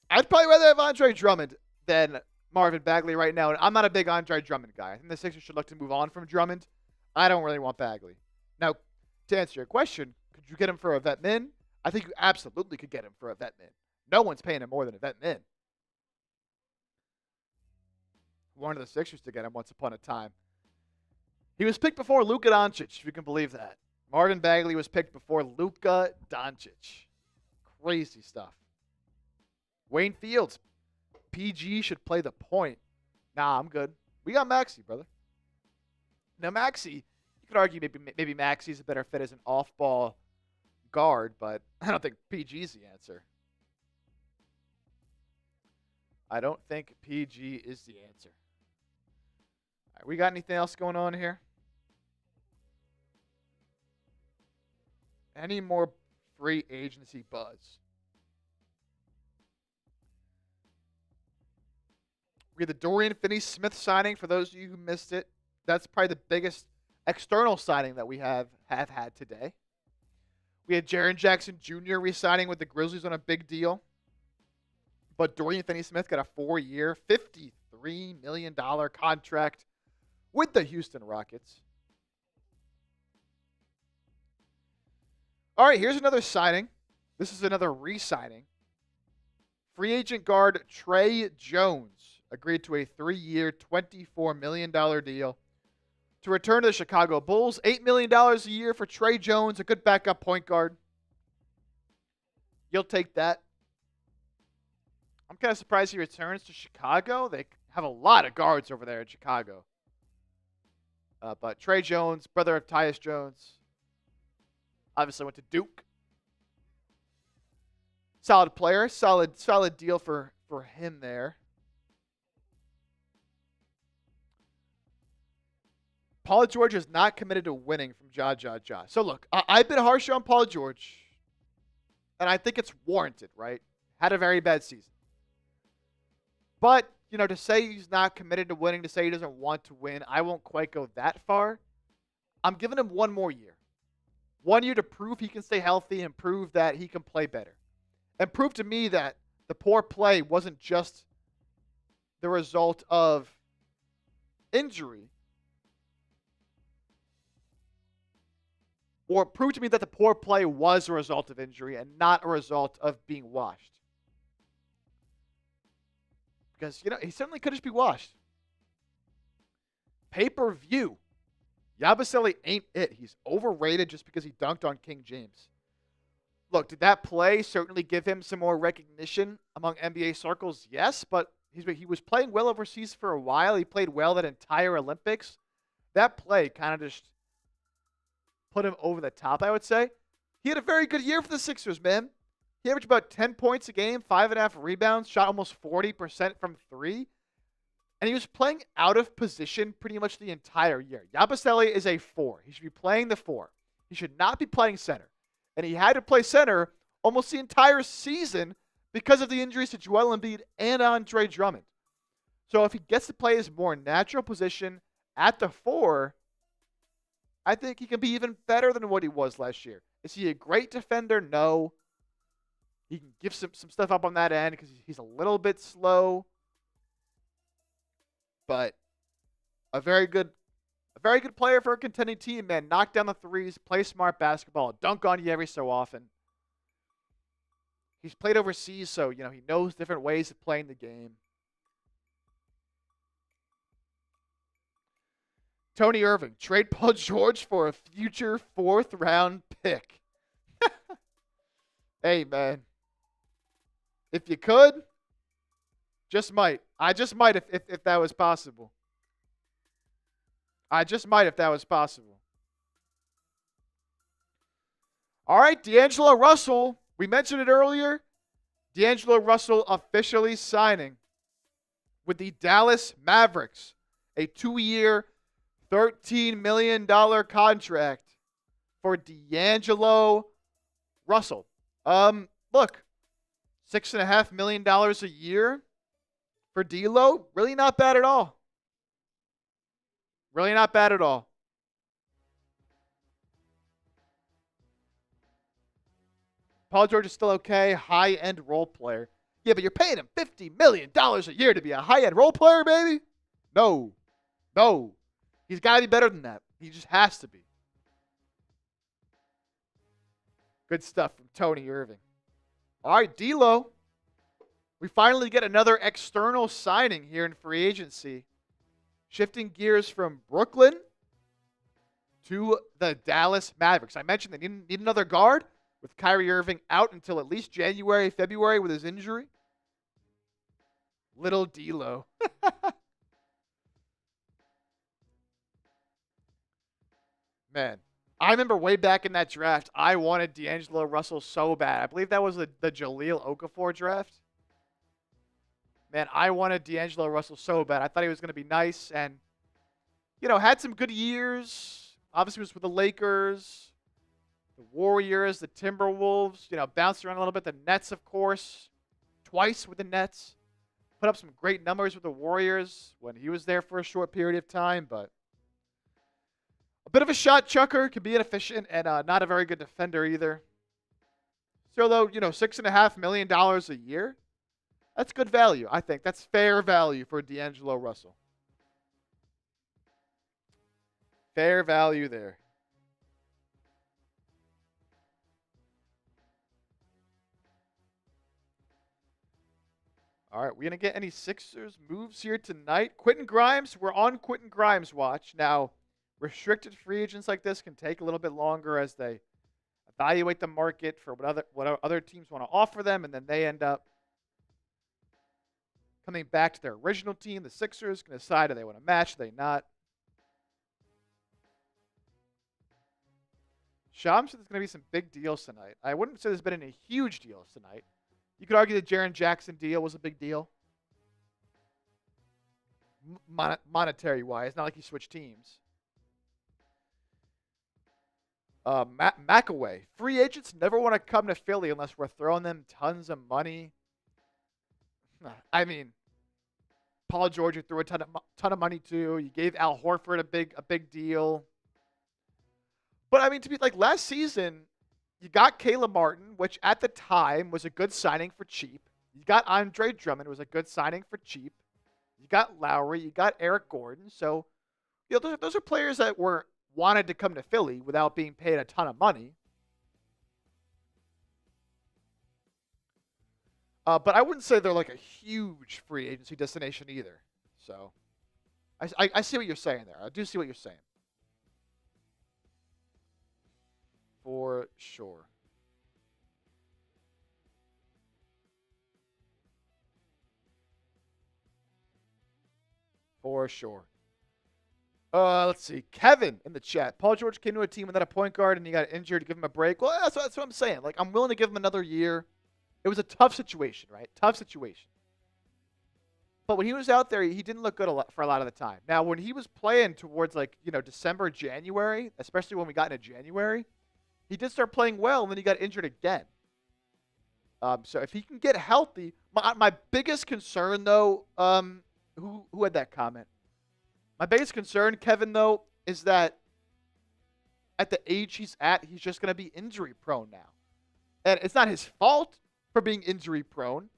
have Andre Drummond than Marvin Bagley right now, and I'm not a big Andre Drummond guy. I think the Sixers should look to move on from Drummond. I don't really want Bagley. Now, to answer your question, could you get him for a vet min? I think you absolutely could get him for a vet min. No one's paying him more than a vet min. One of the Sixers to get him once upon a time. He was picked before Luka Doncic, if you can believe that. Marvin Bagley was picked before Luka Doncic. Crazy stuff. Wayne Fields. PG should play the point. Nah, I'm good. We got Maxey, brother. Now, Maxey, you could argue maybe Maxey's a better fit as an off-ball guard, but I don't think PG's the answer. I don't think PG is the answer. All right, we got anything else going on here? Any more free agency buzz? We had the Dorian Finney-Smith signing. For those of you who missed it, that's probably the biggest external signing that we have had today. We had Jaren Jackson Jr. re-signing with the Grizzlies on a big deal. But Dorian Finney-Smith got a 4-year, $53 million contract with the Houston Rockets. All right, here's another signing. This is another re-signing. Free agent guard Tyus Jones agreed to a 3-year, $24 million deal to return to the Chicago Bulls. $8 million a year for Tyus Jones, a good backup point guard. You'll take that. I'm kind of surprised he returns to Chicago. They have a lot of guards over there in Chicago. But Tyus Jones, brother of Tyus Jones, obviously went to Duke. Solid player. Solid deal for him there. Paul George is not committed to winning from Ja. So look, I've been harsh on Paul George, and I think it's warranted, right? Had a very bad season. But, to say he's not committed to winning, to say he doesn't want to win, I won't quite go that far. I'm giving him one more year. 1 year to prove he can stay healthy and prove that he can play better. And prove to me that the poor play wasn't just the result of injury. Or prove to me that the poor play was a result of injury and not a result of being washed. Because, he certainly could just be washed. Pay-per-view. Yabusele ain't it. He's overrated just because he dunked on King James. Look, did that play certainly give him some more recognition among NBA circles? Yes, but he was playing well overseas for a while. He played well that entire Olympics. That play kind of just put him over the top, I would say. He had a very good year for the Sixers, man. He averaged about 10 points a game, 5.5 rebounds, shot almost 40% from three. And he was playing out of position pretty much the entire year. Yabusele is a 4. He should be playing the 4. He should not be playing center. And he had to play center almost the entire season because of the injuries to Joel Embiid and Andre Drummond. So if he gets to play his more natural position at the 4, I think he can be even better than what he was last year. Is he a great defender? No. He can give some stuff up on that end because he's a little bit slow. But a very good player for a contending team, man. Knock down the threes, play smart basketball, dunk on you every so often. He's played overseas, so he knows different ways of playing the game. Tony Irving, trade Paul George for a future 4th-round pick. Hey, man. If you could, just might. I just might if that was possible. I just might if that was possible. All right, D'Angelo Russell. We mentioned it earlier. D'Angelo Russell officially signing with the Dallas Mavericks. A 2-year, $13 million contract for D'Angelo Russell. Look, $6.5 million a year for D'Lo, really not bad at all. Really not bad at all. Paul George is still okay, high-end role player. Yeah, but you're paying him $50 million a year to be a high-end role player, baby? No. He's got to be better than that. He just has to be. Good stuff from Tony Irving. All right, D'Lo. We finally get another external signing here in free agency. Shifting gears from Brooklyn to the Dallas Mavericks. I mentioned they need another guard with Kyrie Irving out until at least January, February with his injury. Little D'Lo. Man, I remember way back in that draft, I wanted D'Angelo Russell so bad. I believe that was the Jahlil Okafor draft. Man, I wanted D'Angelo Russell so bad. I thought he was going to be nice and, had some good years. Obviously was with the Lakers, the Warriors, the Timberwolves, bounced around a little bit. The Nets, of course, twice with the Nets. Put up some great numbers with the Warriors when he was there for a short period of time, but a bit of a shot chucker, can be inefficient, and not a very good defender either. So, though, $6.5 million a year, that's good value, I think. That's fair value for D'Angelo Russell. Fair value there. All right, we going to get any Sixers moves here tonight? Quentin Grimes, we're on Quentin Grimes watch. Now, restricted free agents like this can take a little bit longer as they evaluate the market for what other teams want to offer them, and then they end up coming back to their original team. The Sixers can decide do they want to match, do they not. Shams said there's going to be some big deals tonight. I wouldn't say there's been any huge deals tonight. You could argue the Jaren Jackson deal was a big deal. Monetary-wise, not like he switched teams. McAway. Free agents never want to come to Philly unless we're throwing them tons of money. I mean, Paul George threw a ton of money to. You gave Al Horford a big deal. But I mean, to be like last season, you got Caleb Martin, which at the time was a good signing for cheap. You got Andre Drummond, was a good signing for cheap. You got Lowry, you got Eric Gordon. So, those are players that were wanted to come to Philly without being paid a ton of money. But I wouldn't say they're like a huge free agency destination either. So, I see what you're saying there. I do see what you're saying. For sure. For sure. Let's see. Kevin in the chat. Paul George came to a team without a point guard and he got injured to give him a break. Well, that's what I'm saying. Like, I'm willing to give him another year. It was a tough situation, right? Tough situation. But when he was out there, he didn't look good for a lot of the time. Now, when he was playing towards, like, December, January, especially when we got into January, he did start playing well, and then he got injured again. So if he can get healthy, my biggest concern, though, who had that comment? My biggest concern, Kevin, though, is that at the age he's at, he's just going to be injury prone now. And it's not his fault for being injury prone,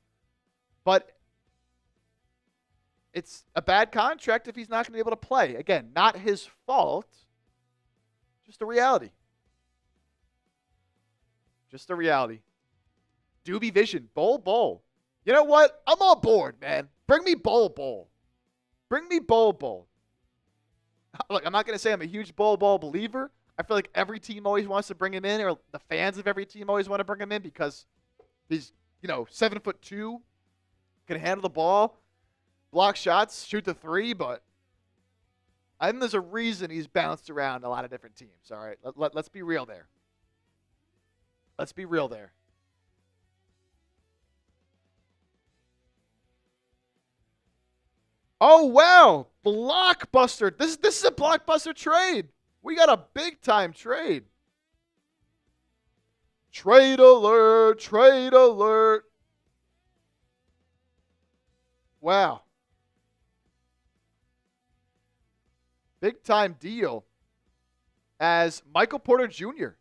but it's a bad contract if he's not going to be able to play. Again, not his fault, just a reality. Just a reality. Doobie Vision, Bowl. You know what? I'm on board, man. Bring me Bowl. Bring me Bowl. Look, I'm not going to say I'm a huge Bowl believer. I feel like every team always wants to bring him in, or the fans of every team always want to bring him in because he's, 7'2", can handle the ball, block shots, shoot the three, but I think there's a reason he's bounced around a lot of different teams, all right? Let's be real there. Let's be real there. Oh, wow. Blockbuster. This is a Blockbuster trade. We got a big-time trade. Trade alert. Wow. Big-time deal as Michael Porter Jr.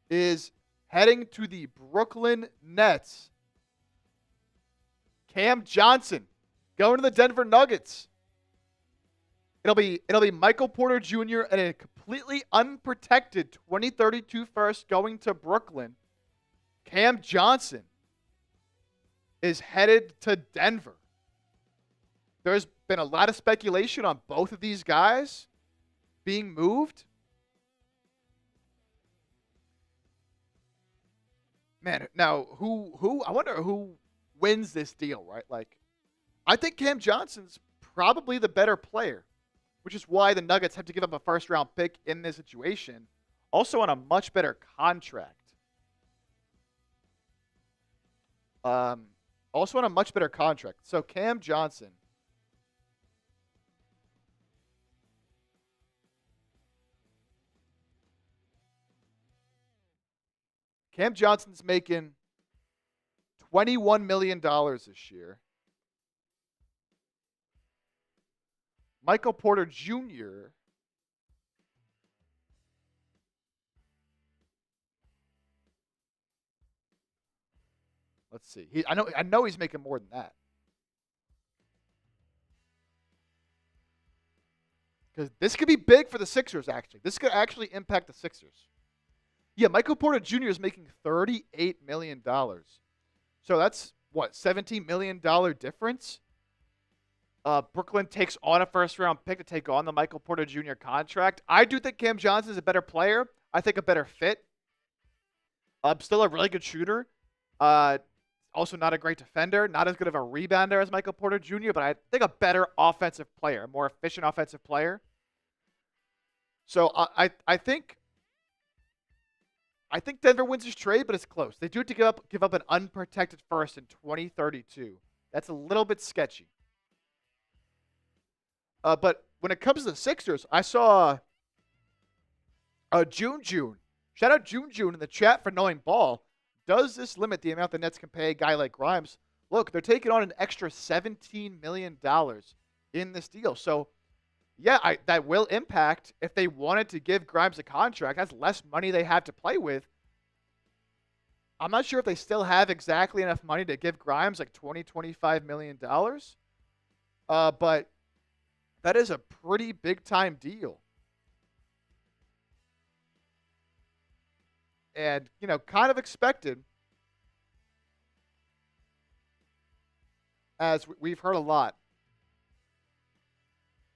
is heading to the Brooklyn Nets. Cam Johnson going to the Denver Nuggets. It'll be Michael Porter Jr. and a completely unprotected 2032 first going to Brooklyn. Cam Johnson is headed to Denver. There's been a lot of speculation on both of these guys being moved. Man, now who I wonder who wins this deal, right? Like, I think Cam Johnson's probably the better player, which is why the Nuggets have to give up a first-round pick in this situation, also on a much better contract. Also on a much better contract. So Cam Johnson's making $21 million this year. Michael Porter Jr. Let's see. I know he's making more than that. Because this could be big for the Sixers, actually. This could actually impact the Sixers. Yeah, Michael Porter Jr. is making $38 million. So that's, what, $17 million difference? Brooklyn takes on a first-round pick to take on the Michael Porter Jr. contract. I do think Cam Johnson is a better player. I think a better fit. Still a really good shooter. Also not a great defender. Not as good of a rebounder as Michael Porter Jr., but I think a better offensive player, a more efficient offensive player. So I think Denver wins this trade, but it's close. They do have to give up an unprotected first in 2032. That's a little bit sketchy. But when it comes to the Sixers, I saw June. Shout out June in the chat for knowing ball. Does this limit the amount the Nets can pay a guy like Grimes? Look, they're taking on an extra $17 million in this deal. So Yeah, that will impact if they wanted to give Grimes a contract. That's less money they have to play with. I'm not sure if they still have exactly enough money to give Grimes like $25 million. But that is a pretty big time deal. And, kind of expected, as we've heard a lot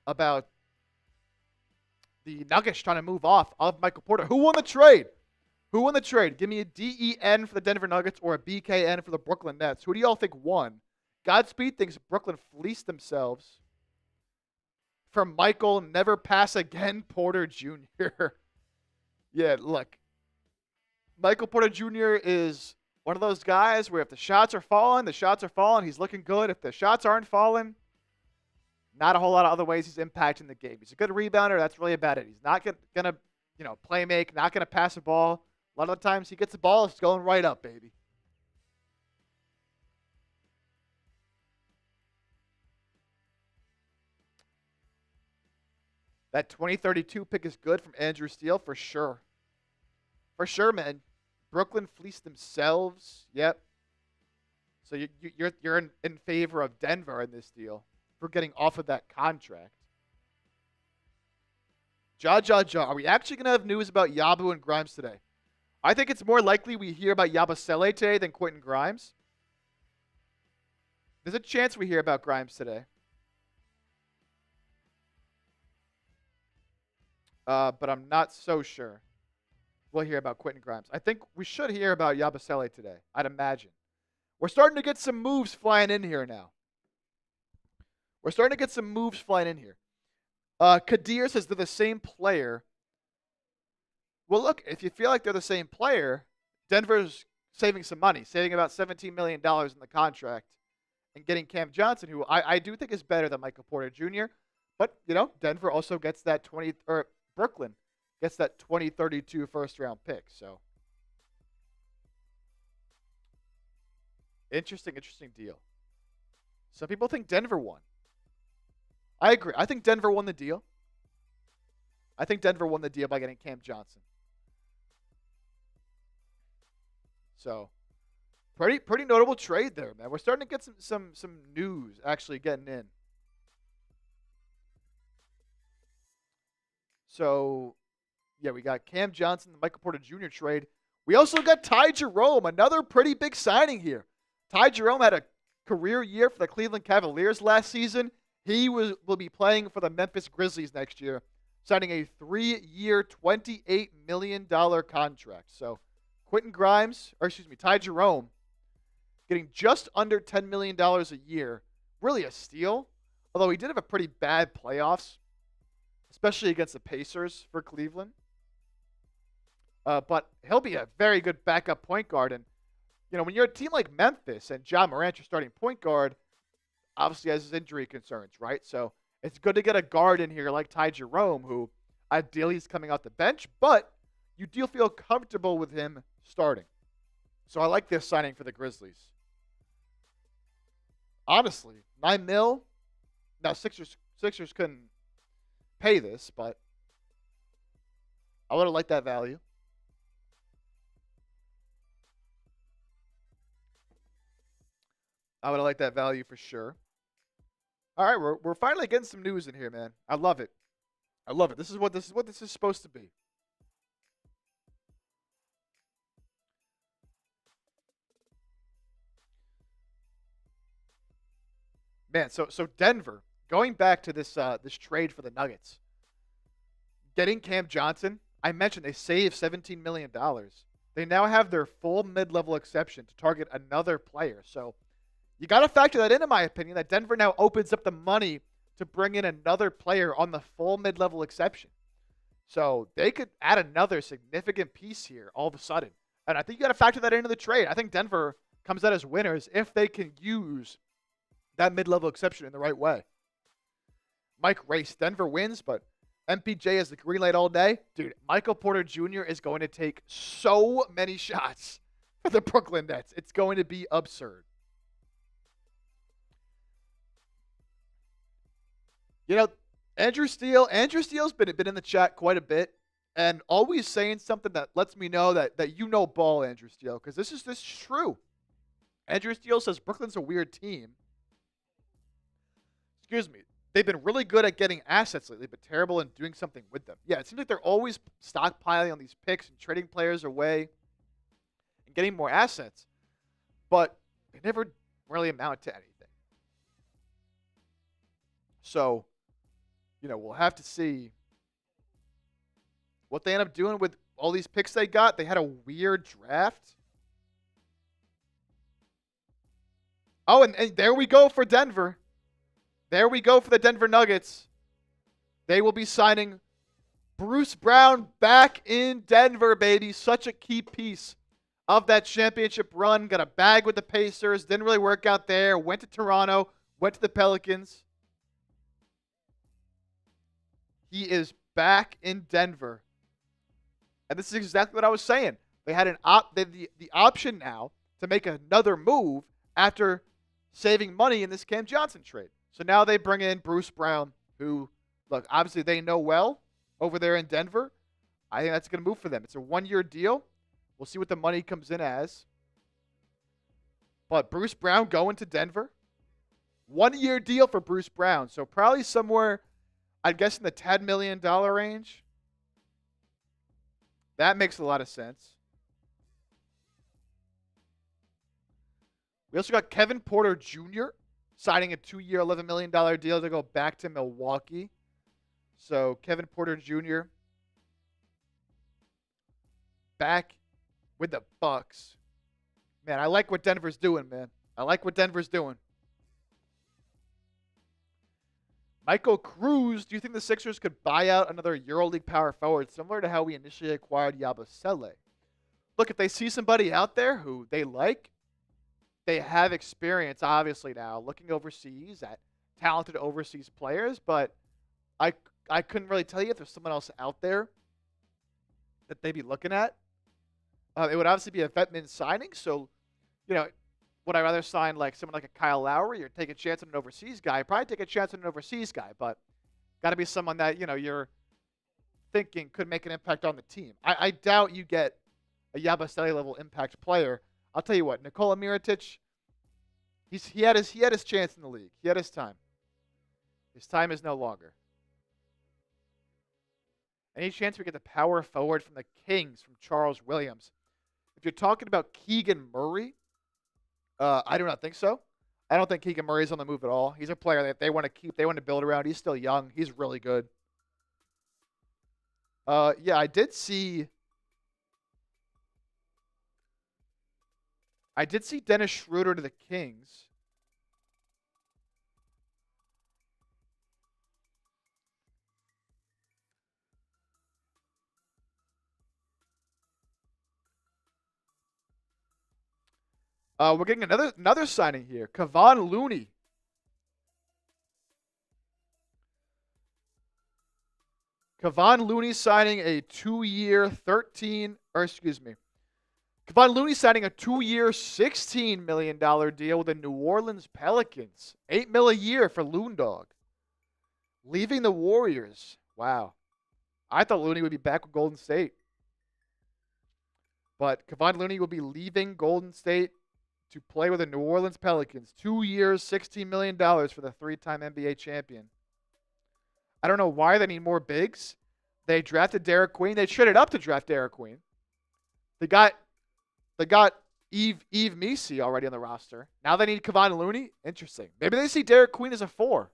about the Nuggets trying to move off of Michael Porter. Who won the trade? Who won the trade? Give me a DEN for the Denver Nuggets or a BKN for the Brooklyn Nets. Who do y'all think won? Godspeed thinks Brooklyn fleeced themselves for Michael Never Pass Again Porter Jr. Yeah, look. Michael Porter Jr. is one of those guys where if the shots are falling, the shots are falling. He's looking good. If the shots aren't falling, not a whole lot of other ways he's impacting the game. He's a good rebounder. That's really about it. He's not going to, play make, not going to pass the ball. A lot of the times he gets the ball, it's going right up, baby. That 2032 pick is good from Andrew Steele for sure. For sure, man. Brooklyn fleeced themselves. Yep. So you're in favor of Denver in this deal for getting off of that contract. Ja. Are we actually going to have news about Yabu and Grimes today? I think it's more likely we hear about Yabusele today than Quentin Grimes. There's a chance we hear about Grimes today. But I'm not so sure we'll hear about Quentin Grimes. I think we should hear about Yabusele today, I'd imagine. We're starting to get some moves flying in here now. Kadir says they're the same player. Well, look, if you feel like they're the same player, Denver's saving some money, saving about $17 million in the contract and getting Cam Johnson, who I do think is better than Michael Porter Jr. But, Denver also gets that Brooklyn gets that 2032 first-round pick. So, interesting deal. Some people think Denver won. I agree. I think Denver won the deal. I think Denver won the deal by getting Cam Johnson. So, pretty notable trade there, man. We're starting to get some news actually getting in. So, yeah, we got Cam Johnson, the Michael Porter Jr. trade. We also got Ty Jerome, another pretty big signing here. Ty Jerome had a career year for the Cleveland Cavaliers last season. He will be playing for the Memphis Grizzlies next year, signing a 3-year, $28 million contract. So, Ty Jerome, getting just under $10 million a year. Really a steal, although he did have a pretty bad playoffs, especially against the Pacers for Cleveland. But he'll be a very good backup point guard. And, when you're a team like Memphis and Ja Morant, your starting point guard, obviously has his injury concerns, right? So it's good to get a guard in here like Ty Jerome, who ideally is coming off the bench, but you do feel comfortable with him starting. So I like this signing for the Grizzlies. Honestly, $9 million. Now Sixers couldn't pay this, but I would have liked that value. I would have liked that value for sure. All right, we're finally getting some news in here, man. I love it. This is what this is supposed to be. Man, so Denver, going back to this trade for the Nuggets, getting Cam Johnson, I mentioned they saved $17 million. They now have their full mid-level exception to target another player. So you got to factor that in my opinion, that Denver now opens up the money to bring in another player on the full mid-level exception. So they could add another significant piece here all of a sudden. And I think you got to factor that into the trade. I think Denver comes out as winners if they can use that mid-level exception in the right way. Mike Race, Denver wins, but MPJ has the green light all day. Dude, Michael Porter Jr. is going to take so many shots for the Brooklyn Nets. It's going to be absurd. Andrew Steele's been in the chat quite a bit, and always saying something that lets me know that you know ball, Andrew Steele, because this is true. Andrew Steele says Brooklyn's a weird team. Excuse me. They've been really good at getting assets lately, but terrible in doing something with them. Yeah, it seems like they're always stockpiling on these picks and trading players away and getting more assets, but they never really amount to anything. So, we'll have to see what they end up doing with all these picks they got. They had a weird draft. Oh, and there we go for Denver. There we go for the Denver Nuggets. They will be signing Bruce Brown back in Denver, baby. Such a key piece of that championship run. Got a bag with the Pacers. Didn't really work out there. Went to Toronto. Went to the Pelicans. He is back in Denver. And this is exactly what I was saying. They had the option now to make another move after saving money in this Cam Johnson trade. So now they bring in Bruce Brown, who, look, obviously they know well over there in Denver. I think that's going to move for them. It's a one-year deal. We'll see what the money comes in as. But Bruce Brown going to Denver. 1-year deal for Bruce Brown. So probably somewhere, I'd guess, in the $10 million range. That makes a lot of sense. We also got Kevin Porter Jr. signing a 2-year, $11 million deal to go back to Milwaukee. So Kevin Porter Jr. back with the Bucks. Man, I like what Denver's doing, man. I like what Denver's doing. Michael Cruz, do you think the Sixers could buy out another EuroLeague power forward similar to how we initially acquired Yabusele? Look, if they see somebody out there who they like, they have experience, obviously, now looking overseas at talented overseas players, but I couldn't really tell you if there's someone else out there that they'd be looking at. It would obviously be a Vetman signing, so, would I rather sign like someone like a Kyle Lowry or take a chance on an overseas guy? I'd probably take a chance on an overseas guy, but got to be someone that, you're thinking could make an impact on the team. I doubt you get a Yabusele level impact player. I'll tell you what, Nikola Mirotic, he had his chance in the league. He had his time. His time is no longer. Any chance we get the power forward from the Kings from Charles Williams? If you're talking about Keegan Murray, I do not think so. I don't think Keegan Murray's on the move at all. He's a player that they want to keep. They want to build around. He's still young. He's really good. Yeah, I did see Dennis Schroeder to the Kings. We're getting another signing here. Kevon Looney. Kevon Looney signing a 2-year Kevon Looney signing a 2-year, $16 million deal with the New Orleans Pelicans. $8 million a year for Loondog. Leaving the Warriors. Wow. I thought Looney would be back with Golden State. But Kevon Looney will be leaving Golden State to play with the New Orleans Pelicans. 2 years, $16 million for the 3-time NBA champion. I don't know why they need more bigs. They drafted Derek Queen. They traded up to draft Derek Queen. They got Yves Missi already on the roster. Now they need Kevon Looney. Interesting. Maybe they see Derek Queen as a 4.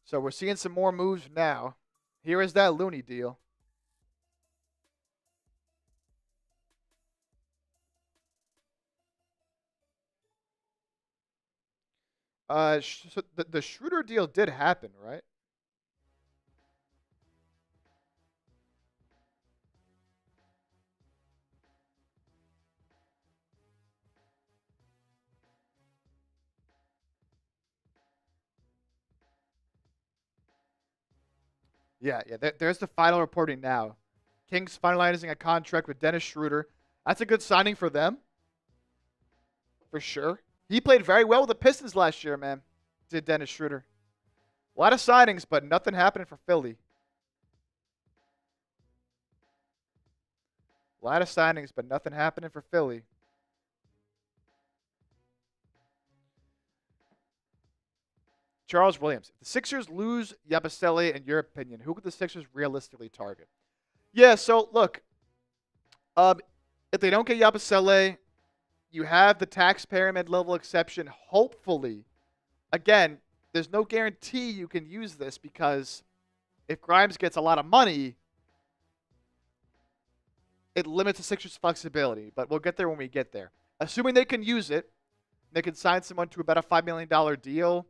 So we're seeing some more moves now. Here is that Looney deal. So the Schroeder deal did happen, right? Yeah. There's the final reporting now. Kings finalizing a contract with Dennis Schroeder. That's a good signing for them. For sure. He played very well with the Pistons last year, man. Did Dennis Schroeder. A lot of signings, but nothing happening for Philly. A lot of signings, but nothing happening for Philly. Charles Williams. If the Sixers lose Yabusele, in your opinion, who could the Sixers realistically target? Yeah, so look. If they don't get Yabusele, you have the taxpayer mid-level exception. Hopefully, again, there's no guarantee you can use this because if Grimes gets a lot of money, it limits the Sixers' flexibility. But we'll get there when we get there. Assuming they can use it, they can sign someone to about a $5 million deal.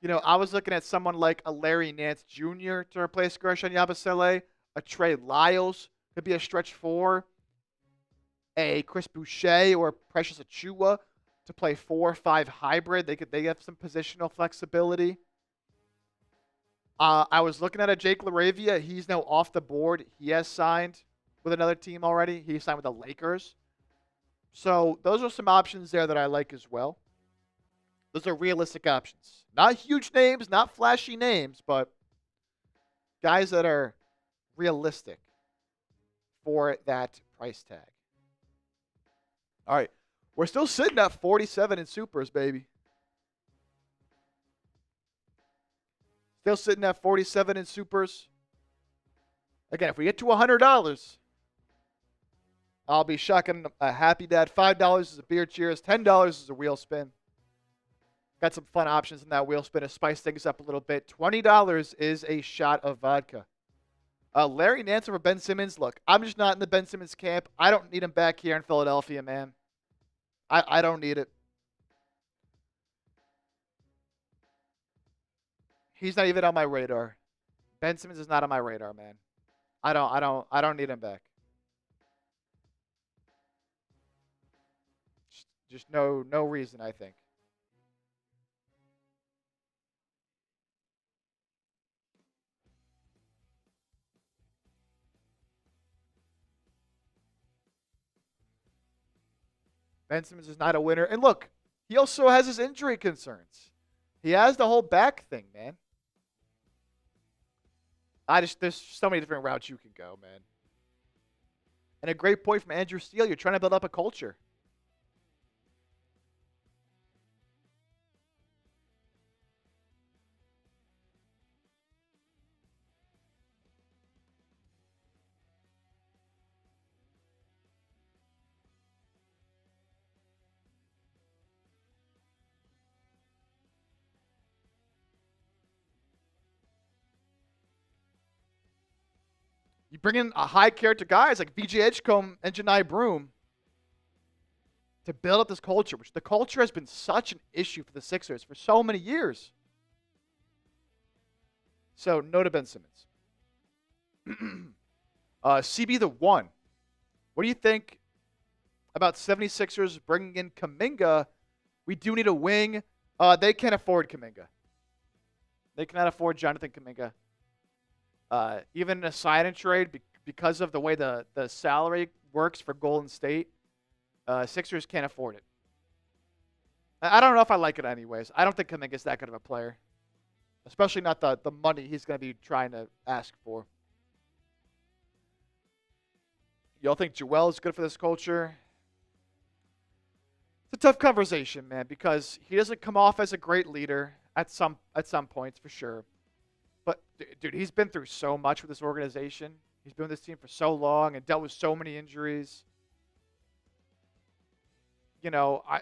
You know, I was looking at someone like a Larry Nance Jr. to replace Guerschon Yabusele. A Trey Lyles could be a stretch 4. A Chris Boucher or Precious Achiuwa to play 4-5 hybrid. They have some positional flexibility. I was looking at a Jake LaRavia. He's now off the board. He has signed with another team already. He signed with the Lakers. So those are some options there that I like as well. Those are realistic options. Not huge names, not flashy names, but guys that are realistic for that price tag. All right. We're still sitting at 47 in supers, baby. Still sitting at 47 in supers. Again, if we get to $100, I'll be shucking a happy dad. $5 is a beer cheers. $10 is a wheel spin. Got some fun options in that wheel spin to spice things up a little bit. $20 is a shot of vodka. Larry Nance over Ben Simmons. Look, I'm just not in the Ben Simmons camp. I don't need him back here in Philadelphia, man. I don't need it. He's not even on my radar. Ben Simmons is not on my radar, man. I don't need him back. Just no reason, I think. Ben Simmons is not a winner. And look, he also has his injury concerns. He has the whole back thing, man. There's so many different routes you can go, man. And a great point from Andrew Steele. You're trying to build up a culture. You bring in a high character guys like VJ Edgecombe and Janai Broom to build up this culture, which the culture has been such an issue for the Sixers for so many years. So, no to Ben Simmons. CB the one. What do you think about 76ers bringing in Kuminga? We do need a wing. They can't afford Kuminga. They cannot afford Jonathan Kuminga. Even in a sign-and trade, because of the way the salary works for Golden State, Sixers can't afford it. I don't know if I like it anyways. I don't think Kuminga's that good of a player. Especially not the money he's going to be trying to ask for. Y'all think Joel is good for this culture? It's a tough conversation, man, because he doesn't come off as a great leader at some points, for sure. But, dude, he's been through so much with this organization. He's been with this team for so long and dealt with so many injuries. You know, I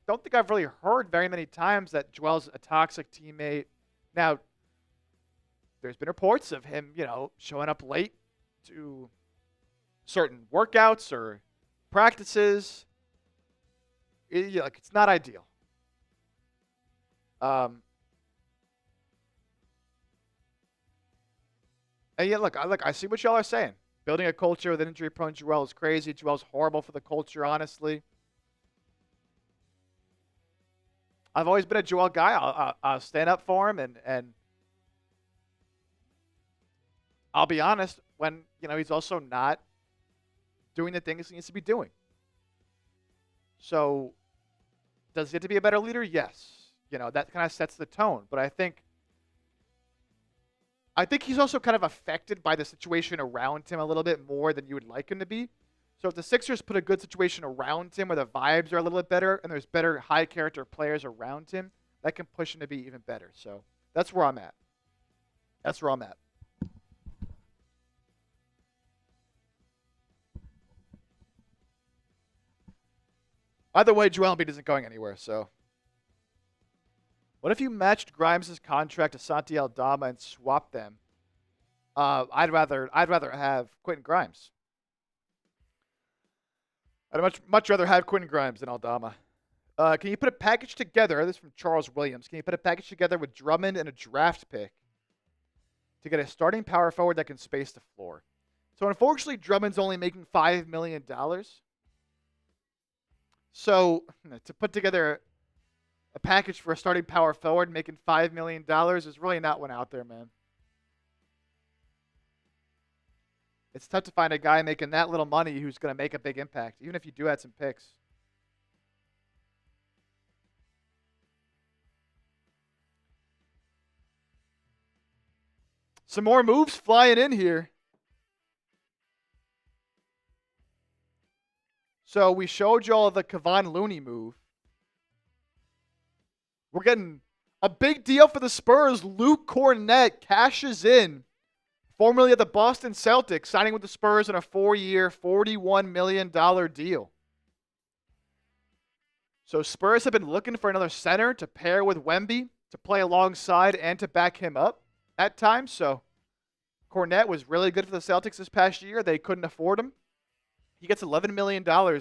don't think I've really heard very many times that Joel's a toxic teammate. Now, there's been reports of him, you know, showing up late to certain workouts or practices. It's not ideal. And yeah, look, I see what y'all are saying. Building a culture with an injury-prone Joel is crazy. Joel's horrible for the culture, honestly. I've always been a Joel guy. I'll stand up for him, and I'll be honest. when, he's also not doing the things he needs to be doing. So does he have to be a better leader? Yes. That kind of sets the tone. But I think he's also kind of affected by the situation around him a little bit more than you would like him to be. So if the Sixers put a good situation around him where the vibes are a little bit better and there's better high character players around him, that can push him to be even better. So that's where I'm at. Either way, Joel Embiid isn't going anywhere. So what if you matched Grimes' contract to Santi Aldama and swapped them? I'd rather have Quentin Grimes. I'd much rather have Quentin Grimes than Aldama. Can you put a package together? This is from Charles Williams. Can you put a package together with Drummond and a draft pick to get a starting power forward that can space the floor? So unfortunately, Drummond's only making $5 million. So to put together a package for a starting power forward making $5 million is really not one out there, man. It's tough to find a guy making that little money who's going to make a big impact, even if you do add some picks. Some more moves flying in here. So we showed you all the Kevon Looney move. We're getting a big deal for the Spurs. Luke Kornet cashes in, formerly of the Boston Celtics, signing with the Spurs on a 4-year, $41 million deal. So Spurs have been looking for another center to pair with Wemby, to play alongside and to back him up at times. So Kornet was really good for the Celtics this past year. They couldn't afford him. He gets $11 million, or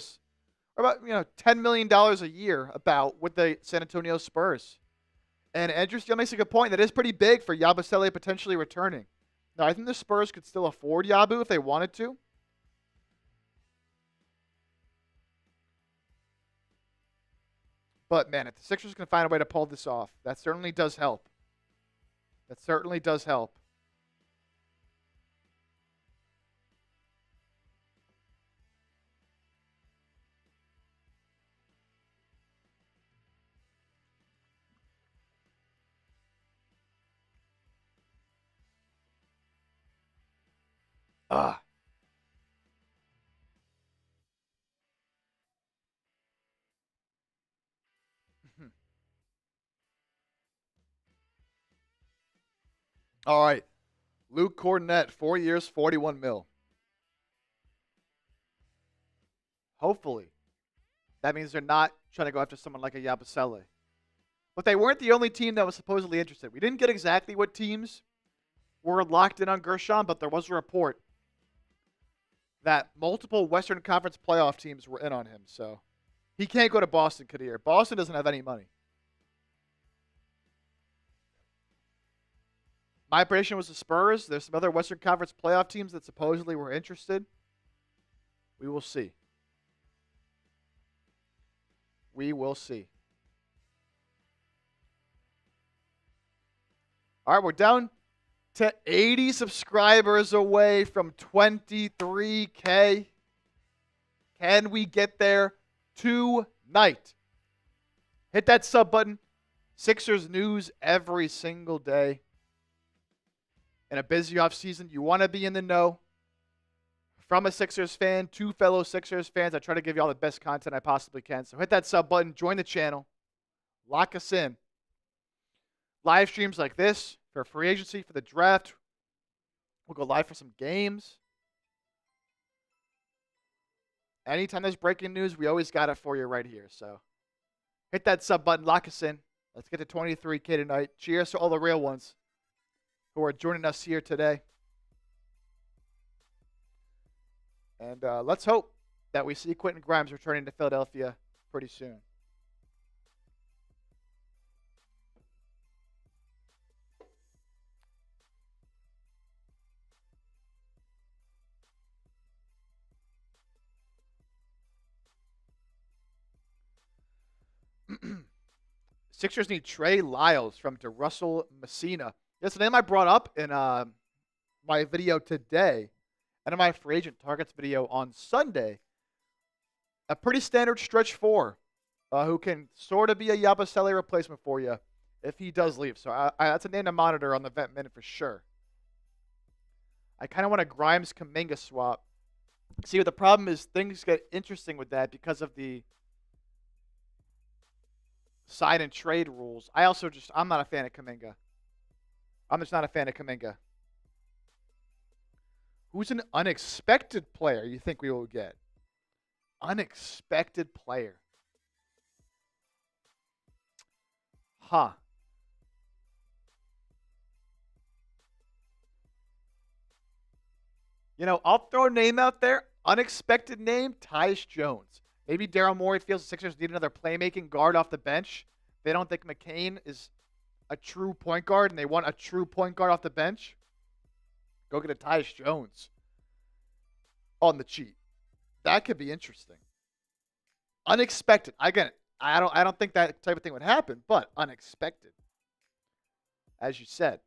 about $10 million a year about with the San Antonio Spurs. And Andrew still makes a good point. That is pretty big for Yabusele potentially returning. Now, I think the Spurs could still afford Yabu if they wanted to. But, man, if the Sixers can find a way to pull this off, that certainly does help. Ah. All right. Luke Kornet, 4 years, $41 million. Hopefully. That means they're not trying to go after someone like a Yabusele. But they weren't the only team that was supposedly interested. We didn't get exactly what teams were locked in on Guerschon, but there was a report that multiple Western Conference playoff teams were in on him. So he can't go to Boston, Kadir. Boston doesn't have any money. My prediction was the Spurs. There's some other Western Conference playoff teams that supposedly were interested. We will see. All right, we're down to 80 subscribers away from 23K. Can we get there tonight? Hit that sub button. Sixers news every single day. In a busy offseason, you want to be in the know. From a Sixers fan to fellow Sixers fans, I try to give you all the best content I possibly can. So hit that sub button, join the channel, lock us in. Live streams like this for free agency, for the draft. We'll go live for some games. Anytime there's breaking news, we always got it for you right here. So hit that sub button, lock us in. Let's get to 23K tonight. Cheers to all the real ones who are joining us here today. And let's hope that we see Quentin Grimes returning to Philadelphia pretty soon. Sixers need Trey Lyles from DeRussell Messina. That's the name I brought up in my video today. and in my free agent targets video on Sunday, a pretty standard stretch 4 who can sort of be a Yabusele replacement for you if he does leave. So that's a name to monitor on the vet minute for sure. I kind of want a Grimes-Kuminga swap. See, what the problem is, things get interesting with that because of the sign and trade rules. I'm not a fan of Kuminga. I'm just not a fan of Kuminga. Who's an unexpected player you think we will get? Unexpected player. Huh. I'll throw a name out there. Unexpected name, Tyus Jones. Maybe Daryl Morey feels the Sixers need another playmaking guard off the bench. They don't think McCain is a true point guard, and they want a true point guard off the bench. Go get a Tyus Jones on the cheap. That could be interesting. Unexpected. Again, I don't think that type of thing would happen, but unexpected. As you said.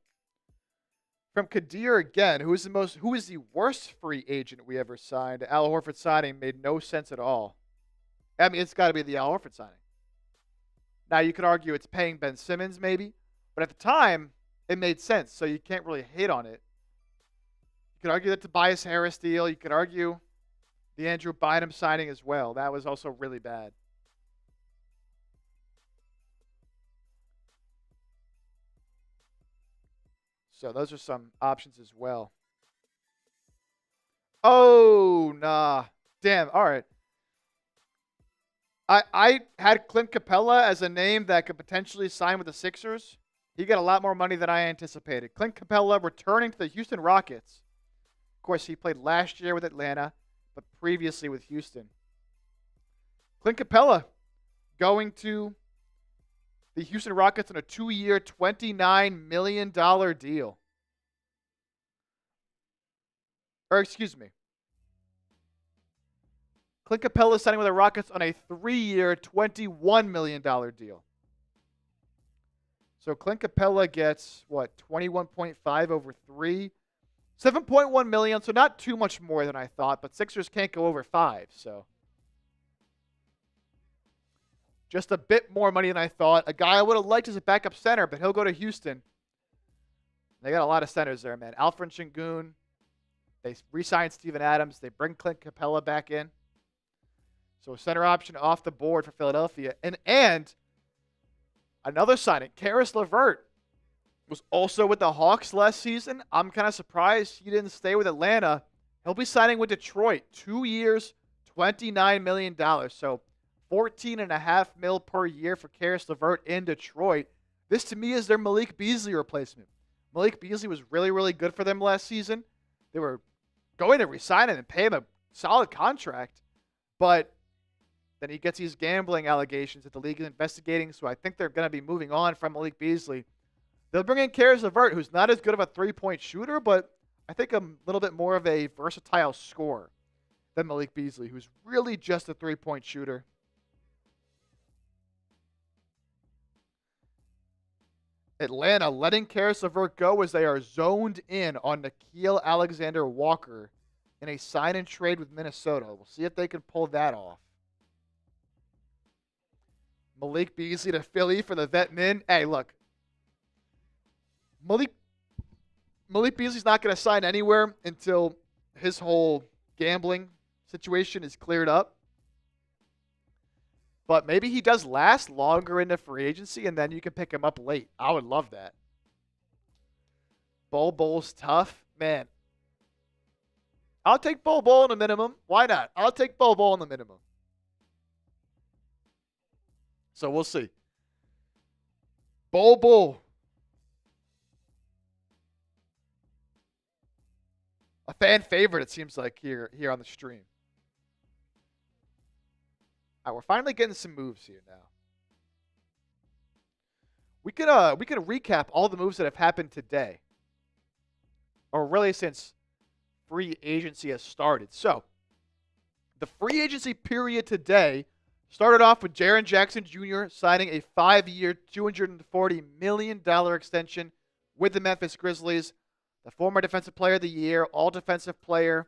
From Kadir again, who is the worst free agent we ever signed? Al Horford signing made no sense at all. I mean, it's got to be the Al Horford signing. Now, you could argue it's paying Ben Simmons maybe, but at the time, it made sense, so you can't really hate on it. You could argue the Tobias Harris deal. You could argue the Andrew Bynum signing as well. That was also really bad. So those are some options as well. Oh, nah. Damn. All right. I had Clint Capella as a name that could potentially sign with the Sixers. He got a lot more money than I anticipated. Clint Capella returning to the Houston Rockets. Of course, he played last year with Atlanta, but previously with Houston. Clint Capella going to the Houston Rockets on a 2-year, $29 million deal. Or, excuse me. Clint Capella signing with the Rockets on a 3-year, $21 million deal. So Clint Capella gets, 21.5 over 3? $7.1 million, so not too much more than I thought, but Sixers can't go over 5, so. Just a bit more money than I thought. A guy I would have liked as a backup center, but he'll go to Houston. They got a lot of centers there, man. Alfred Şengün. They re-signed Steven Adams. They bring Clint Capella back in. So a center option off the board for Philadelphia. And another signing, Caris LeVert, was also with the Hawks last season. I'm kind of surprised he didn't stay with Atlanta. He'll be signing with Detroit. 2 years, $29 million. So $14.5 million per year for Caris LeVert in Detroit. This, to me, is their Malik Beasley replacement. Malik Beasley was really, really good for them last season. They were going to re-sign him and pay him a solid contract. But then he gets these gambling allegations that the league is investigating, so I think they're going to be moving on from Malik Beasley. They'll bring in Caris LeVert, who's not as good of a three-point shooter, but I think a little bit more of a versatile scorer than Malik Beasley, who's really just a three-point shooter. Atlanta letting Caris LeVert go as they are zoned in on Nickeil Alexander-Walker in a sign-and-trade with Minnesota. We'll see if they can pull that off. Malik Beasley to Philly for the vet min. Hey, look. Malik Beasley's not going to sign anywhere until his whole gambling situation is cleared up. But maybe he does last longer into free agency, and then you can pick him up late. I would love that. Bol tough. Man. I'll take Bol in the minimum. Why not? I'll take Bol in the minimum. So we'll see. Bol. A fan favorite, it seems like, here on the stream. All right, we're finally getting some moves here now. We could recap all the moves that have happened today, or really since free agency has started. So, the free agency period today started off with Jaren Jackson Jr. signing a 5-year, $240 million extension with the Memphis Grizzlies. The former Defensive Player of the Year, All-Defensive Player,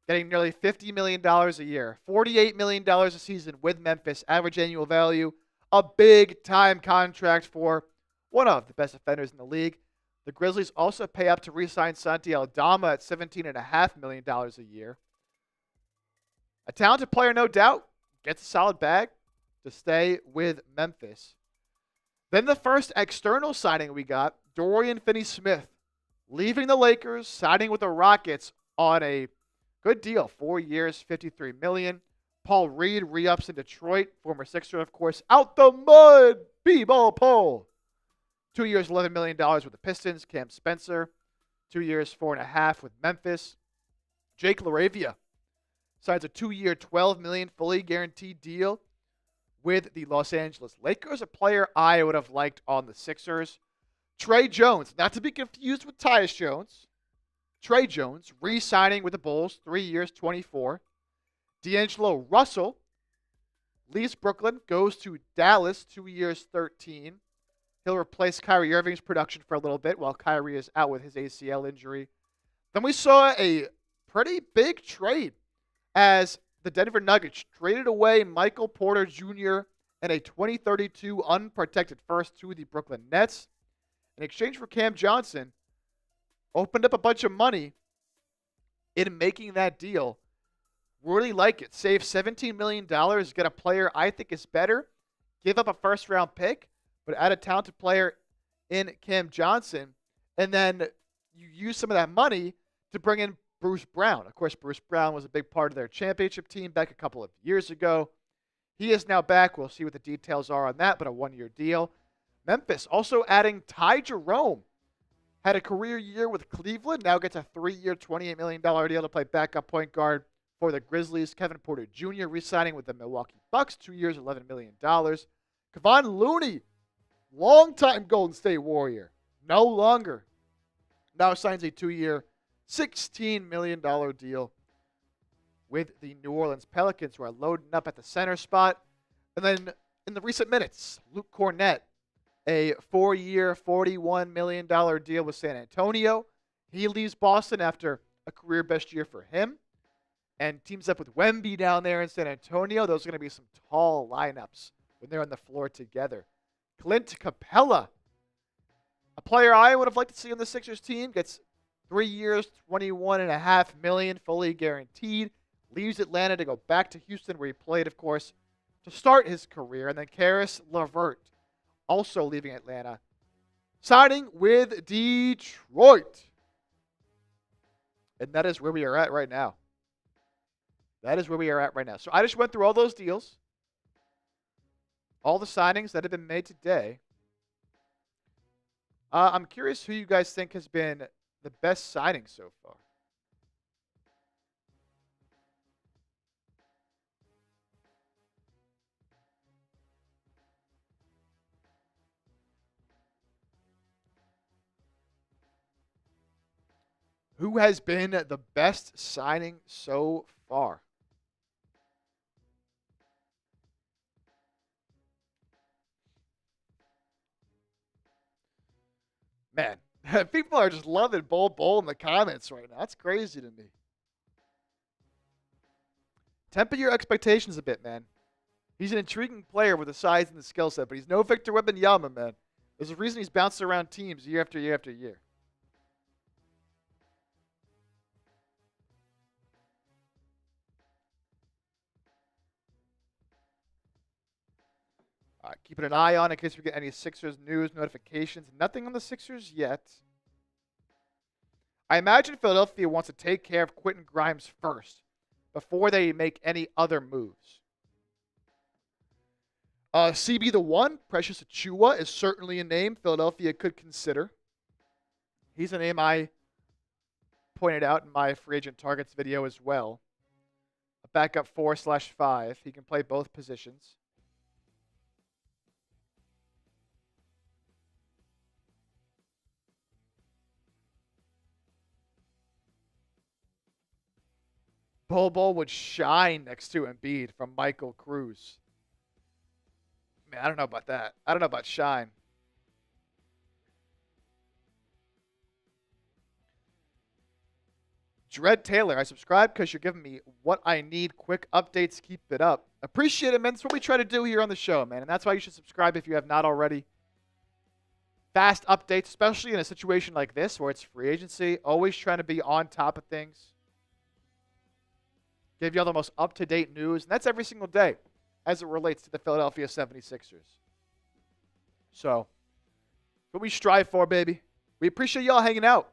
getting nearly $50 million a year, $48 million a season with Memphis, average annual value, a big-time contract for one of the best defenders in the league. The Grizzlies also pay up to re-sign Santi Aldama at $17.5 million a year. A talented player, no doubt, gets a solid bag to stay with Memphis. Then the first external signing we got, Dorian Finney-Smith, leaving the Lakers, signing with the Rockets on a good deal, 4 years, $53 million. Paul Reed re-ups in Detroit, former Sixer, of course, out the mud, B-ball Paul. 2 years, $11 million with the Pistons. Cam Spencer, 2 years, $4.5 million with Memphis. Jake LaRavia signs a 2-year, $12 million fully guaranteed deal with the Los Angeles Lakers, a player I would have liked on the Sixers. Trey Jones, not to be confused with Tyus Jones. Trey Jones, re-signing with the Bulls, 3 years, $24 million. D'Angelo Russell leaves Brooklyn, goes to Dallas, 2 years, $13 million. He'll replace Kyrie Irving's production for a little bit while Kyrie is out with his ACL injury. Then we saw a pretty big trade as the Denver Nuggets traded away Michael Porter Jr. and a 2032 unprotected first to the Brooklyn Nets. In exchange for Cam Johnson, opened up a bunch of money in making that deal. Really like it. Save $17 million, get a player I think is better, give up a first-round pick, but add a talented player in Cam Johnson, and then you use some of that money to bring in Bruce Brown. Of course, Bruce Brown was a big part of their championship team back a couple of years ago. He is now back. We'll see what the details are on that, but a 1-year deal. Memphis also adding Ty Jerome. Had a career year with Cleveland. Now gets a 3-year, $28 million deal to play backup point guard for the Grizzlies. Kevin Porter Jr. re-signing with the Milwaukee Bucks. 2 years, $11 million. Kevon Looney, longtime Golden State Warrior, no longer. Now signs a 2-year, $16 million deal with the New Orleans Pelicans, who are loading up at the center spot. And then in the recent minutes, Luke Cornett, a 4-year, $41 million deal with San Antonio. He leaves Boston after a career best year for him and teams up with Wemby down there in San Antonio. Those are going to be some tall lineups when they're on the floor together. Clint Capella, a player I would have liked to see on the Sixers team, gets 3 years, $21.5 million, fully guaranteed. Leaves Atlanta to go back to Houston, where he played, of course, to start his career. And then Karis LeVert, also leaving Atlanta, signing with Detroit. And that is where we are at right now. That is where we are at right now. So I just went through all those deals, all the signings that have been made today. I'm curious who you guys think has been the best signing so far. Who has been the best signing so far? Man, people are just loving Bull in the comments right now. That's crazy to me. Temper your expectations a bit, man. He's an intriguing player with the size and the skill set, but he's no Victor Wembanyama, man. There's a reason he's bouncing around teams year after year after year. Keeping an eye on in case we get any Sixers news notifications. Nothing on the Sixers yet. I imagine Philadelphia wants to take care of Quentin Grimes first before they make any other moves. CB the One, Precious Achiuwa, is certainly a name Philadelphia could consider. He's a name I pointed out in my free agent targets video as well. A backup 4/5. He can play both positions. Bol would shine next to Embiid from Michael Cruz. Man, I don't know about that. I don't know about shine. Dread Taylor, I subscribe because you're giving me what I need. Quick updates. Keep it up. Appreciate it, man. That's what we try to do here on the show, man. And that's why you should subscribe if you have not already. Fast updates, especially in a situation like this where it's free agency. Always trying to be on top of things. Give you all the most up-to-date news. And that's every single day as it relates to the Philadelphia 76ers. So, what we strive for, baby. We appreciate y'all hanging out.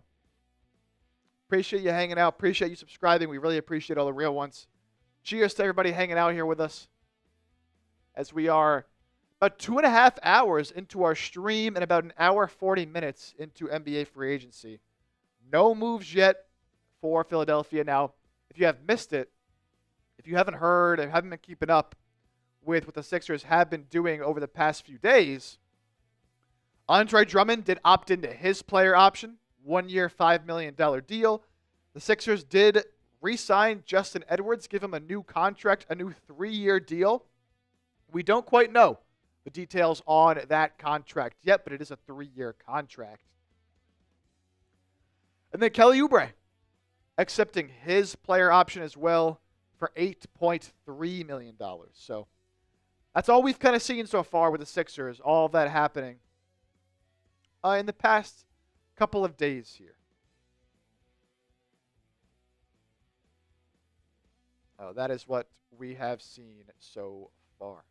Appreciate you hanging out. Appreciate you subscribing. We really appreciate all the real ones. Cheers to everybody hanging out here with us as we are about 2.5 hours into our stream and about an hour 40 minutes into NBA free agency. No moves yet for Philadelphia. Now, if you have missed it, if you haven't heard and haven't been keeping up with what the Sixers have been doing over the past few days, Andre Drummond did opt into his player option. 1-year, $5 million deal. The Sixers did re-sign Justin Edwards, give him a new contract, a new 3-year deal. We don't quite know the details on that contract yet, but it is a 3-year contract. And then Kelly Oubre accepting his player option as well for $8.3 million. So that's all we've kind of seen so far with the Sixers, all of that happening in the past couple of days here. Oh, that is what we have seen so far.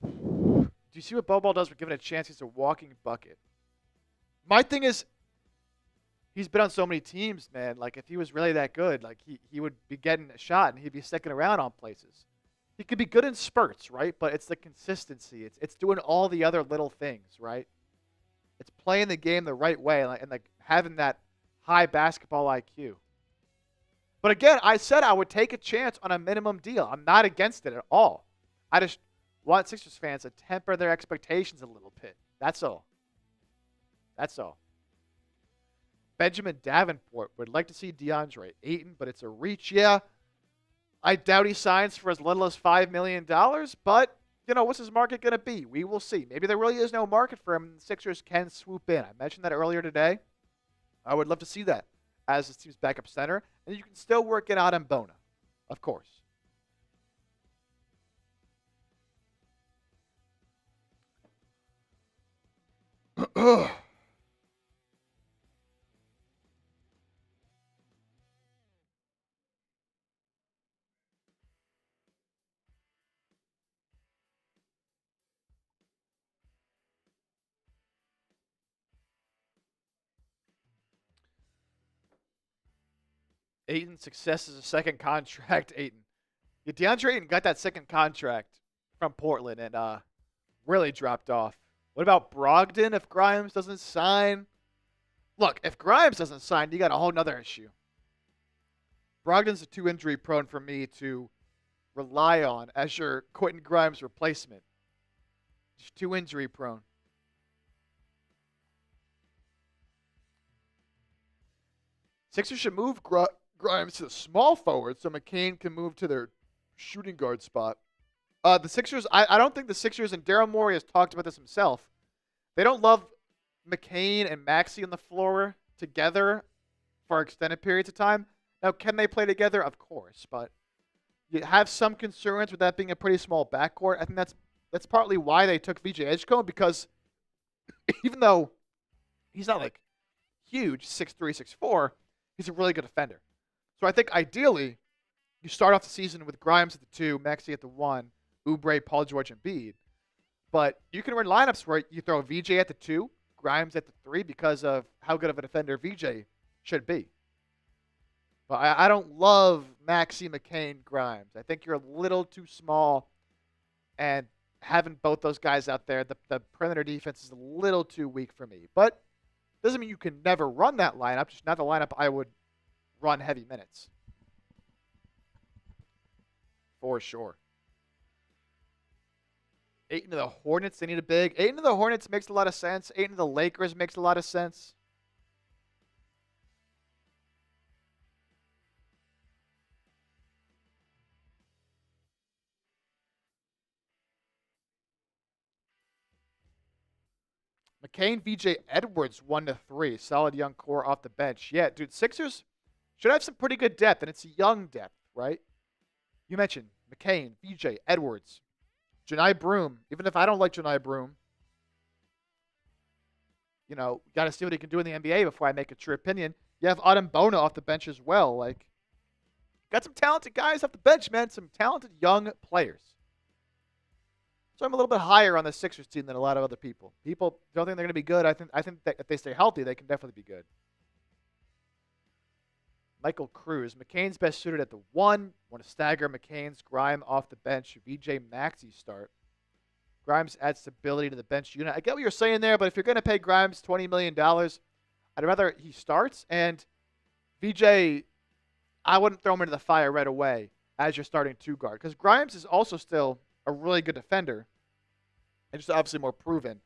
Do you see what Ball does for giving a chance? He's a walking bucket. My thing is, he's been on so many teams, man. Like, if he was really that good, like, he would be getting a shot and he'd be sticking around on places. He could be good in spurts, right? But it's the consistency. It's doing all the other little things, right? It's playing the game the right way and like having that high basketball IQ. But again, I said I would take a chance on a minimum deal. I'm not against it at all. I just want Sixers fans to temper their expectations a little bit. That's all. That's all. Benjamin Davenport would like to see DeAndre Ayton, but it's a reach. Yeah, I doubt he signs for as little as $5 million, but, you know, what's his market going to be? We will see. Maybe there really is no market for him, and the Sixers can swoop in. I mentioned that earlier today. I would love to see that as this team's backup center, and you can still work it out in Bona, of course. Ayton's success is a second contract. Ayton. Yeah, DeAndre Ayton got that second contract from Portland and really dropped off. What about Brogdon if Grimes doesn't sign? Look, if Grimes doesn't sign, you got a whole nother issue. Brogdon's too injury prone for me to rely on as your Quentin Grimes replacement. He's too injury prone. Sixers should move Grimes to the small forward so McCain can move to their shooting guard spot. The Sixers, I don't think the Sixers, and Daryl Morey has talked about this himself, they don't love McCain and Maxey on the floor together for extended periods of time. Now, can they play together? Of course, but you have some concerns with that being a pretty small backcourt. I think that's partly why they took VJ Edgecombe, because even though he's not like huge, 6'3", 6'4", he's a really good defender. So I think ideally you start off the season with Grimes at the 2, Maxey at the 1, Oubre, Paul George, and Embiid. But you can run lineups where you throw VJ at the 2, Grimes at the 3 because of how good of a defender VJ should be. But I don't love Maxey, McCain, Grimes. I think you're a little too small, and having both those guys out there, the perimeter defense is a little too weak for me. But doesn't mean you can never run that lineup. Just not the lineup I would run heavy minutes. For sure. Ayton to the Hornets, they need a big. Ayton to the Hornets makes a lot of sense. Ayton to the Lakers makes a lot of sense. McCain, VJ Edwards, 1-3. Solid young core off the bench. Yeah, dude, Sixers should have some pretty good depth, and it's a young depth, right? You mentioned McCain, VJ Edwards, Janai Broom. Even if I don't like Janai Broom, got to see what he can do in the NBA before I make a true opinion. You have Adem Bona off the bench as well. Like, got some talented guys off the bench, man. Some talented young players. So I'm a little bit higher on the Sixers team than a lot of other people. People don't think they're going to be good. I think that if they stay healthy, they can definitely be good. Michael Cruz. McCain's best suited at the 1. Want to stagger McCain's Grimes off the bench. VJ Maxey start. Grimes adds stability to the bench unit. I get what you're saying there, but if you're going to pay Grimes $20 million, I'd rather he starts. And VJ, I wouldn't throw him into the fire right away as your starting 2 guard. Because Grimes is also still a really good defender, and just obviously more proven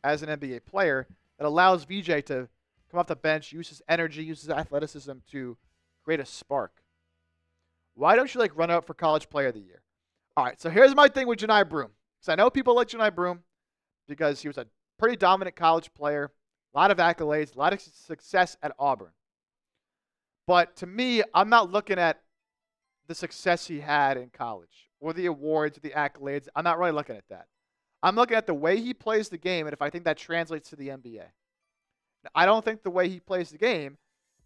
as an NBA player that allows VJ to come off the bench, use his energy, use his athleticism to create a spark. Why don't you run up for College Player of the Year? All right, so here's my thing with Janai Broom. Because I know people like Janai Broom because he was a pretty dominant college player, a lot of accolades, a lot of success at Auburn. But to me, I'm not looking at the success he had in college or the awards or the accolades. I'm not really looking at that. I'm looking at the way he plays the game and if I think that translates to the NBA. Now, I don't think the way he plays the game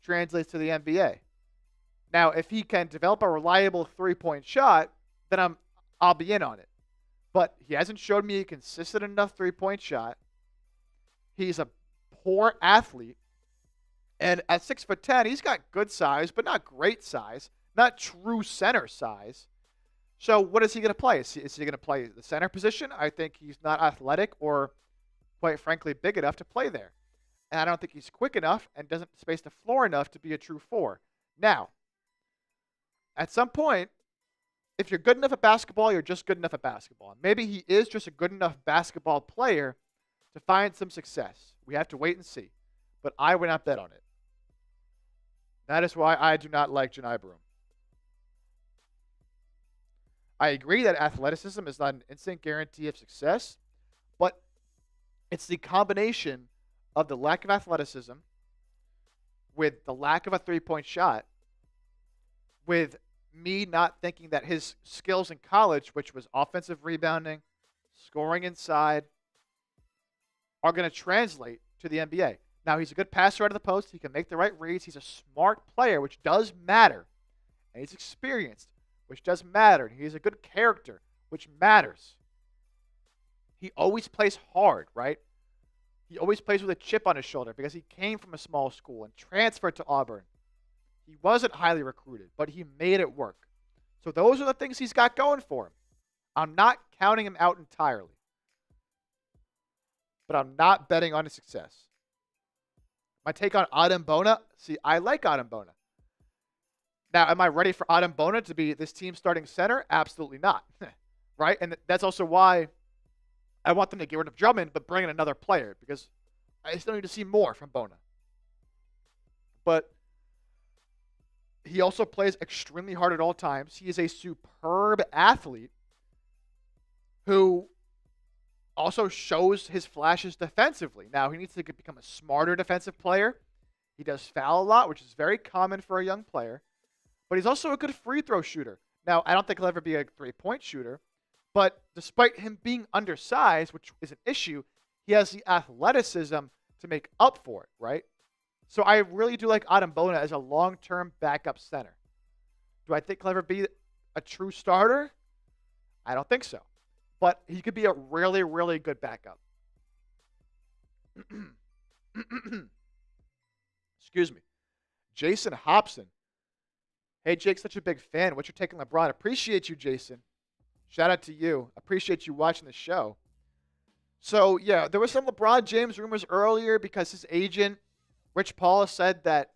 translates to the NBA. Now, if he can develop a reliable three-point shot, then I'll be in on it. But he hasn't showed me a consistent enough three-point shot. He's a poor athlete. And at 6'10", he's got good size, but not great size. Not true center size. So what is he going to play? Is he going to play the center position? I think he's not athletic or, quite frankly, big enough to play there. And I don't think he's quick enough and doesn't space the floor enough to be a true 4. Now, at some point, if you're good enough at basketball, you're just good enough at basketball. Maybe he is just a good enough basketball player to find some success. We have to wait and see. But I would not bet on it. That is why I do not like Janai Broom. I agree that athleticism is not an instant guarantee of success, but it's the combination of the lack of athleticism with the lack of a three-point shot, with me not thinking that his skills in college, which was offensive rebounding, scoring inside, are going to translate to the NBA. Now, he's a good passer out of the post. He can make the right reads. He's a smart player, which does matter. And he's experienced, which does matter. He's a good character, which matters. He always plays hard, right? He always plays with a chip on his shoulder because he came from a small school and transferred to Auburn. He wasn't highly recruited, but he made it work. So those are the things he's got going for him. I'm not counting him out entirely. But I'm not betting on his success. My take on Adem Bona, see, I like Adem Bona. Now, am I ready for Adem Bona to be this team's starting center? Absolutely not. Right? And that's also why I want them to get rid of Drummond, but bring in another player, because I still need to see more from Bona. But he also plays extremely hard at all times. He is a superb athlete who also shows his flashes defensively. Now, he needs to become a smarter defensive player. He does foul a lot, which is very common for a young player. But he's also a good free throw shooter. Now, I don't think he'll ever be a three-point shooter. But despite him being undersized, which is an issue, he has the athleticism to make up for it, right? So I really do like Adem Bona as a long-term backup center. Do I think he'll ever be a true starter? I don't think so. But he could be a really, really good backup. Excuse me. Jason Hobson. Hey, Jake, such a big fan. What's your take on LeBron? Appreciate you, Jason. Shout out to you. Appreciate you watching the show. So, yeah, there was some LeBron James rumors earlier because his agent, Rich Paul, said that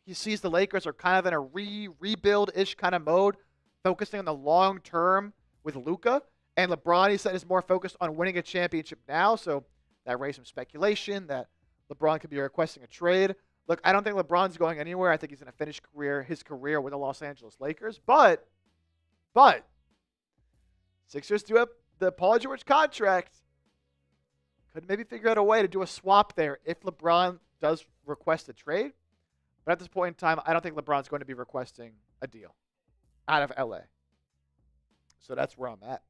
he sees the Lakers are kind of in a rebuild-ish kind of mode, focusing on the long term with Luka. And LeBron, he said, is more focused on winning a championship now. So that raised some speculation that LeBron could be requesting a trade. Look, I don't think LeBron's going anywhere. I think he's going to finish his career with the Los Angeles Lakers. But Sixers do have the Paul George contract. could maybe figure out a way to do a swap there if LeBron does request a trade. But at this point in time, I don't think LeBron's going to be requesting a deal out of LA. So that's where I'm at.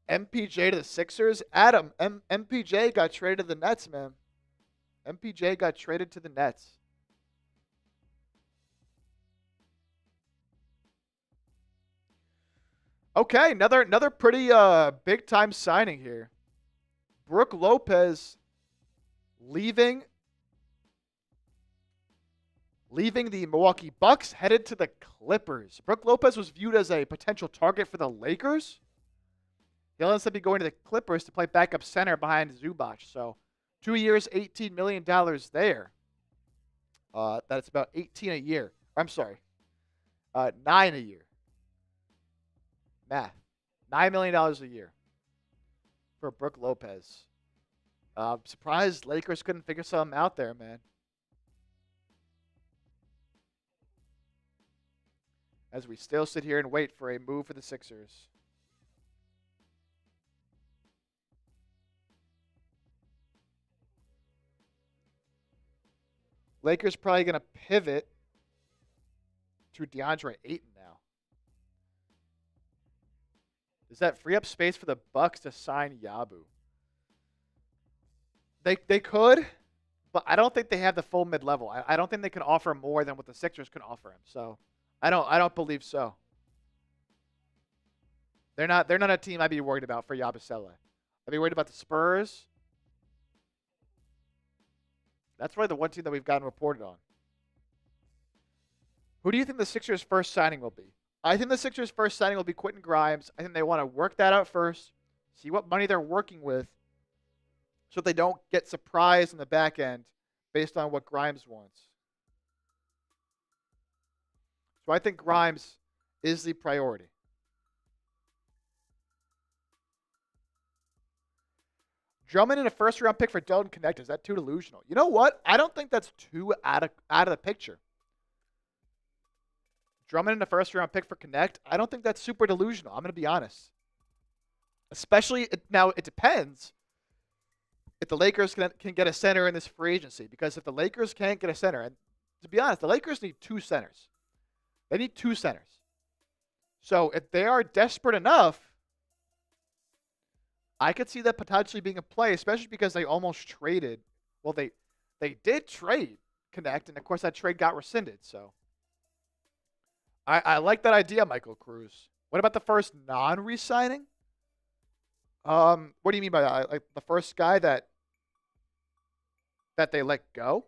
MPJ to the Sixers. Adam, MPJ got traded to the Nets, man. MPJ got traded to the Nets. Okay, another pretty big time signing here. Brook Lopez leaving the Milwaukee Bucks, headed to the Clippers. Brook Lopez was viewed as a potential target for the Lakers. He'll end up going to the Clippers to play backup center behind Zubac. So 2 years, $18 million there. That's about 18 a year. I'm sorry, 9 a year. Math. $9 million a year for Brook Lopez. Surprised Lakers couldn't figure something out there, man. As we still sit here and wait for a move for the Sixers. Lakers probably going to pivot to DeAndre Ayton now. Does that free up space for the Bucks to sign Yabu? They could, but I don't think they have the full mid-level. I don't think they can offer more than what the Sixers can offer him. So I don't believe so. They're not a team I'd be worried about for Yabusele. I'd be worried about the Spurs. That's really the one team that we've gotten reported on. Who do you think the Sixers' first signing will be? I think the Sixers' first signing will be Quentin Grimes. I think they want to work that out first, see what money they're working with, so they don't get surprised in the back end based on what Grimes wants. So I think Grimes is the priority. Drummond in a first-round pick for Dalton Connect. Is that too delusional? You know what? I don't think that's too out of the picture. Drummond in a first-round pick for Connect. I don't think that's super delusional. I'm going to be honest. Especially, now it depends if the Lakers can get a center in this free agency. Because if the Lakers can't get a center, and to be honest, the Lakers need 2 centers. They need 2 centers. So if they are desperate enough, I could see that potentially being a play, especially because they almost traded. Well, they did trade Connect, and of course that trade got rescinded. So I like that idea, Michael Cruz. What about the first non-re-signing? What do you mean by that? Like the first guy that they let go?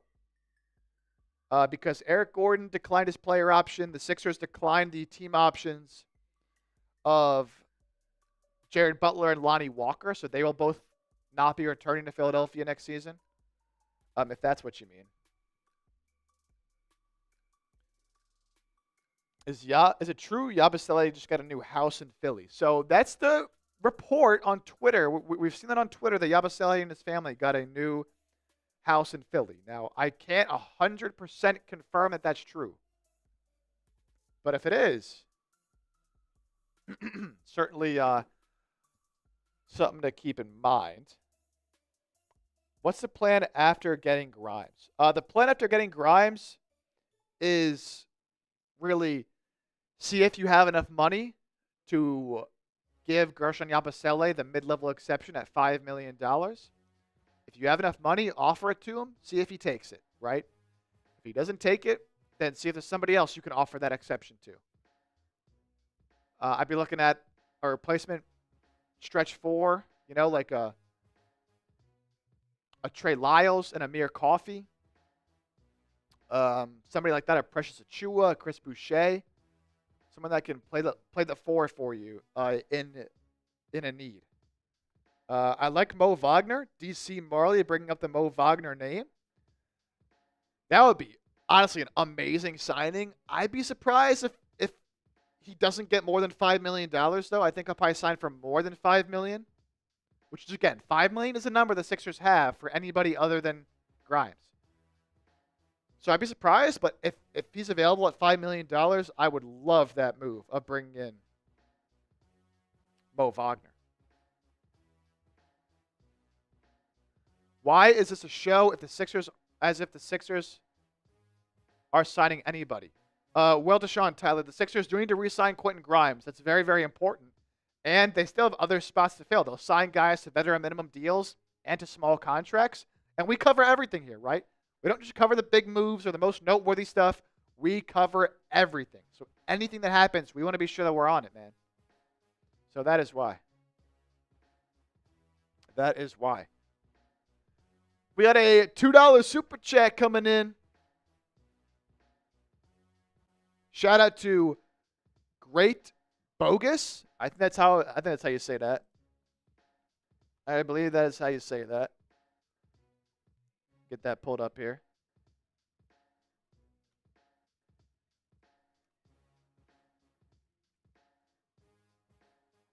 Because Eric Gordon declined his player option. The Sixers declined the team options of Jared Butler and Lonnie Walker, so they will both not be returning to Philadelphia next season, if that's what you mean. Is it true Yabusele just got a new house in Philly? So that's the report on Twitter. We've seen that on Twitter that Yabusele and his family got a new house in Philly. Now, I can't 100% confirm that that's true. But if it is, certainly something to keep in mind. What's the plan after getting Grimes? The plan after getting Grimes is really see if you have enough money to give Guerschon Yabusele the mid-level exception at $5 million. If you have enough money, offer it to him. See if he takes it, right? If he doesn't take it, then see if there's somebody else you can offer that exception to. I'd be looking at a replacement stretch 4, like a Trey Lyles and Amir Coffey. Somebody like that, a Precious Achua, a Chris Boucher. Someone that can play the 4 for you in a need. I like Mo Wagner. DC Marley bringing up the Mo Wagner name. That would be honestly an amazing signing. I'd be surprised if he doesn't get more than $5 million, though. I think I'll probably sign for more than $5 million. Which is, again, $5 million is a number the Sixers have for anybody other than Grimes. So I'd be surprised, but if he's available at $5 million, I would love that move of bringing in Mo Wagner. Why is this a show if the Sixers, as if the Sixers are signing anybody? Well, Deshaun, Tyler, the Sixers do need to re-sign Quentin Grimes. That's very, very important. And they still have other spots to fill. They'll sign guys to veteran minimum deals and to small contracts. And we cover everything here, right? We don't just cover the big moves or the most noteworthy stuff. We cover everything. So anything that happens, we want to be sure that we're on it, man. So that is why. That is why. We got a $2 super chat coming in. Shout out to Great Bogus. I think that's how you say that. I believe that is how you say that. Get that pulled up here.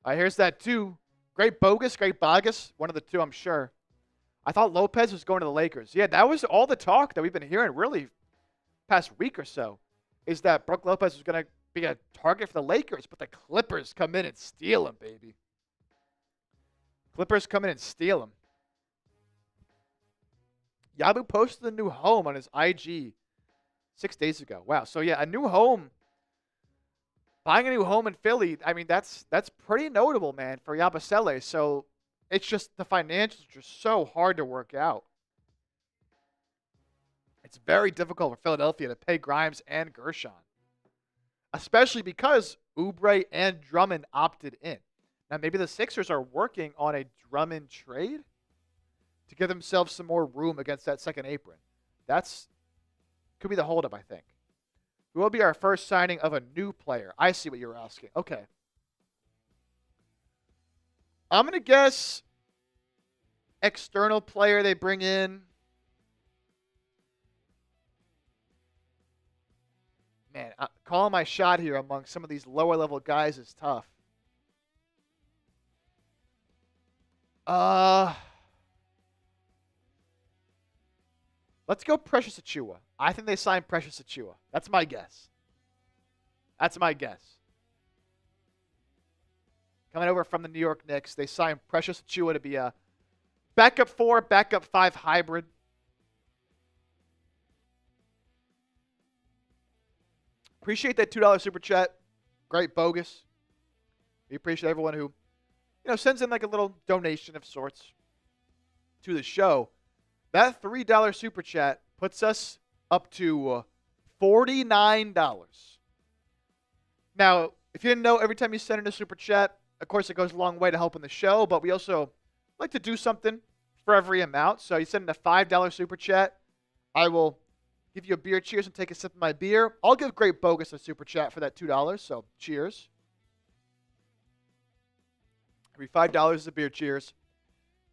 All right, here's that too. Great Bogus, Great Bogus. One of the two, I'm sure. I thought Lopez was going to the Lakers. Yeah, that was all the talk that we've been hearing really past week or so, is that Brook Lopez was going to be a target for the Lakers, but the Clippers come in and steal him, baby. Clippers come in and steal him. Yabu posted a new home on his IG 6 days ago. Wow. So, yeah, a new home. Buying a new home in Philly, I mean, that's pretty notable, man, for Yabusele. So, it's just the financials are just so hard to work out. It's very difficult for Philadelphia to pay Grimes and Guerschon, especially because Oubre and Drummond opted in. Now, maybe the Sixers are working on a Drummond trade to give themselves some more room against that second apron. That's could be the holdup, I think. Who will be our first signing of a new player? I see what you're asking. Okay. I'm going to guess external player they bring in. Man, calling my shot here among some of these lower level guys is tough. Let's go Precious Achiuwa. I think they signed Precious Achiuwa. That's my guess. That's my guess. Coming over from the New York Knicks, they signed Precious Achiuwa to be a backup 4, backup 5 hybrid. Appreciate that $2 super chat. Great Bogus. We appreciate everyone who, sends in like a little donation of sorts to the show. That $3 super chat puts us up to $49. Now, if you didn't know, every time you send in a super chat, of course, it goes a long way to helping the show, but we also like to do something for every amount. So you send in a $5 super chat, I will give you a beer cheers and take a sip of my beer. I'll give Great Bogus a super chat for that $2, so cheers. Every $5 is a beer cheers.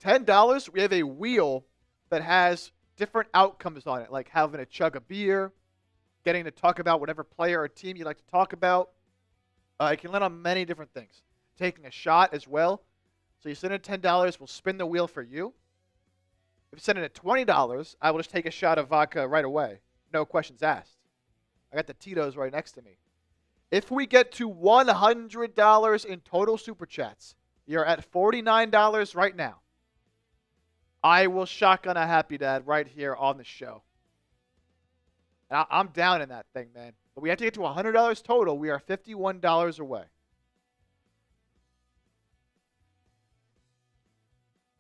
$10, we have a wheel that has different outcomes on it, like having a chug of beer, getting to talk about whatever player or team you like to talk about. It can land on many different things. Taking a shot as well. So you send in $10, we'll spin the wheel for you. If you send in at $20, I will just take a shot of vodka right away. No questions asked. I got the Tito's right next to me. If we get to $100 in total super chats, you're at $49 right now. I will shotgun a Happy Dad right here on the show. I'm down in that thing, man. But we have to get to $100 total. We are $51 away.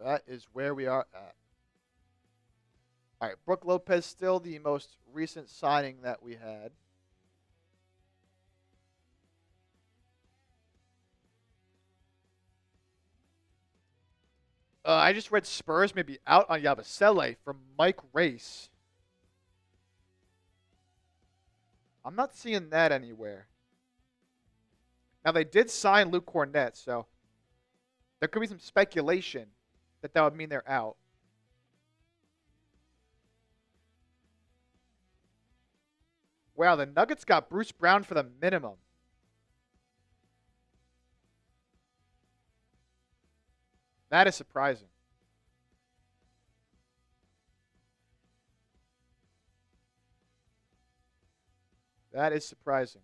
That is where we are at. All right, Brook Lopez still the most recent signing that we had. I just read Spurs may be out on Yabusele from Mike Race. I'm not seeing that anywhere. Now, they did sign Luke Cornett, so there could be some speculation that would mean they're out. Wow, the Nuggets got Bruce Brown for the minimum. That is surprising. That is surprising.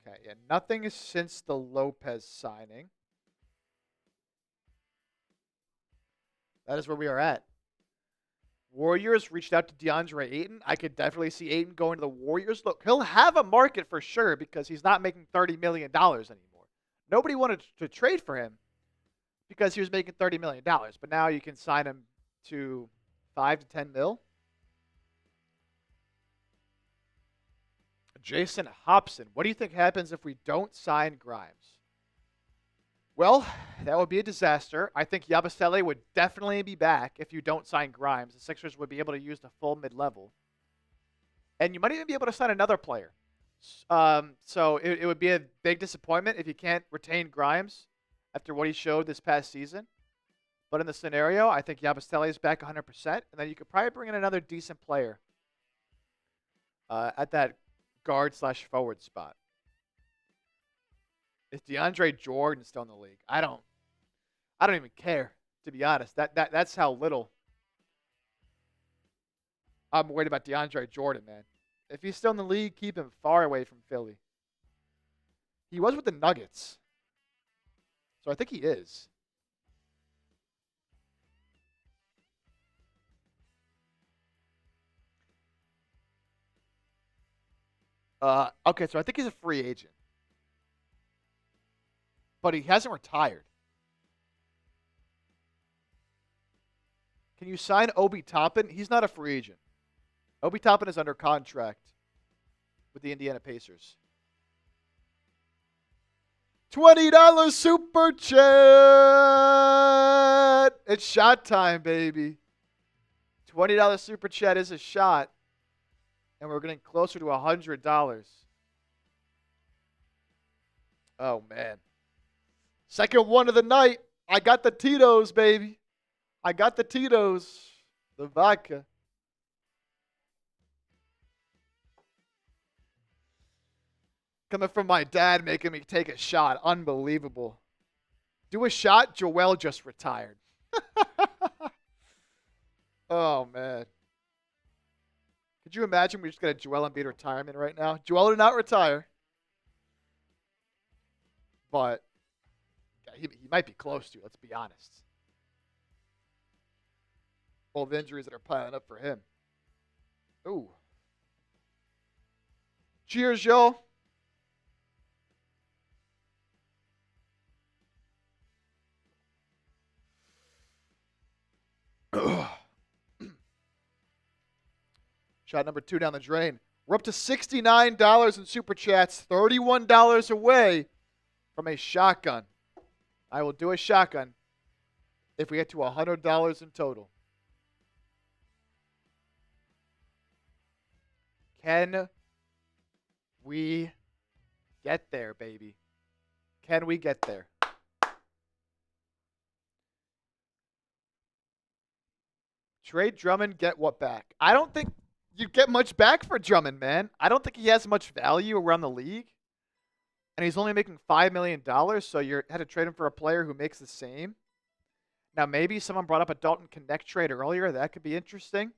Okay. Yeah, nothing since the Lopez signing. That is where we are at. Warriors reached out to DeAndre Ayton. I could definitely see Ayton going to the Warriors. Look, he'll have a market for sure because he's not making $30 million anymore. Nobody wanted to trade for him because he was making $30 million. But now you can sign him to 5 to 10 mil. Jason Hobson. What do you think happens if we don't sign Grimes? Well, that would be a disaster. I think Yabusele would definitely be back if you don't sign Grimes. The Sixers would be able to use the full mid-level. And you might even be able to sign another player. So it would be a big disappointment if you can't retain Grimes after what he showed this past season. But in the scenario, I think Yabusele is back 100%. And then you could probably bring in another decent player at that guard/forward spot. Is DeAndre Jordan still in the league? I don't even care, to be honest. That's how little I'm worried about DeAndre Jordan, man. If he's still in the league, keep him far away from Philly. He was with the Nuggets. So I think he is. Okay, so I think he's a free agent. But he hasn't retired. Can you sign Obi Toppin? He's not a free agent. Obi Toppin is under contract with the Indiana Pacers. $20 super chat. It's shot time, baby. $20 super chat is a shot. And we're getting closer to $100. Oh, man. Second one of the night. I got the Tito's, baby. I got the Tito's. The vodka. Coming from my dad making me take a shot. Unbelievable. Do a shot. Joel just retired. Oh, man. Could you imagine we just got a Joel Embiid retirement right now? Joel did not retire. But he might be close to, let's be honest. All the injuries that are piling up for him. Ooh. Cheers, y'all. Shot number 2 down the drain. We're up to $69 in Super Chats, $31 away from a shotgun. I will do a shotgun if we get to $100 in total. Can we get there, baby? Can we get there? Trade Drummond, get what back? I don't think you get much back for Drummond, man. I don't think he has much value around the league. And he's only making $5 million, so you had to trade him for a player who makes the same. Now, maybe someone brought up a Dalton Connect trade earlier. That could be interesting.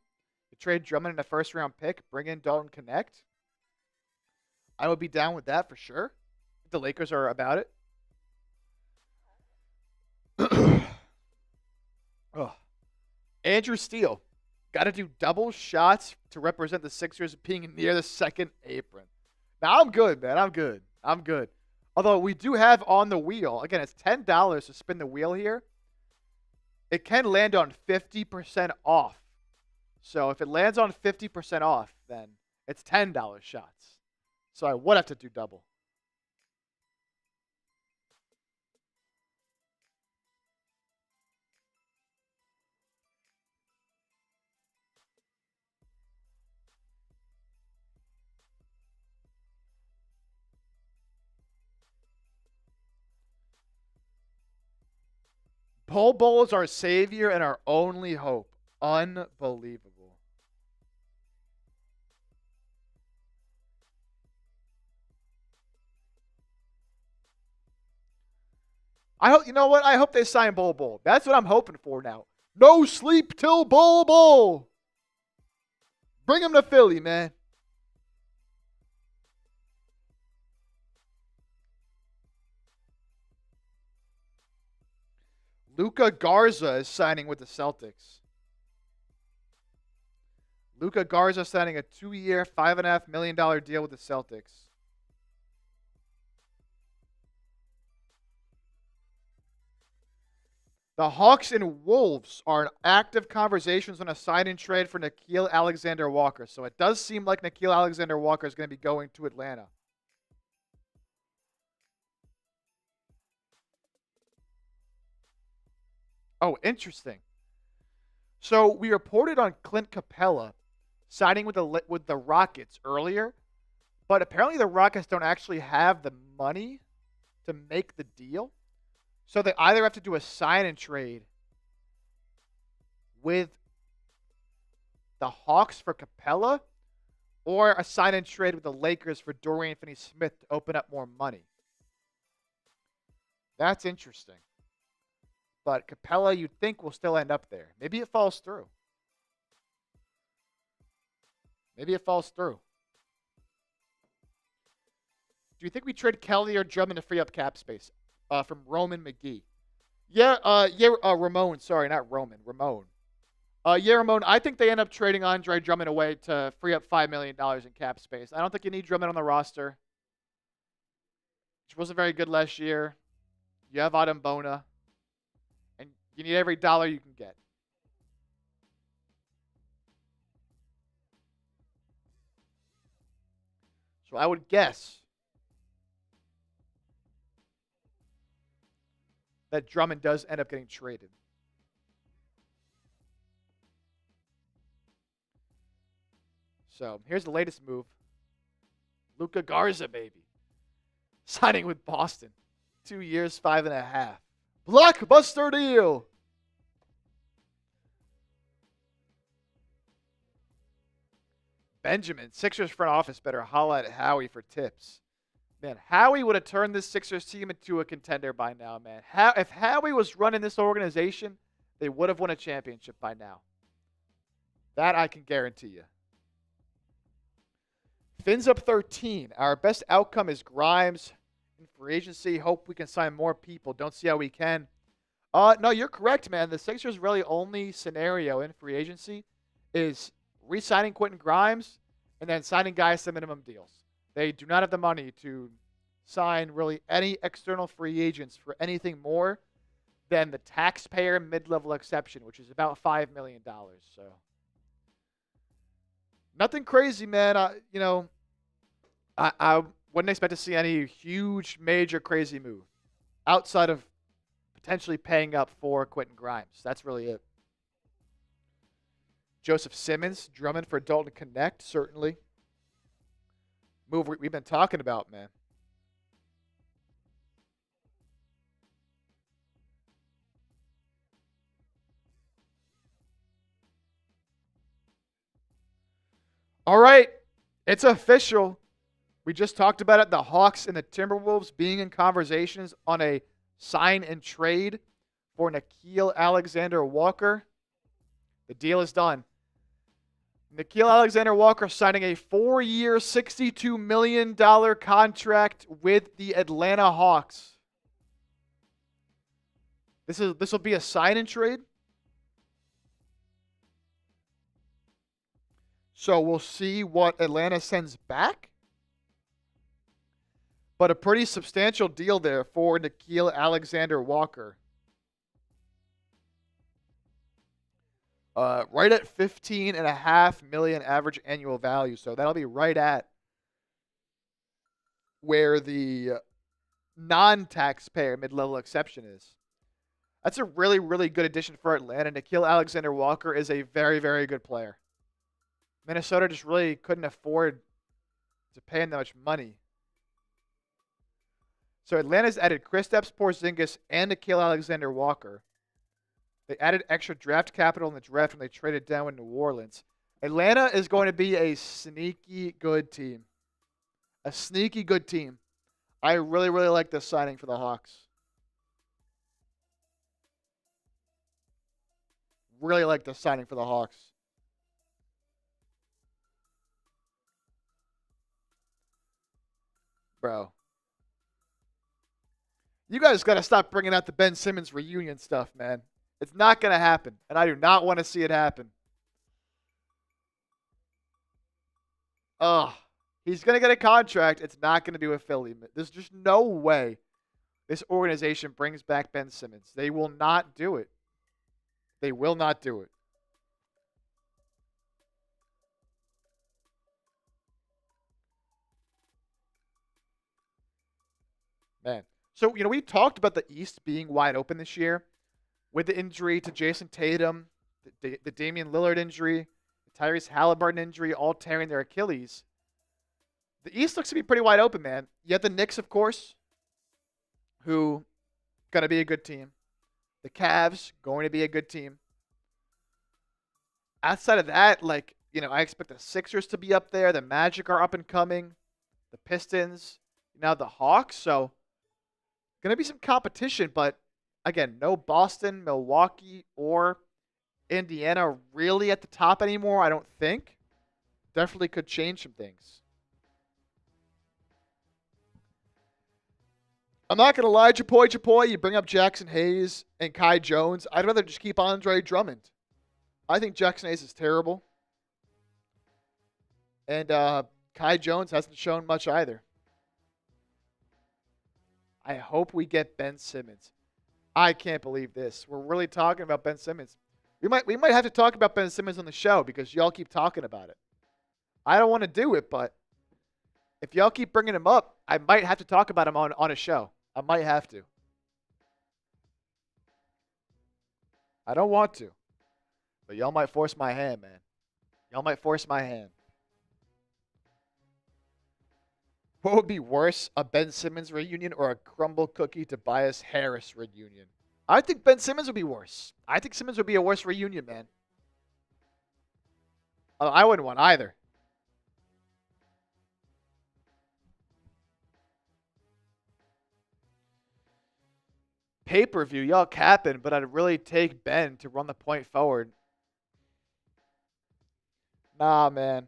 You trade Drummond in a first-round pick, bring in Dalton Connect. I would be down with that for sure. The Lakers are about it. Oh. Andrew Steele. Got to do double shots to represent the Sixers being near the second apron. Now, I'm good, man. I'm good. Although we do have on the wheel. Again, it's $10 to spin the wheel here. It can land on 50% off. So if it lands on 50% off, then it's $10 shots. So I would have to do double. Bol Bol is our savior and our only hope. Unbelievable. I hope, you know what? I hope they sign Bol Bol. That's what I'm hoping for now. No sleep till Bol Bol. Bring him to Philly, man. Luka Garza is signing with the Celtics. Luka Garza signing a 2-year, $5.5 million deal with the Celtics. The Hawks and Wolves are in active conversations on a sign-and trade for Nickeil Alexander-Walker. So it does seem like Nickeil Alexander-Walker is going to be going to Atlanta. Oh, interesting. So we reported on Clint Capella signing with the Rockets earlier, but apparently the Rockets don't actually have the money to make the deal. So they either have to do a sign and trade with the Hawks for Capella or a sign and trade with the Lakers for Dorian Finney-Smith to open up more money. That's interesting. But Capella, you'd think, will still end up there. Maybe it falls through. Maybe it falls through. Do you think we trade Kelly or Drummond to free up cap space? From Roman McGee. Ramon. Sorry, not Roman. Ramon. Ramon. I think they end up trading Andre Drummond away to free up $5 million in cap space. I don't think you need Drummond on the roster. Which wasn't very good last year. You have Adam Bona. And you need every dollar you can get. So I would guess that Drummond does end up getting traded. So here's the latest move. Luka Garza, baby. Signing with Boston. 2 years, $5.5 million. Blockbuster deal. Benjamin, Sixers front office better holla at Howie for tips. Man, Howie would have turned this Sixers team into a contender by now, man. If Howie was running this organization, they would have won a championship by now. That I can guarantee you. Fins up 13. Our best outcome is Grimes in free agency. Hope we can sign more people. Don't see how we can. No, you're correct, man. The Sixers' really only scenario in free agency is re-signing Quentin Grimes and then signing guys to minimum deals. They do not have the money to sign really any external free agents for anything more than the taxpayer mid-level exception, which is about $5 million. So nothing crazy, man. I wouldn't expect to see any huge, major, crazy move outside of potentially paying up for Quentin Grimes. That's really it. Joseph Simmons, Drummond for Dalton Connect, certainly. Move we've been talking about, man. All right, it's official. We just talked about it. The Hawks and the Timberwolves being in conversations on a sign and trade for Nickeil Alexander-Walker. The deal is done. Nickeil Alexander-Walker signing a 4-year, $62 million contract with the Atlanta Hawks. This will be a sign and trade. So we'll see what Atlanta sends back. But a pretty substantial deal there for Nickeil Alexander-Walker. Right at $15.5 million average annual value. So that'll be right at where the non-taxpayer mid-level exception is. That's a really, really good addition for Atlanta. Nickeil Alexander-Walker is a very, very good player. Minnesota just really couldn't afford to pay him that much money. So Atlanta's added Kristaps Porzingis and Nickeil Alexander-Walker. They added extra draft capital in the draft when they traded down in New Orleans. Atlanta is going to be a sneaky good team. A sneaky good team. I really, really like this signing for the Hawks. Really like this signing for the Hawks. Bro. You guys got to stop bringing out the Ben Simmons reunion stuff, man. It's not going to happen, and I do not want to see it happen. Ugh. He's going to get a contract. It's not going to be with Philly. There's just no way this organization brings back Ben Simmons. They will not do it. They will not do it. Man. So, we talked about the East being wide open this year with the injury to Jason Tatum, the Damian Lillard injury, the Tyrese Halliburton injury, all tearing their Achilles. The East looks to be pretty wide open, man. You have the Knicks, of course, who going to be a good team. The Cavs going to be a good team. Outside of that, I expect the Sixers to be up there. The Magic are up and coming. The Pistons, now the Hawks. So, going to be some competition, but again, no Boston, Milwaukee, or Indiana really at the top anymore, I don't think. Definitely could change some things. I'm not going to lie, Japoy. You bring up Jackson Hayes and Ty Jones. I'd rather just keep Andre Drummond. I think Jackson Hayes is terrible. And Ty Jones hasn't shown much either. I hope we get Ben Simmons. I can't believe this. We're really talking about Ben Simmons. We might have to talk about Ben Simmons on the show because y'all keep talking about it. I don't want to do it, but if y'all keep bringing him up, I might have to talk about him on a show. I might have to. I don't want to. But y'all might force my hand, man. Y'all might force my hand. What would be worse, a Ben Simmons reunion or a Crumble Cookie Tobias Harris reunion? I think Ben Simmons would be worse. I think Simmons would be a worse reunion, man. I wouldn't want either. Pay-per-view, y'all capping, but I'd really take Ben to run the point forward. Nah, man.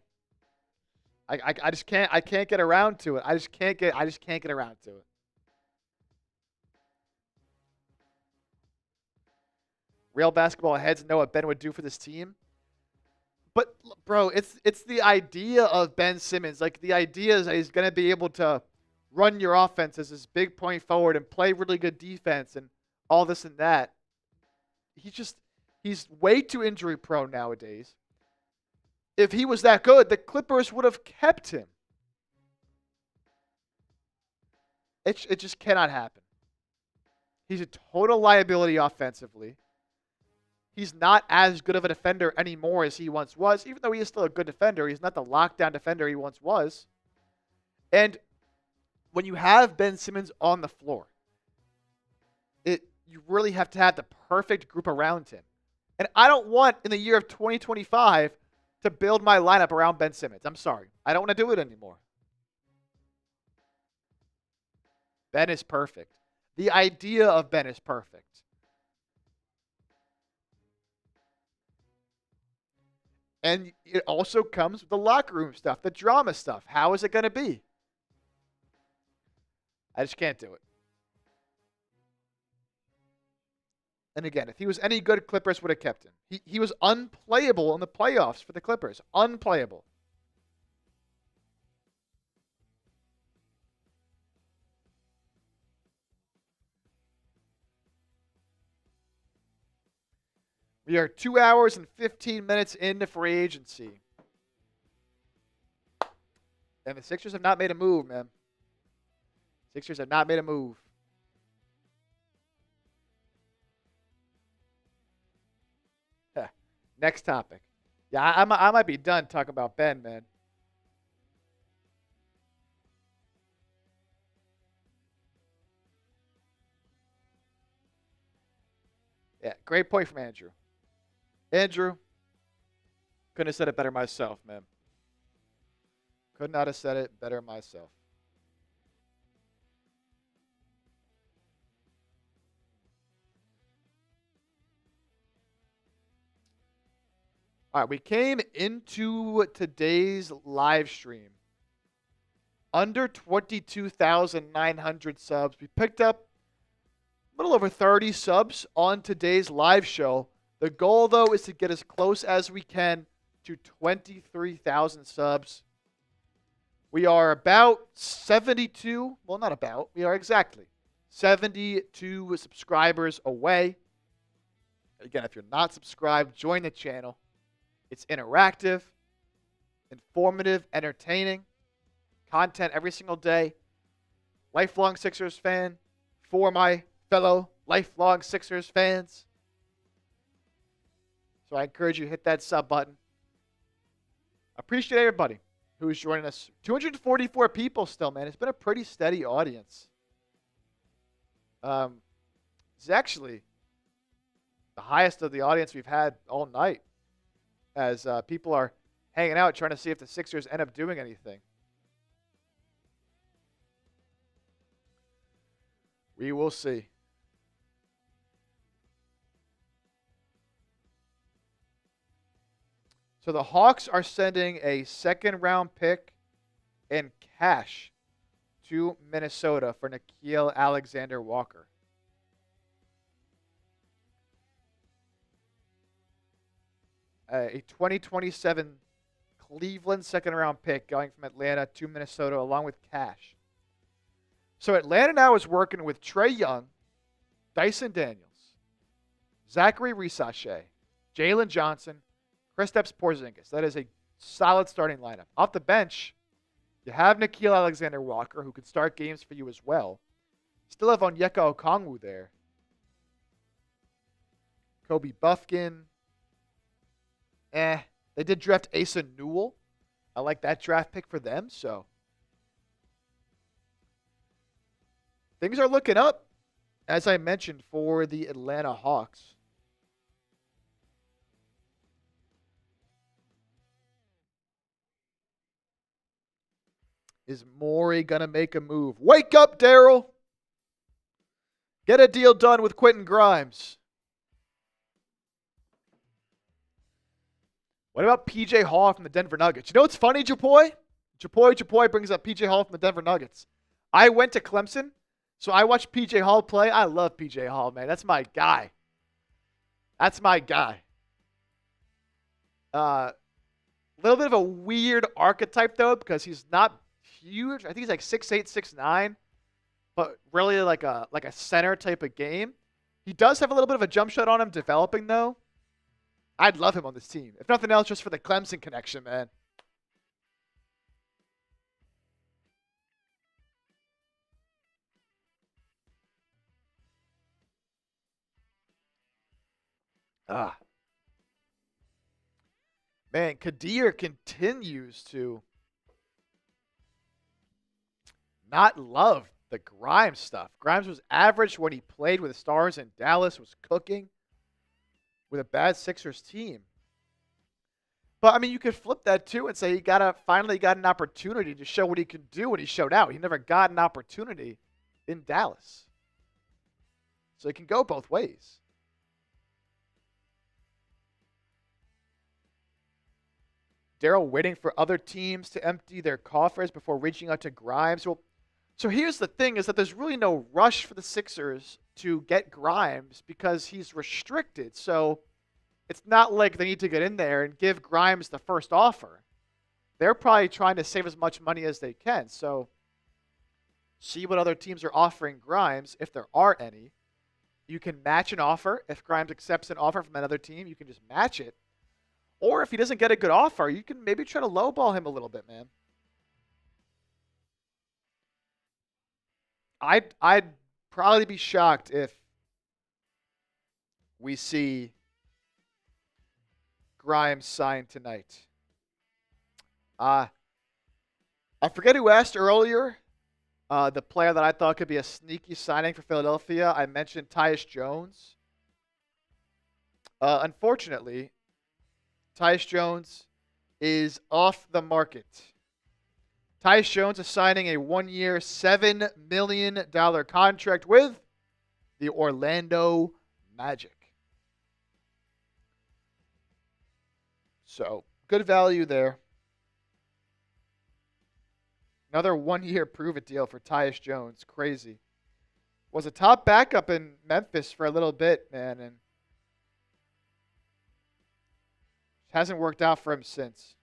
I just can't get around to it. I just can't get around to it. Real basketball heads know what Ben would do for this team. But bro, it's the idea of Ben Simmons. The idea is that he's gonna be able to run your offense as this big point forward and play really good defense and all this and that. He's way too injury prone nowadays. If he was that good, the Clippers would have kept him. It just cannot happen. He's a total liability offensively. He's not as good of a defender anymore as he once was. Even though he is still a good defender, he's not the lockdown defender he once was. And when you have Ben Simmons on the floor, you really have to have the perfect group around him. And I don't want, in the year of 2025, to build my lineup around Ben Simmons. I'm sorry. I don't want to do it anymore. Ben is perfect. The idea of Ben is perfect. And it also comes with the locker room stuff, the drama stuff. How is it going to be? I just can't do it. And again, if he was any good, Clippers would have kept him. He was unplayable in the playoffs for the Clippers. Unplayable. We are 2 hours and 15 minutes into free agency. And the Sixers have not made a move, man. Sixers have not made a move. Next topic. Yeah, I might be done talking about Ben, man. Yeah, great point from Andrew. Andrew, couldn't have said it better myself, man. Could not have said it better myself. All right, we came into today's live stream under 22,900 subs. We picked up little over 30 subs on today's live show. The goal, though, is to get as close as we can to 23,000 subs. We are about 72, well, not about, we are exactly 72 subscribers away. Again, if you're not subscribed, join the channel. It's interactive, informative, entertaining, content every single day. Lifelong Sixers fan for my fellow lifelong Sixers fans. So I encourage you to hit that sub button. Appreciate everybody who is joining us. 244 people still, man. It's been a pretty steady audience. It's actually the highest of the audience we've had all night, as people are hanging out trying to see if the Sixers end up doing anything. We will see. So the Hawks are sending a second-round pick and cash to Minnesota for Nickeil Alexander-Walker. A 2027 Cleveland second-round pick going from Atlanta to Minnesota along with cash. So Atlanta now is working with Trae Young, Dyson Daniels, Zachary Risache, Jalen Johnson, Kristaps Porzingis. That is a solid starting lineup. Off the bench, you have Nickeil Alexander-Walker, who could start games for you as well. Still have Onyeka Okongwu there. Kobe Buffkin. They did draft Asa Newell. I like that draft pick for them, so things are looking up, as I mentioned, for the Atlanta Hawks. Is Morey going to make a move? Wake up, Daryl. Get a deal done with Quentin Grimes. What about P.J. Hall from the Denver Nuggets? You know what's funny, Japoy? Japoy brings up P.J. Hall from the Denver Nuggets. I went to Clemson, so I watched P.J. Hall play. I love P.J. Hall, man. That's my guy. That's my guy. Little bit of a weird archetype, though, because he's not huge. I think he's like 6'8", 6'9", but really like a center type of game. He does have a little bit of a jump shot on him developing, though. I'd love him on this team. If nothing else, just for the Clemson connection, man. Man, Kadir continues to not love the Grimes stuff. Grimes was average when he played with the Stars in Dallas, was cooking with a bad Sixers team. But, I mean, you could flip that, too, and say he finally got an opportunity to show what he could do when he showed out. He never got an opportunity in Dallas. So it can go both ways. Daryl waiting for other teams to empty their coffers before reaching out to Grimes. Well, so here's the thing, is that there's really no rush for the Sixers to get Grimes because he's restricted. So it's not like they need to get in there and give Grimes the first offer. They're probably trying to save as much money as they can. So see what other teams are offering Grimes, if there are any. You can match an offer. If Grimes accepts an offer from another team, you can just match it. Or if he doesn't get a good offer, you can maybe try to lowball him a little bit, man. I'd probably be shocked if we see Grimes signed tonight. I forget who asked earlier, the player that I thought could be a sneaky signing for Philadelphia. I mentioned Tyus Jones. Unfortunately, Tyus Jones is off the market. Tyus Jones is signing a 1-year, $7 million contract with the Orlando Magic. So, good value there. Another 1-year prove-it deal for Tyus Jones. Crazy Was a top backup in Memphis for a little bit, man, and hasn't worked out for him since.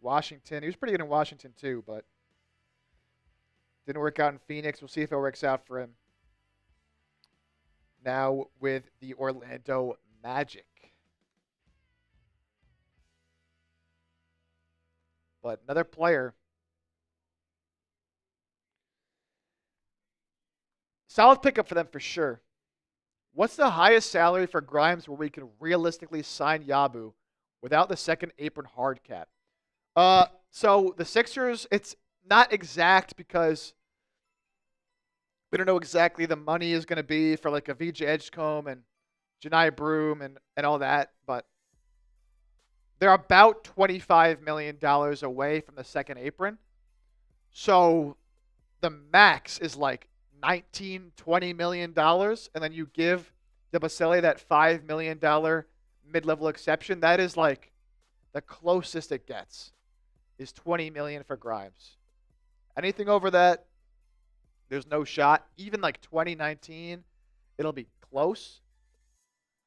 Washington, he was pretty good in Washington too, but didn't work out in Phoenix. We'll see if it works out for him now with the Orlando Magic. But another player, solid pickup for them for sure. What's the highest salary for Grimes where we can realistically sign Yabu without the second apron hard cap? So the Sixers, it's not exact because we don't know exactly the money is going to be for like a VJ Edgecombe and Janai Broom and all that, but they're about $25 million away from the second apron. So the max is like $19-20 million, and then you give Yabusele that $5 million mid-level exception. That is like the closest it gets is $20 million for Grimes. Anything over that, there's no shot. Even like 2019, it'll be close.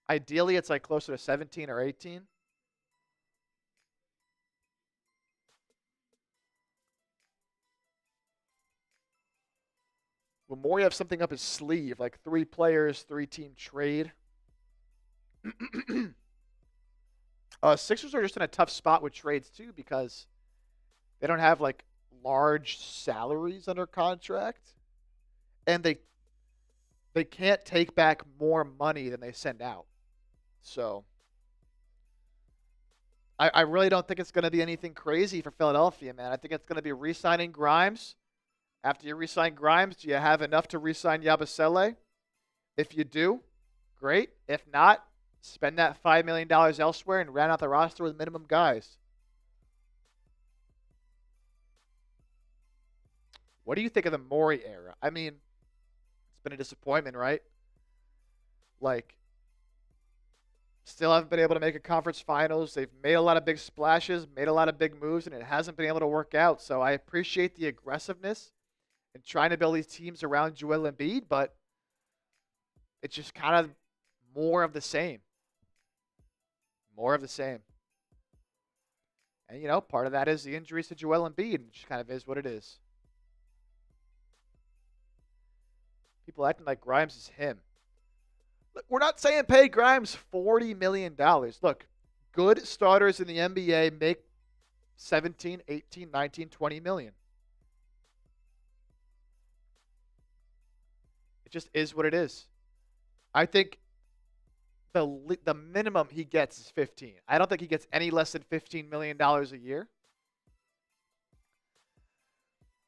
Ideally, it's like closer to 17 or 18. Will Morey have something up his sleeve, like 3 players, 3-team trade? Sixers are just in a tough spot with trades too because they don't have like large salaries under contract, and they can't take back more money than they send out. So I really don't think it's going to be anything crazy for Philadelphia, man. I think it's going to be re-signing Grimes. After you re-sign Grimes, do you have enough to re-sign Yabusele? If you do, great. If not, spend that $5 million elsewhere and round out the roster with minimum guys. What do you think of the Morey era? I mean, it's been a disappointment, right? Like, still haven't been able to make a conference finals. They've made a lot of big splashes, made a lot of big moves, and it hasn't been able to work out. So I appreciate the aggressiveness and trying to build these teams around Joel Embiid, but it's just kind of more of the same. More of the same. And, you know, part of that is the injuries to Joel Embiid, which kind of is what it is. People acting like Grimes is him. Look, we're not saying pay Grimes $40 million. Look, good starters in the NBA make 17, 18, 19, 20 million. It just is what it is. I think the minimum he gets is 15. I don't think he gets any less than $15 million a year.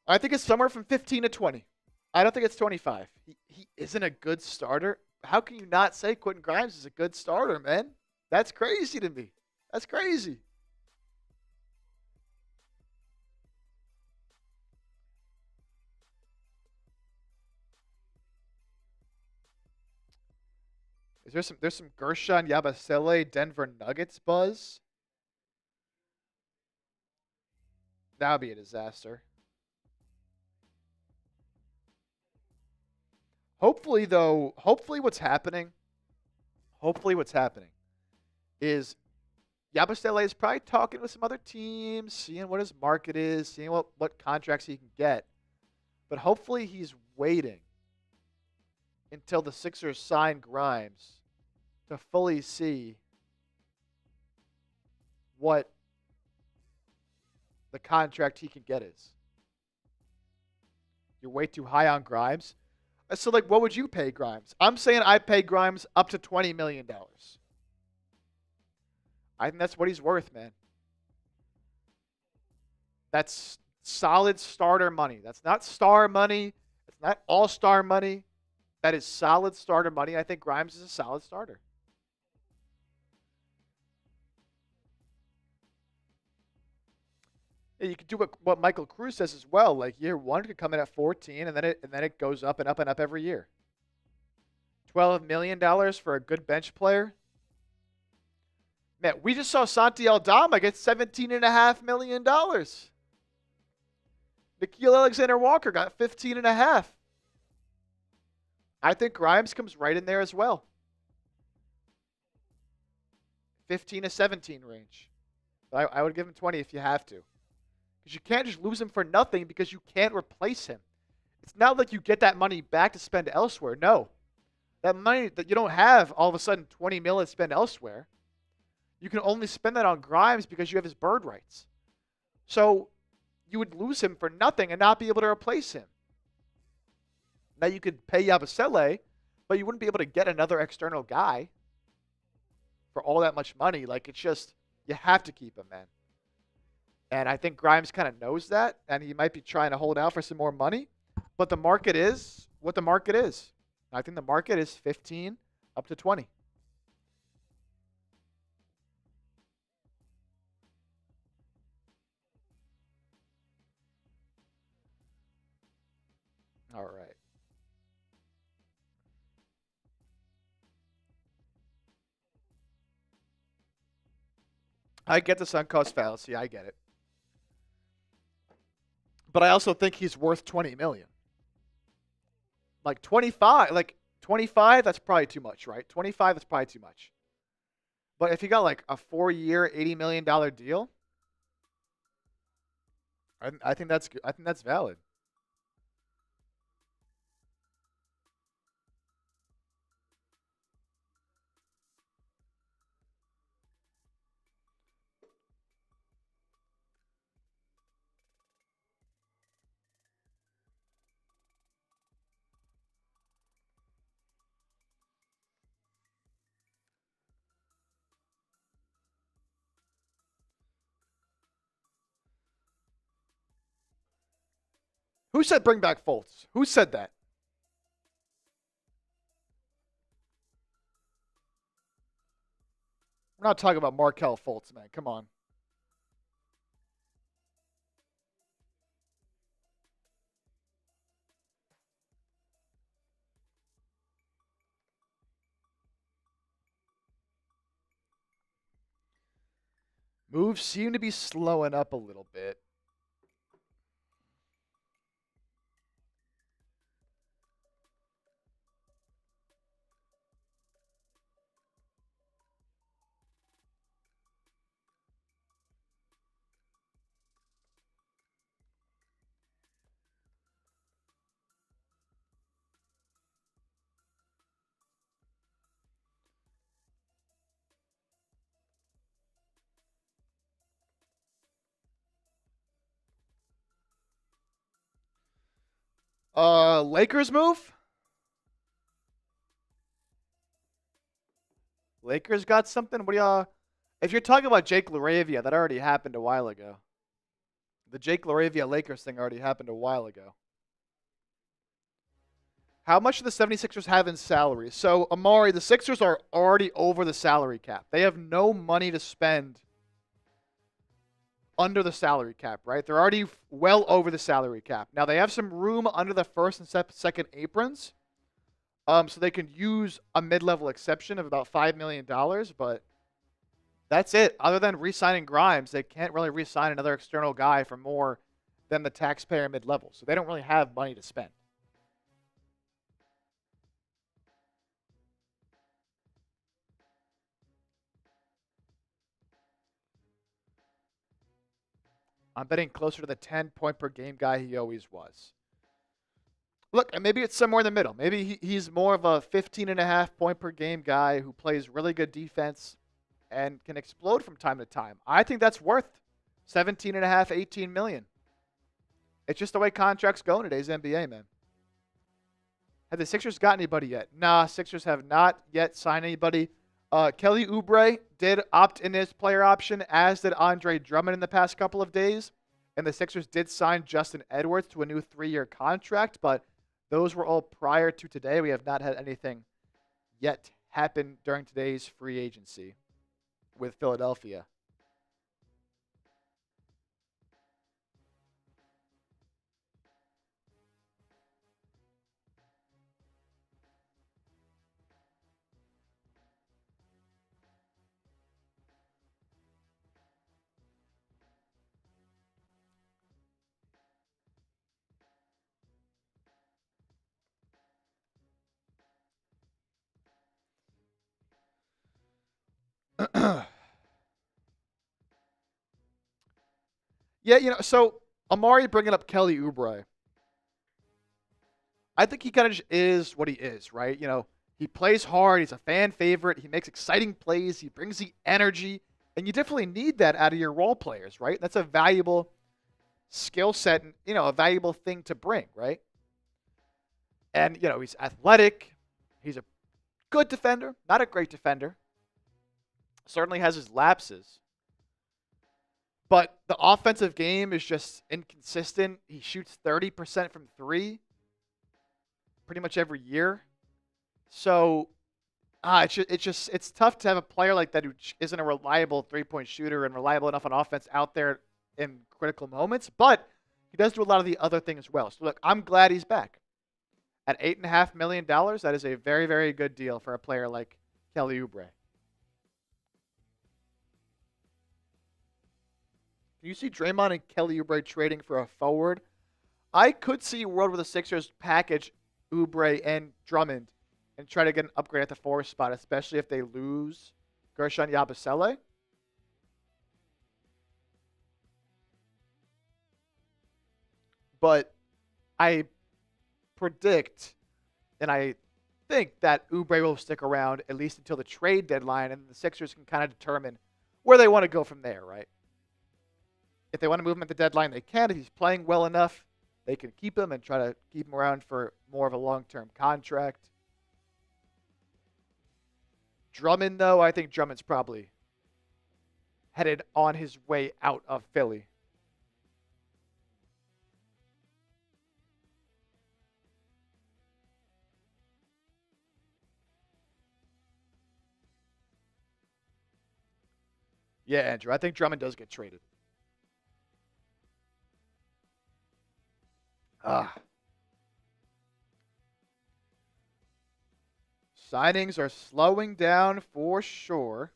I think it's somewhere from 15 to 20. I don't think it's 25. He isn't a good starter. How can you not say Quentin Grimes is a good starter, man? That's crazy to me. That's crazy. There's some Guerschon Yabusele Denver Nuggets buzz? That would be a disaster. Hopefully what's happening is Yabusele is probably talking with some other teams, seeing what his market is, seeing what contracts he can get. But hopefully he's waiting until the Sixers sign Grimes to fully see what the contract he can get is. You're way too high on Grimes. So, like, what would you pay Grimes? I'm saying I pay Grimes up to $20 million. I think that's what he's worth, man. That's solid starter money. That's not star money. It's not all-star money. That is solid starter money. I think Grimes is a solid starter. Yeah, you could do what Michael Cruz says as well. Like year one could come in at 14, and then it goes up and up and up every year. $12 million for a good bench player. Man, we just saw Santi Aldama get $17.5 million. Nickeil Alexander-Walker got $15.5. I think Grimes comes right in there as well. 15 to 17 range. But I would give him 20 if you have to. Because you can't just lose him for nothing because you can't replace him. It's not like you get that money back to spend elsewhere. No. That money that you don't have all of a sudden 20 mil to spend elsewhere. You can only spend that on Grimes because you have his bird rights. So you would lose him for nothing and not be able to replace him. Now you could pay Yabusele, but you wouldn't be able to get another external guy for all that much money. Like, it's just, you have to keep him, man. And I think Grimes kind of knows that, and he might be trying to hold out for some more money. But the market is what the market is. I think the market is 15 up to 20. All right. I get the sunk cost fallacy. I get it. But I also think he's worth 20 million. Like 25, that's probably too much, right? 25 is probably too much. But if you got like a 4-year, $80 million deal, I think that's good. I think that's valid. Who said bring back Fultz? Who said that? We're not talking about Markelle Fultz, man. Come on. Moves seem to be slowing up a little bit. Lakers move? Lakers got something? What do y'all... If you're talking about Jake LaRavia, that already happened a while ago. The Jake LaRavia Lakers thing already happened a while ago. How much do the 76ers have in salary? So, Amari, the Sixers are already over the salary cap. They have no money to spend under the salary cap, right? They're already well over the salary cap. Now, they have some room under the first and second aprons. So they can use a mid-level exception of about $5 million, but that's it. Other than re-signing Grimes, they can't really re-sign another external guy for more than the taxpayer mid-level. So they don't really have money to spend. I'm betting closer to the 10-point per game guy he always was. Look, maybe it's somewhere in the middle. Maybe he's more of a 15.5 point per game guy who plays really good defense and can explode from time to time. I think that's worth 17.5, 18 million. It's just the way contracts go in today's NBA, man. Have the Sixers got anybody yet? Nah, Sixers have not yet signed anybody. Kelly Oubre did opt in his player option, as did Andre Drummond in the past couple of days. And the Sixers did sign Justin Edwards to a new 3-year contract, but those were all prior to today. We have not had anything yet happen during today's free agency with Philadelphia. Yeah, so Amari bringing up Kelly Oubre. I think he kind of just is what he is, right? He plays hard. He's a fan favorite. He makes exciting plays. He brings the energy. And you definitely need that out of your role players, right? That's a valuable skill set and, a valuable thing to bring, right? And, he's athletic. He's a good defender, not a great defender. Certainly has his lapses. But the offensive game is just inconsistent. He shoots 30% from three pretty much every year. So it's tough to have a player like that who isn't a reliable three-point shooter and reliable enough on offense out there in critical moments. But he does do a lot of the other things well. So, look, I'm glad he's back. At $8.5 million, that is a very, very good deal for a player like Kelly Oubre. Can you see Draymond and Kelly Oubre trading for a forward? I could see a world where the Sixers package Oubre and Drummond and try to get an upgrade at the four spot, especially if they lose Guerschon Yabusele. But I predict and I think that Oubre will stick around at least until the trade deadline, and the Sixers can kind of determine where they want to go from there, right? If they want to move him at the deadline, they can. If he's playing well enough, they can keep him and try to keep him around for more of a long-term contract. Drummond, though, I think Drummond's probably headed on his way out of Philly. Yeah, Andrew, I think Drummond does get traded. Signings are slowing down for sure.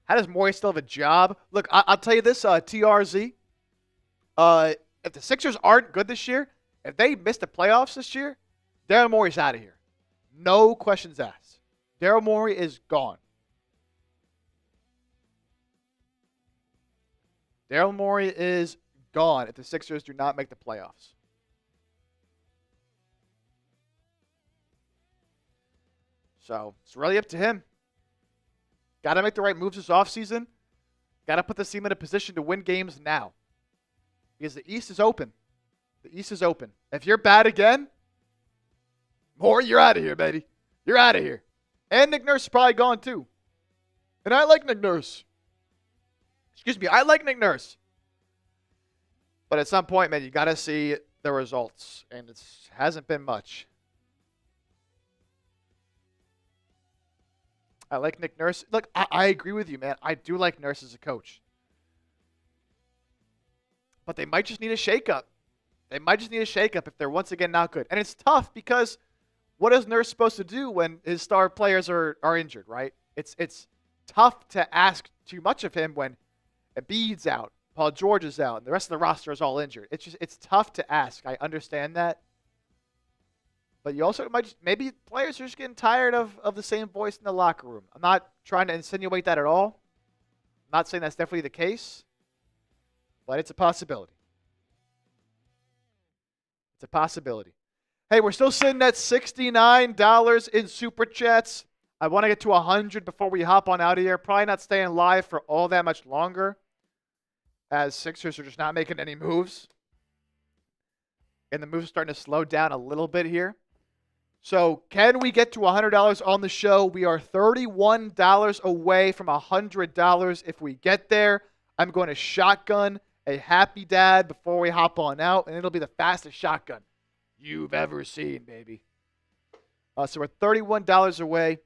How does Morey still have a job? Look, I'll tell you this, TRZ. If the Sixers aren't good this year, if they miss the playoffs this year, Daryl Morey's out of here. No questions asked. Daryl Morey is gone. Daryl Morey is gone if the Sixers do not make the playoffs. So it's really up to him. Got to make the right moves this offseason. Got to put the team in a position to win games now. Because the East is open. The East is open. If you're bad again, Morey, you're out of here, baby. You're out of here. And Nick Nurse is probably gone too. And I like Nick Nurse. Excuse me, I like Nick Nurse. But at some point, man, you got to see the results. And it hasn't been much. I like Nick Nurse. Look, I agree with you, man. I do like Nurse as a coach. But they might just need a shakeup. They might just need a shakeup if they're once again not good. And it's tough because what is Nurse supposed to do when his star players are injured, right? It's tough to ask too much of him when Embiid's out, Paul George is out, and the rest of the roster is all injured. It's tough to ask. I understand that. But you also might maybe players are just getting tired of the same voice in the locker room. I'm not trying to insinuate that at all. I'm not saying that's definitely the case. But it's a possibility. It's a possibility. Hey, we're still sitting at $69 in Super Chats. I want to get to 100 before we hop on out of here. Probably not staying live for all that much longer, as Sixers are just not making any moves. And the moves are starting to slow down a little bit here. So can we get to $100 on the show? We are $31 away from $100. If we get there, I'm going to shotgun a happy dad before we hop on out, and it'll be the fastest shotgun you've ever seen, baby. So we're $31 away.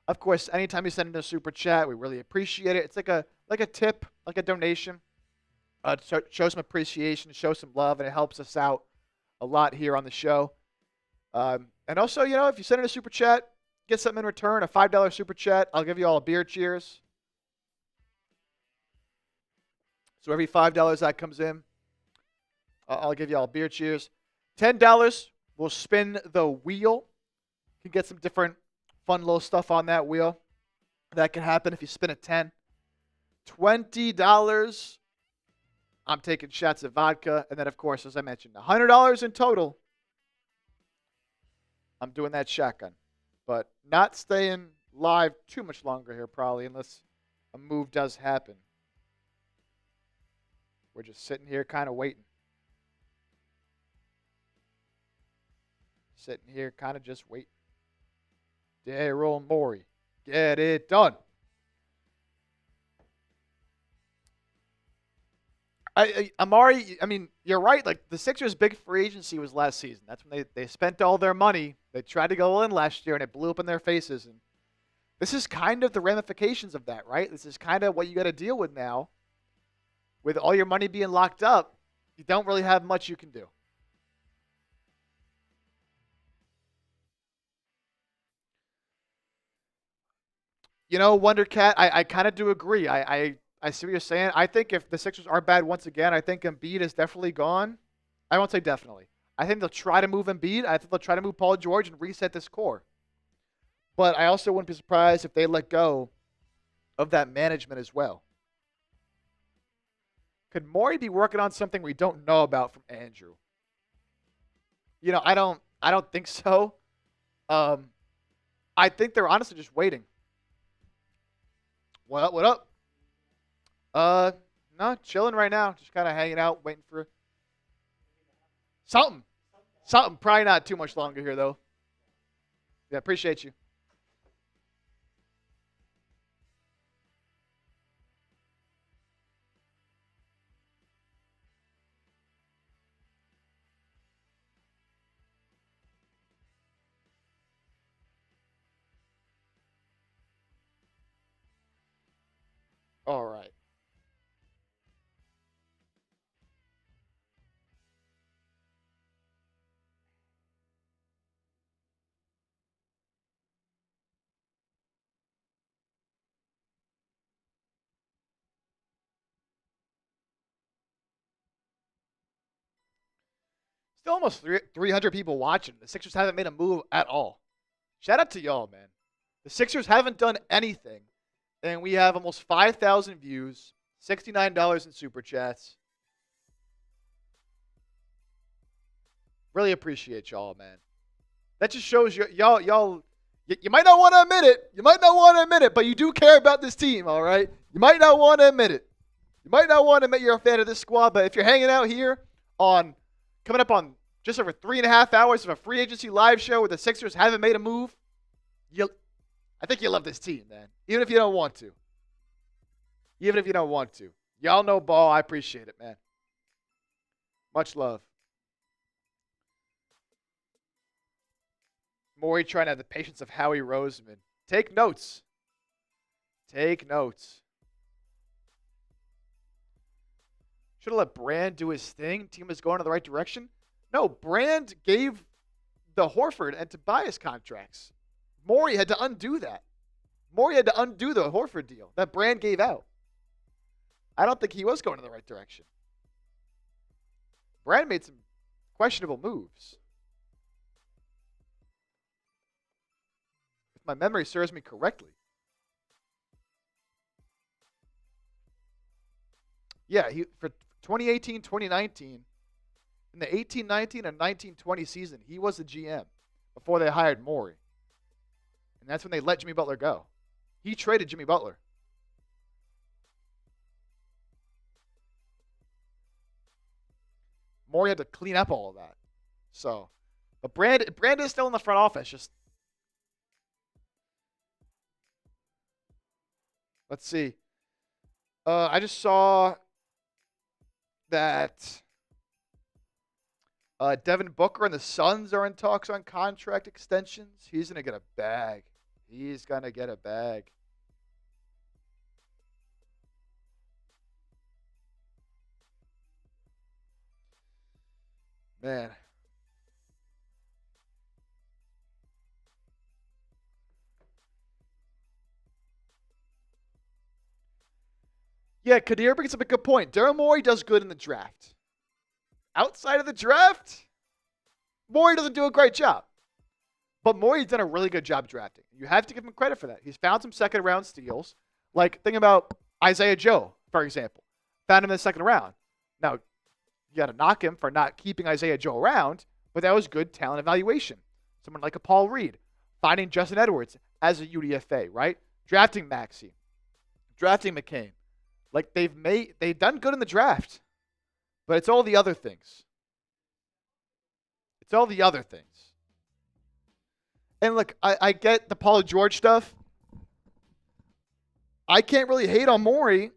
Of course, anytime you send in a super chat, we really appreciate it. It's like a tip, like a donation. Show some appreciation, show some love, and it helps us out a lot here on the show. And also, if you send in a super chat, get something in return, a $5 super chat, I'll give you all a beer cheers. So every $5 that comes in, I'll give you all beer cheers. $10, we'll spin the wheel. You can get some different fun little stuff on that wheel. That can happen if you spin a 10. $20, I'm taking shots of vodka. And then, of course, as I mentioned, $100 in total. I'm doing that shotgun. But not staying live too much longer here, probably, unless a move does happen. We're just sitting here kind of waiting. Sitting here kind of just waiting. Daryl Morey, get it done. Amari, I mean, you're right. Like, the Sixers' big free agency was last season. That's when they spent all their money. They tried to go in last year, and it blew up in their faces. And this is kind of the ramifications of that, right? This is kind of what you got to deal with now. With all your money being locked up, you don't really have much you can do. Wondercat, I kind of do agree. I see what you're saying. I think if the Sixers are bad once again, I think Embiid is definitely gone. I won't say definitely. I think they'll try to move Embiid. I think they'll try to move Paul George and reset this core. But I also wouldn't be surprised if they let go of that management as well. Could Morey be working on something we don't know about from Andrew? I don't think so. I think they're honestly just waiting. What up? What up? No, chilling right now. Just kind of hanging out, waiting for something. Something. Probably not too much longer here, though. Yeah, appreciate you. All right. Still almost 300 people watching. The Sixers haven't made a move at all. Shout out to y'all, man. The Sixers haven't done anything. And we have almost 5,000 views, $69 in super chats. Really appreciate y'all, man. That just shows y'all, you might not want to admit it. You might not want to admit it, but you do care about this team, all right? You might not want to admit it. You might not want to admit you're a fan of this squad, but if you're hanging out here coming up on just over 3.5 hours of a free agency live show where the Sixers haven't made a move, I think you love this team, man. Even if you don't want to. Even if you don't want to. Y'all know ball. I appreciate it, man. Much love. Morey trying to have the patience of Howie Roseman. Take notes. Take notes. Should have let Brand do his thing. Team was going in the right direction. No, Brand gave the Horford and Tobias contracts. Morey had to undo that. Morey had to undo the Horford deal that Brand gave out. I don't think he was going in the right direction. Brand made some questionable moves. If my memory serves me correctly. Yeah, for 2018-2019, in the 18-19 and 19-20 season, he was the GM before they hired Morey. And that's when they let Jimmy Butler go. He traded Jimmy Butler. Morey had to clean up all of that. So, but Brand is still in the front office. Just let's see. I just saw that Devin Booker and the Suns are in talks on contract extensions. He's going to get a bag. He's going to get a bag. Man. Yeah, Kadir brings up a good point. Daryl Morey does good in the draft. Outside of the draft, Morey doesn't do a great job. But Morey's done a really good job drafting. You have to give him credit for that. He's found some second-round steals. Like, think about Isaiah Joe, for example. Found him in the second round. Now, you got to knock him for not keeping Isaiah Joe around, but that was good talent evaluation. Someone like a Paul Reed, finding Justin Edwards as a UDFA, right? Drafting Maxey, drafting McCain. Like, they've done good in the draft, but it's all the other things. It's all the other things. And look, I get the Paul George stuff. I can't really hate on Morey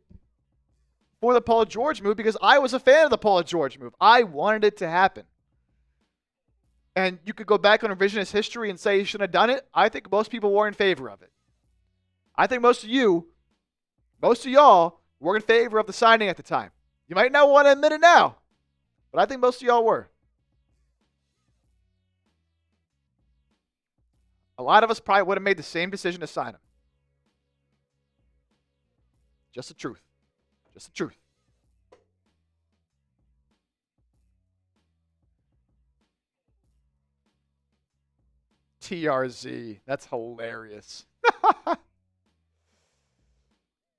for the Paul George move because I was a fan of the Paul George move. I wanted it to happen. And you could go back on revisionist history and say he shouldn't have done it. I think most people were in favor of it. I think most of y'all were in favor of the signing at the time. You might not want to admit it now, but I think most of y'all were. A lot of us probably would have made the same decision to sign him. Just the truth. Just the truth. TRZ. That's hilarious.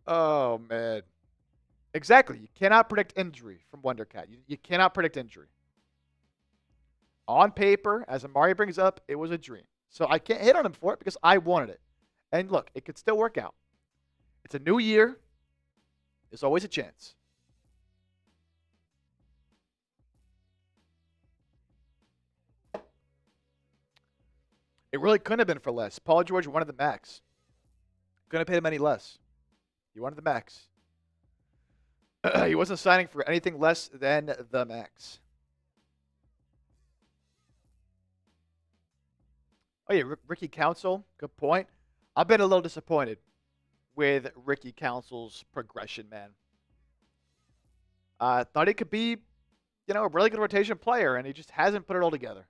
Oh, man. Exactly. You cannot predict injury from Wondercat. You cannot predict injury. On paper, as Amari brings up, it was a dream. So I can't hit on him for it because I wanted it. And look, it could still work out. It's a new year. There's always a chance. It really couldn't have been for less. Paul George wanted the max. Couldn't have paid him any less. He wanted the max. He wasn't signing for anything less than the max. Oh, yeah, Ricky Council. Good point. I've been a little disappointed with Ricky Council's progression, man. Thought he could be, a really good rotation player, and he just hasn't put it all together.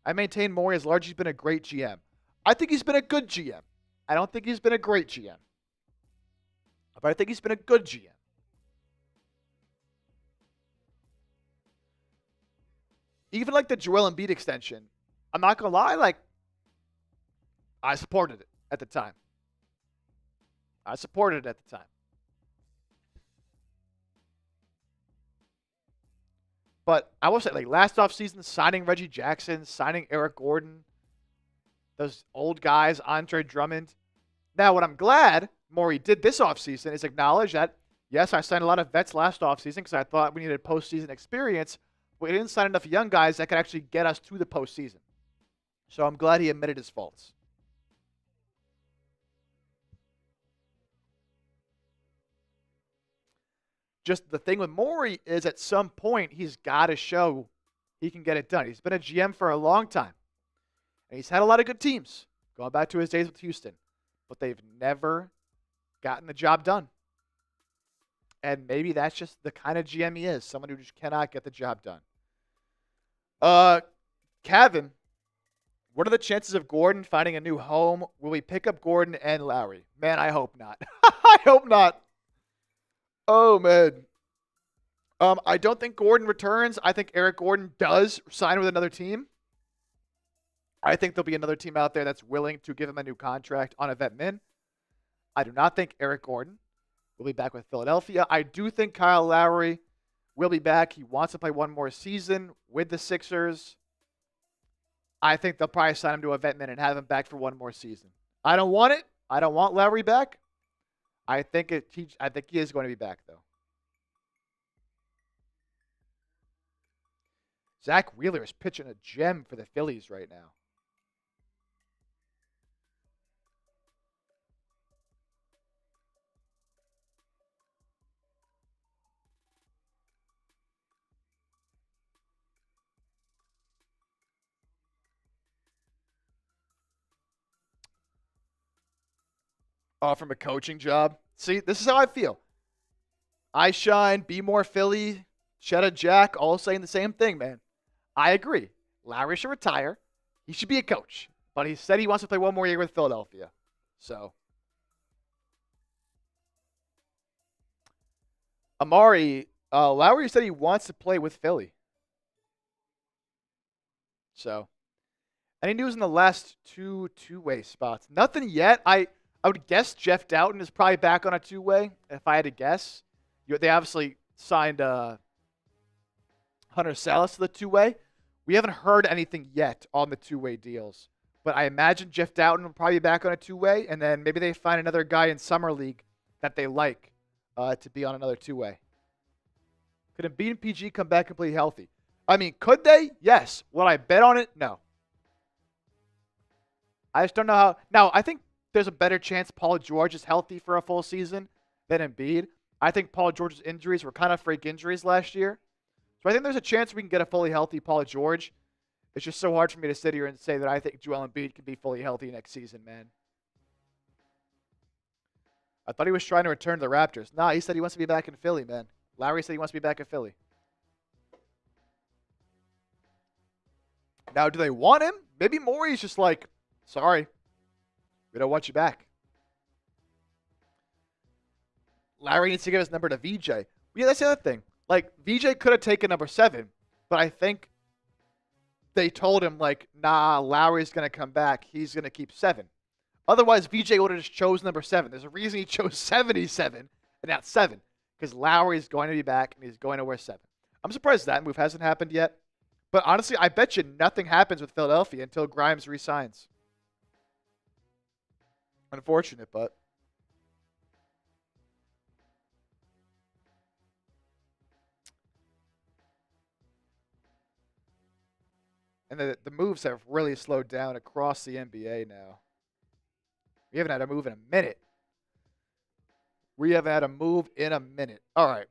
I maintain Morey has largely been a great GM. I think he's been a good GM. I don't think he's been a great GM. But I think he's been a good GM. Even like the Joel Embiid extension, I'm not going to lie, I supported it at the time. But I will say, last offseason, signing Reggie Jackson, signing Eric Gordon, those old guys, Andre Drummond. Now, what I'm glad Morey did this offseason is acknowledge that, yes, I signed a lot of vets last offseason because I thought we needed postseason experience, but we didn't sign enough young guys that could actually get us to the postseason. So I'm glad he admitted his faults. Just the thing with Morey is at some point he's got to show he can get it done. He's been a GM for a long time. And he's had a lot of good teams, going back to his days with Houston. But they've never gotten the job done. And maybe that's just the kind of GM he is, someone who just cannot get the job done. Kevin, what are the chances of Gordon finding a new home? Will we pick up Gordon and Lowry? Man, I hope not. I hope not. Oh, man. I don't think Gordon returns. I think Eric Gordon does sign with another team. I think there'll be another team out there that's willing to give him a new contract on a vet min. I do not think Eric Gordon will be back with Philadelphia. I do think Kyle Lowry will be back. He wants to play one more season with the Sixers. I think they'll probably sign him to a vet min and have him back for one more season. I don't want it. I don't want Lowry back. I think he is going to be back, though. Zach Wheeler is pitching a gem for the Phillies right now. From a coaching job. See, this is how I feel. I shine, be more Philly, Cheddar Jack, all saying the same thing, man. I agree. Lowry should retire. He should be a coach. But he said he wants to play one more year with Philadelphia. So. Lowry said he wants to play with Philly. So, any news in the last two-way spots? Nothing yet. I would guess Jeff Doughton is probably back on a two-way, if I had to guess. They obviously signed Hunter Salas to the two-way. We haven't heard anything yet on the two-way deals. But I imagine Jeff Doughton will probably be back on a two-way, and then maybe they find another guy in Summer League that they like to be on another two-way. Could Embiid and PG come back completely healthy? I mean, could they? Yes. Would I bet on it? No. I just don't know how. Now, I think there's a better chance Paul George is healthy for a full season than Embiid. I think Paul George's injuries were kind of freak injuries last year. So I think there's a chance we can get a fully healthy Paul George. It's just so hard for me to sit here and say that I think Joel Embiid can be fully healthy next season, man. I thought he was trying to return to the Raptors. Nah, he said he wants to be back in Philly, man. Lowry said he wants to be back in Philly. Now, do they want him? Maybe Morey's just like, sorry, we don't want you back. Lowry needs to give his number to VJ. Yeah, that's the other thing. Like, VJ could have taken number 7, but I think they told him, like, nah, Lowry's going to come back. He's going to keep 7. Otherwise, VJ would have just chose number 7. There's a reason he chose 77 and not 7, because Lowry's going to be back and he's going to wear 7. I'm surprised that move hasn't happened yet. But honestly, I bet you nothing happens with Philadelphia until Grimes resigns. Unfortunate, but. And the moves have really slowed down across the NBA now. We haven't had a move in a minute. All right.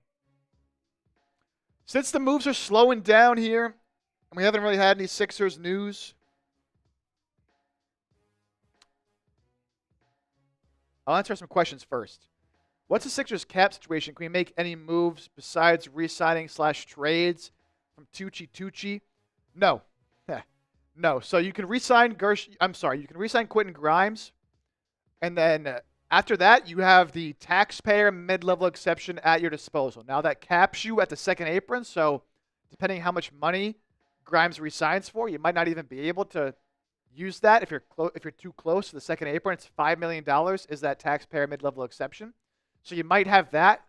Since the moves are slowing down here, and we haven't really had any Sixers news, I'll answer some questions first. What's the Sixers cap situation? Can we make any moves besides re-signing / trades from Tucci? No. No. So you can re-sign you can re-sign Quentin Grimes, and then after that, you have the taxpayer mid-level exception at your disposal. Now that caps you at the second apron, so depending how much money Grimes resigns for, you might not even be able to use that if you're too close to the second apron. It's $5 million is that taxpayer mid-level exception. So you might have that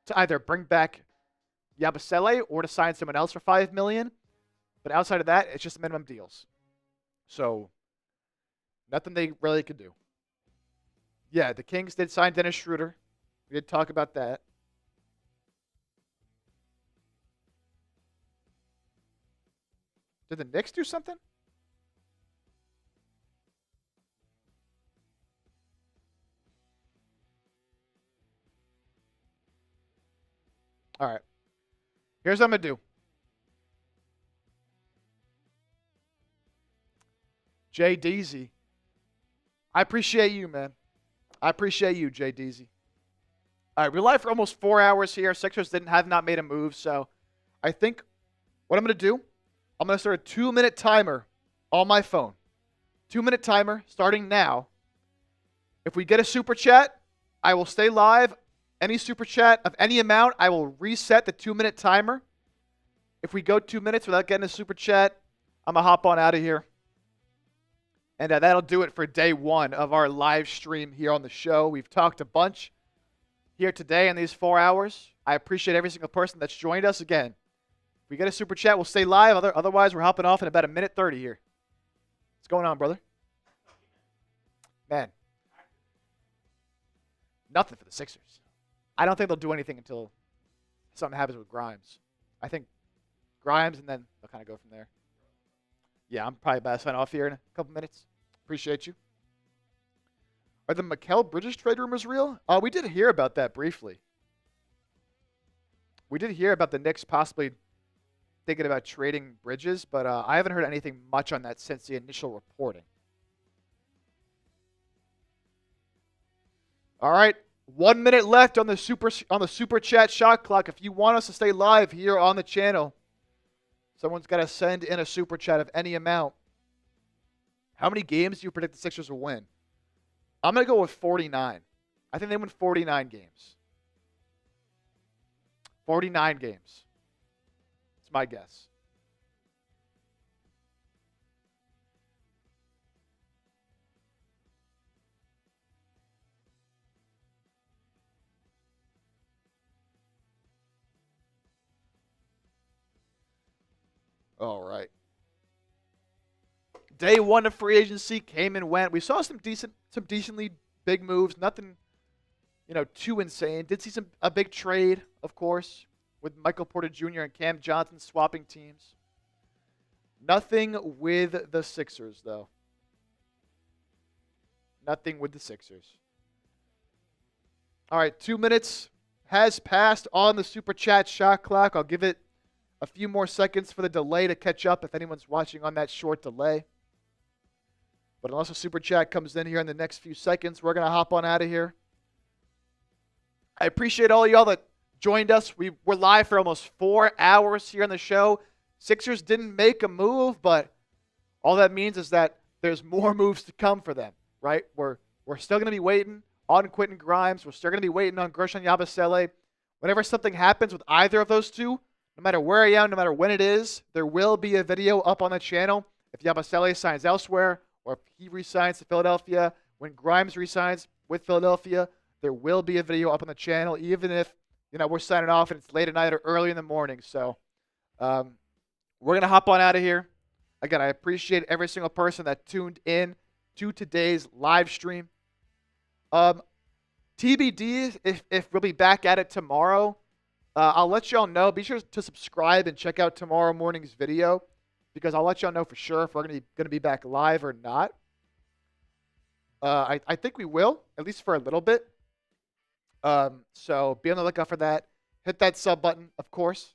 to either bring back Yabusele or to sign someone else for $5 million. But outside of that, it's just minimum deals. So nothing they really could do. Yeah, the Kings did sign Dennis Schroeder. We did talk about that. Did the Knicks do something? All right. Here's what I'm going to do. Jay Deasy. I appreciate you, man. I appreciate you, Jay Deasy. All right, we're live for almost 4 hours here. Sixers have not made a move, so I think what I'm going to do, I'm going to start a 2-minute timer on my phone. 2-minute timer starting now. If we get a super chat, I will stay live. Any super chat of any amount, I will reset the 2-minute timer. If we go 2 minutes without getting a super chat, I'm going to hop on out of here. And that'll do it for day 1 of our live stream here on the show. We've talked a bunch here today in these 4 hours. I appreciate every single person that's joined us. Again, if we get a super chat, we'll stay live. Otherwise, we're hopping off in about 1:30 here. What's going on, brother? Man. Nothing for the Sixers. I don't think they'll do anything until something happens with Grimes. I think Grimes, and then they'll kind of go from there. Yeah, I'm probably about to sign off here in a couple minutes. Appreciate you. Are the Mikal Bridges trade rumors real? We did hear about that briefly. We did hear about the Knicks possibly thinking about trading Bridges, but I haven't heard anything much on that since the initial reporting. All right, 1 minute left on the super chat shot clock. If you want us to stay live here on the channel, someone's got to send in a super chat of any amount. How many games do you predict the Sixers will win? I'm going to go with 49. I think they win 49 games. 49 games. It's my guess. All right. Day one of free agency came and went. We saw some decently big moves. Nothing, too insane. Did see a big trade, of course, with Michael Porter Jr. and Cam Johnson swapping teams. Nothing with the Sixers, though. Nothing with the Sixers. All right, 2 minutes has passed on the Super Chat shot clock. I'll give it a few more seconds for the delay to catch up if anyone's watching on that short delay. But unless a Super Chat comes in here in the next few seconds, we're going to hop on out of here. I appreciate all y'all that joined us. We're live for almost 4 hours here on the show. Sixers didn't make a move, but all that means is that there's more moves to come for them, right? We're still going to be waiting on Quentin Grimes. We're still going to be waiting on Guerschon Yabusele. Whenever something happens with either of those two, no matter where I am, no matter when it is, there will be a video up on the channel. If Yabusele signs elsewhere, or if he resigns to Philadelphia, when Grimes resigns with Philadelphia, there will be a video up on the channel, even if we're signing off and it's late at night or early in the morning. So we're going to hop on out of here. Again, I appreciate every single person that tuned in to today's live stream. TBD, if we'll be back at it tomorrow, I'll let y'all know. Be sure to subscribe and check out tomorrow morning's video, because I'll let y'all know for sure if we're going to be back live or not. I think we will, at least for a little bit. So be on the lookout for that. Hit that sub button, of course.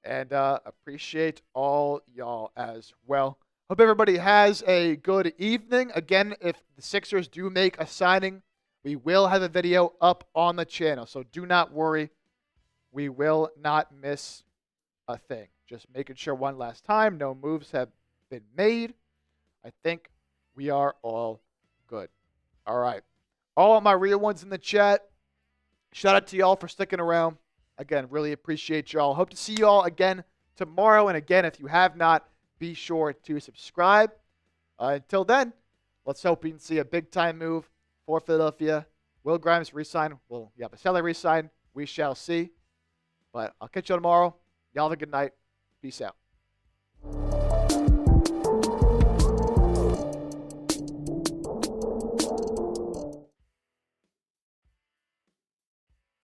And appreciate all y'all as well. Hope everybody has a good evening. Again, if the Sixers do make a signing, we will have a video up on the channel. So do not worry. We will not miss a thing. Just making sure one last time, no moves have been made. I think we are all good. All right. All of my real ones in the chat, shout out to y'all for sticking around. Again, really appreciate y'all. Hope to see y'all again tomorrow. And again, if you have not, be sure to subscribe. Until then, let's hope we can see a big-time move for Philadelphia. Will Grimes resign? Will Yabusele resign? We shall see. But I'll catch you tomorrow. Y'all have a good night. Peace out.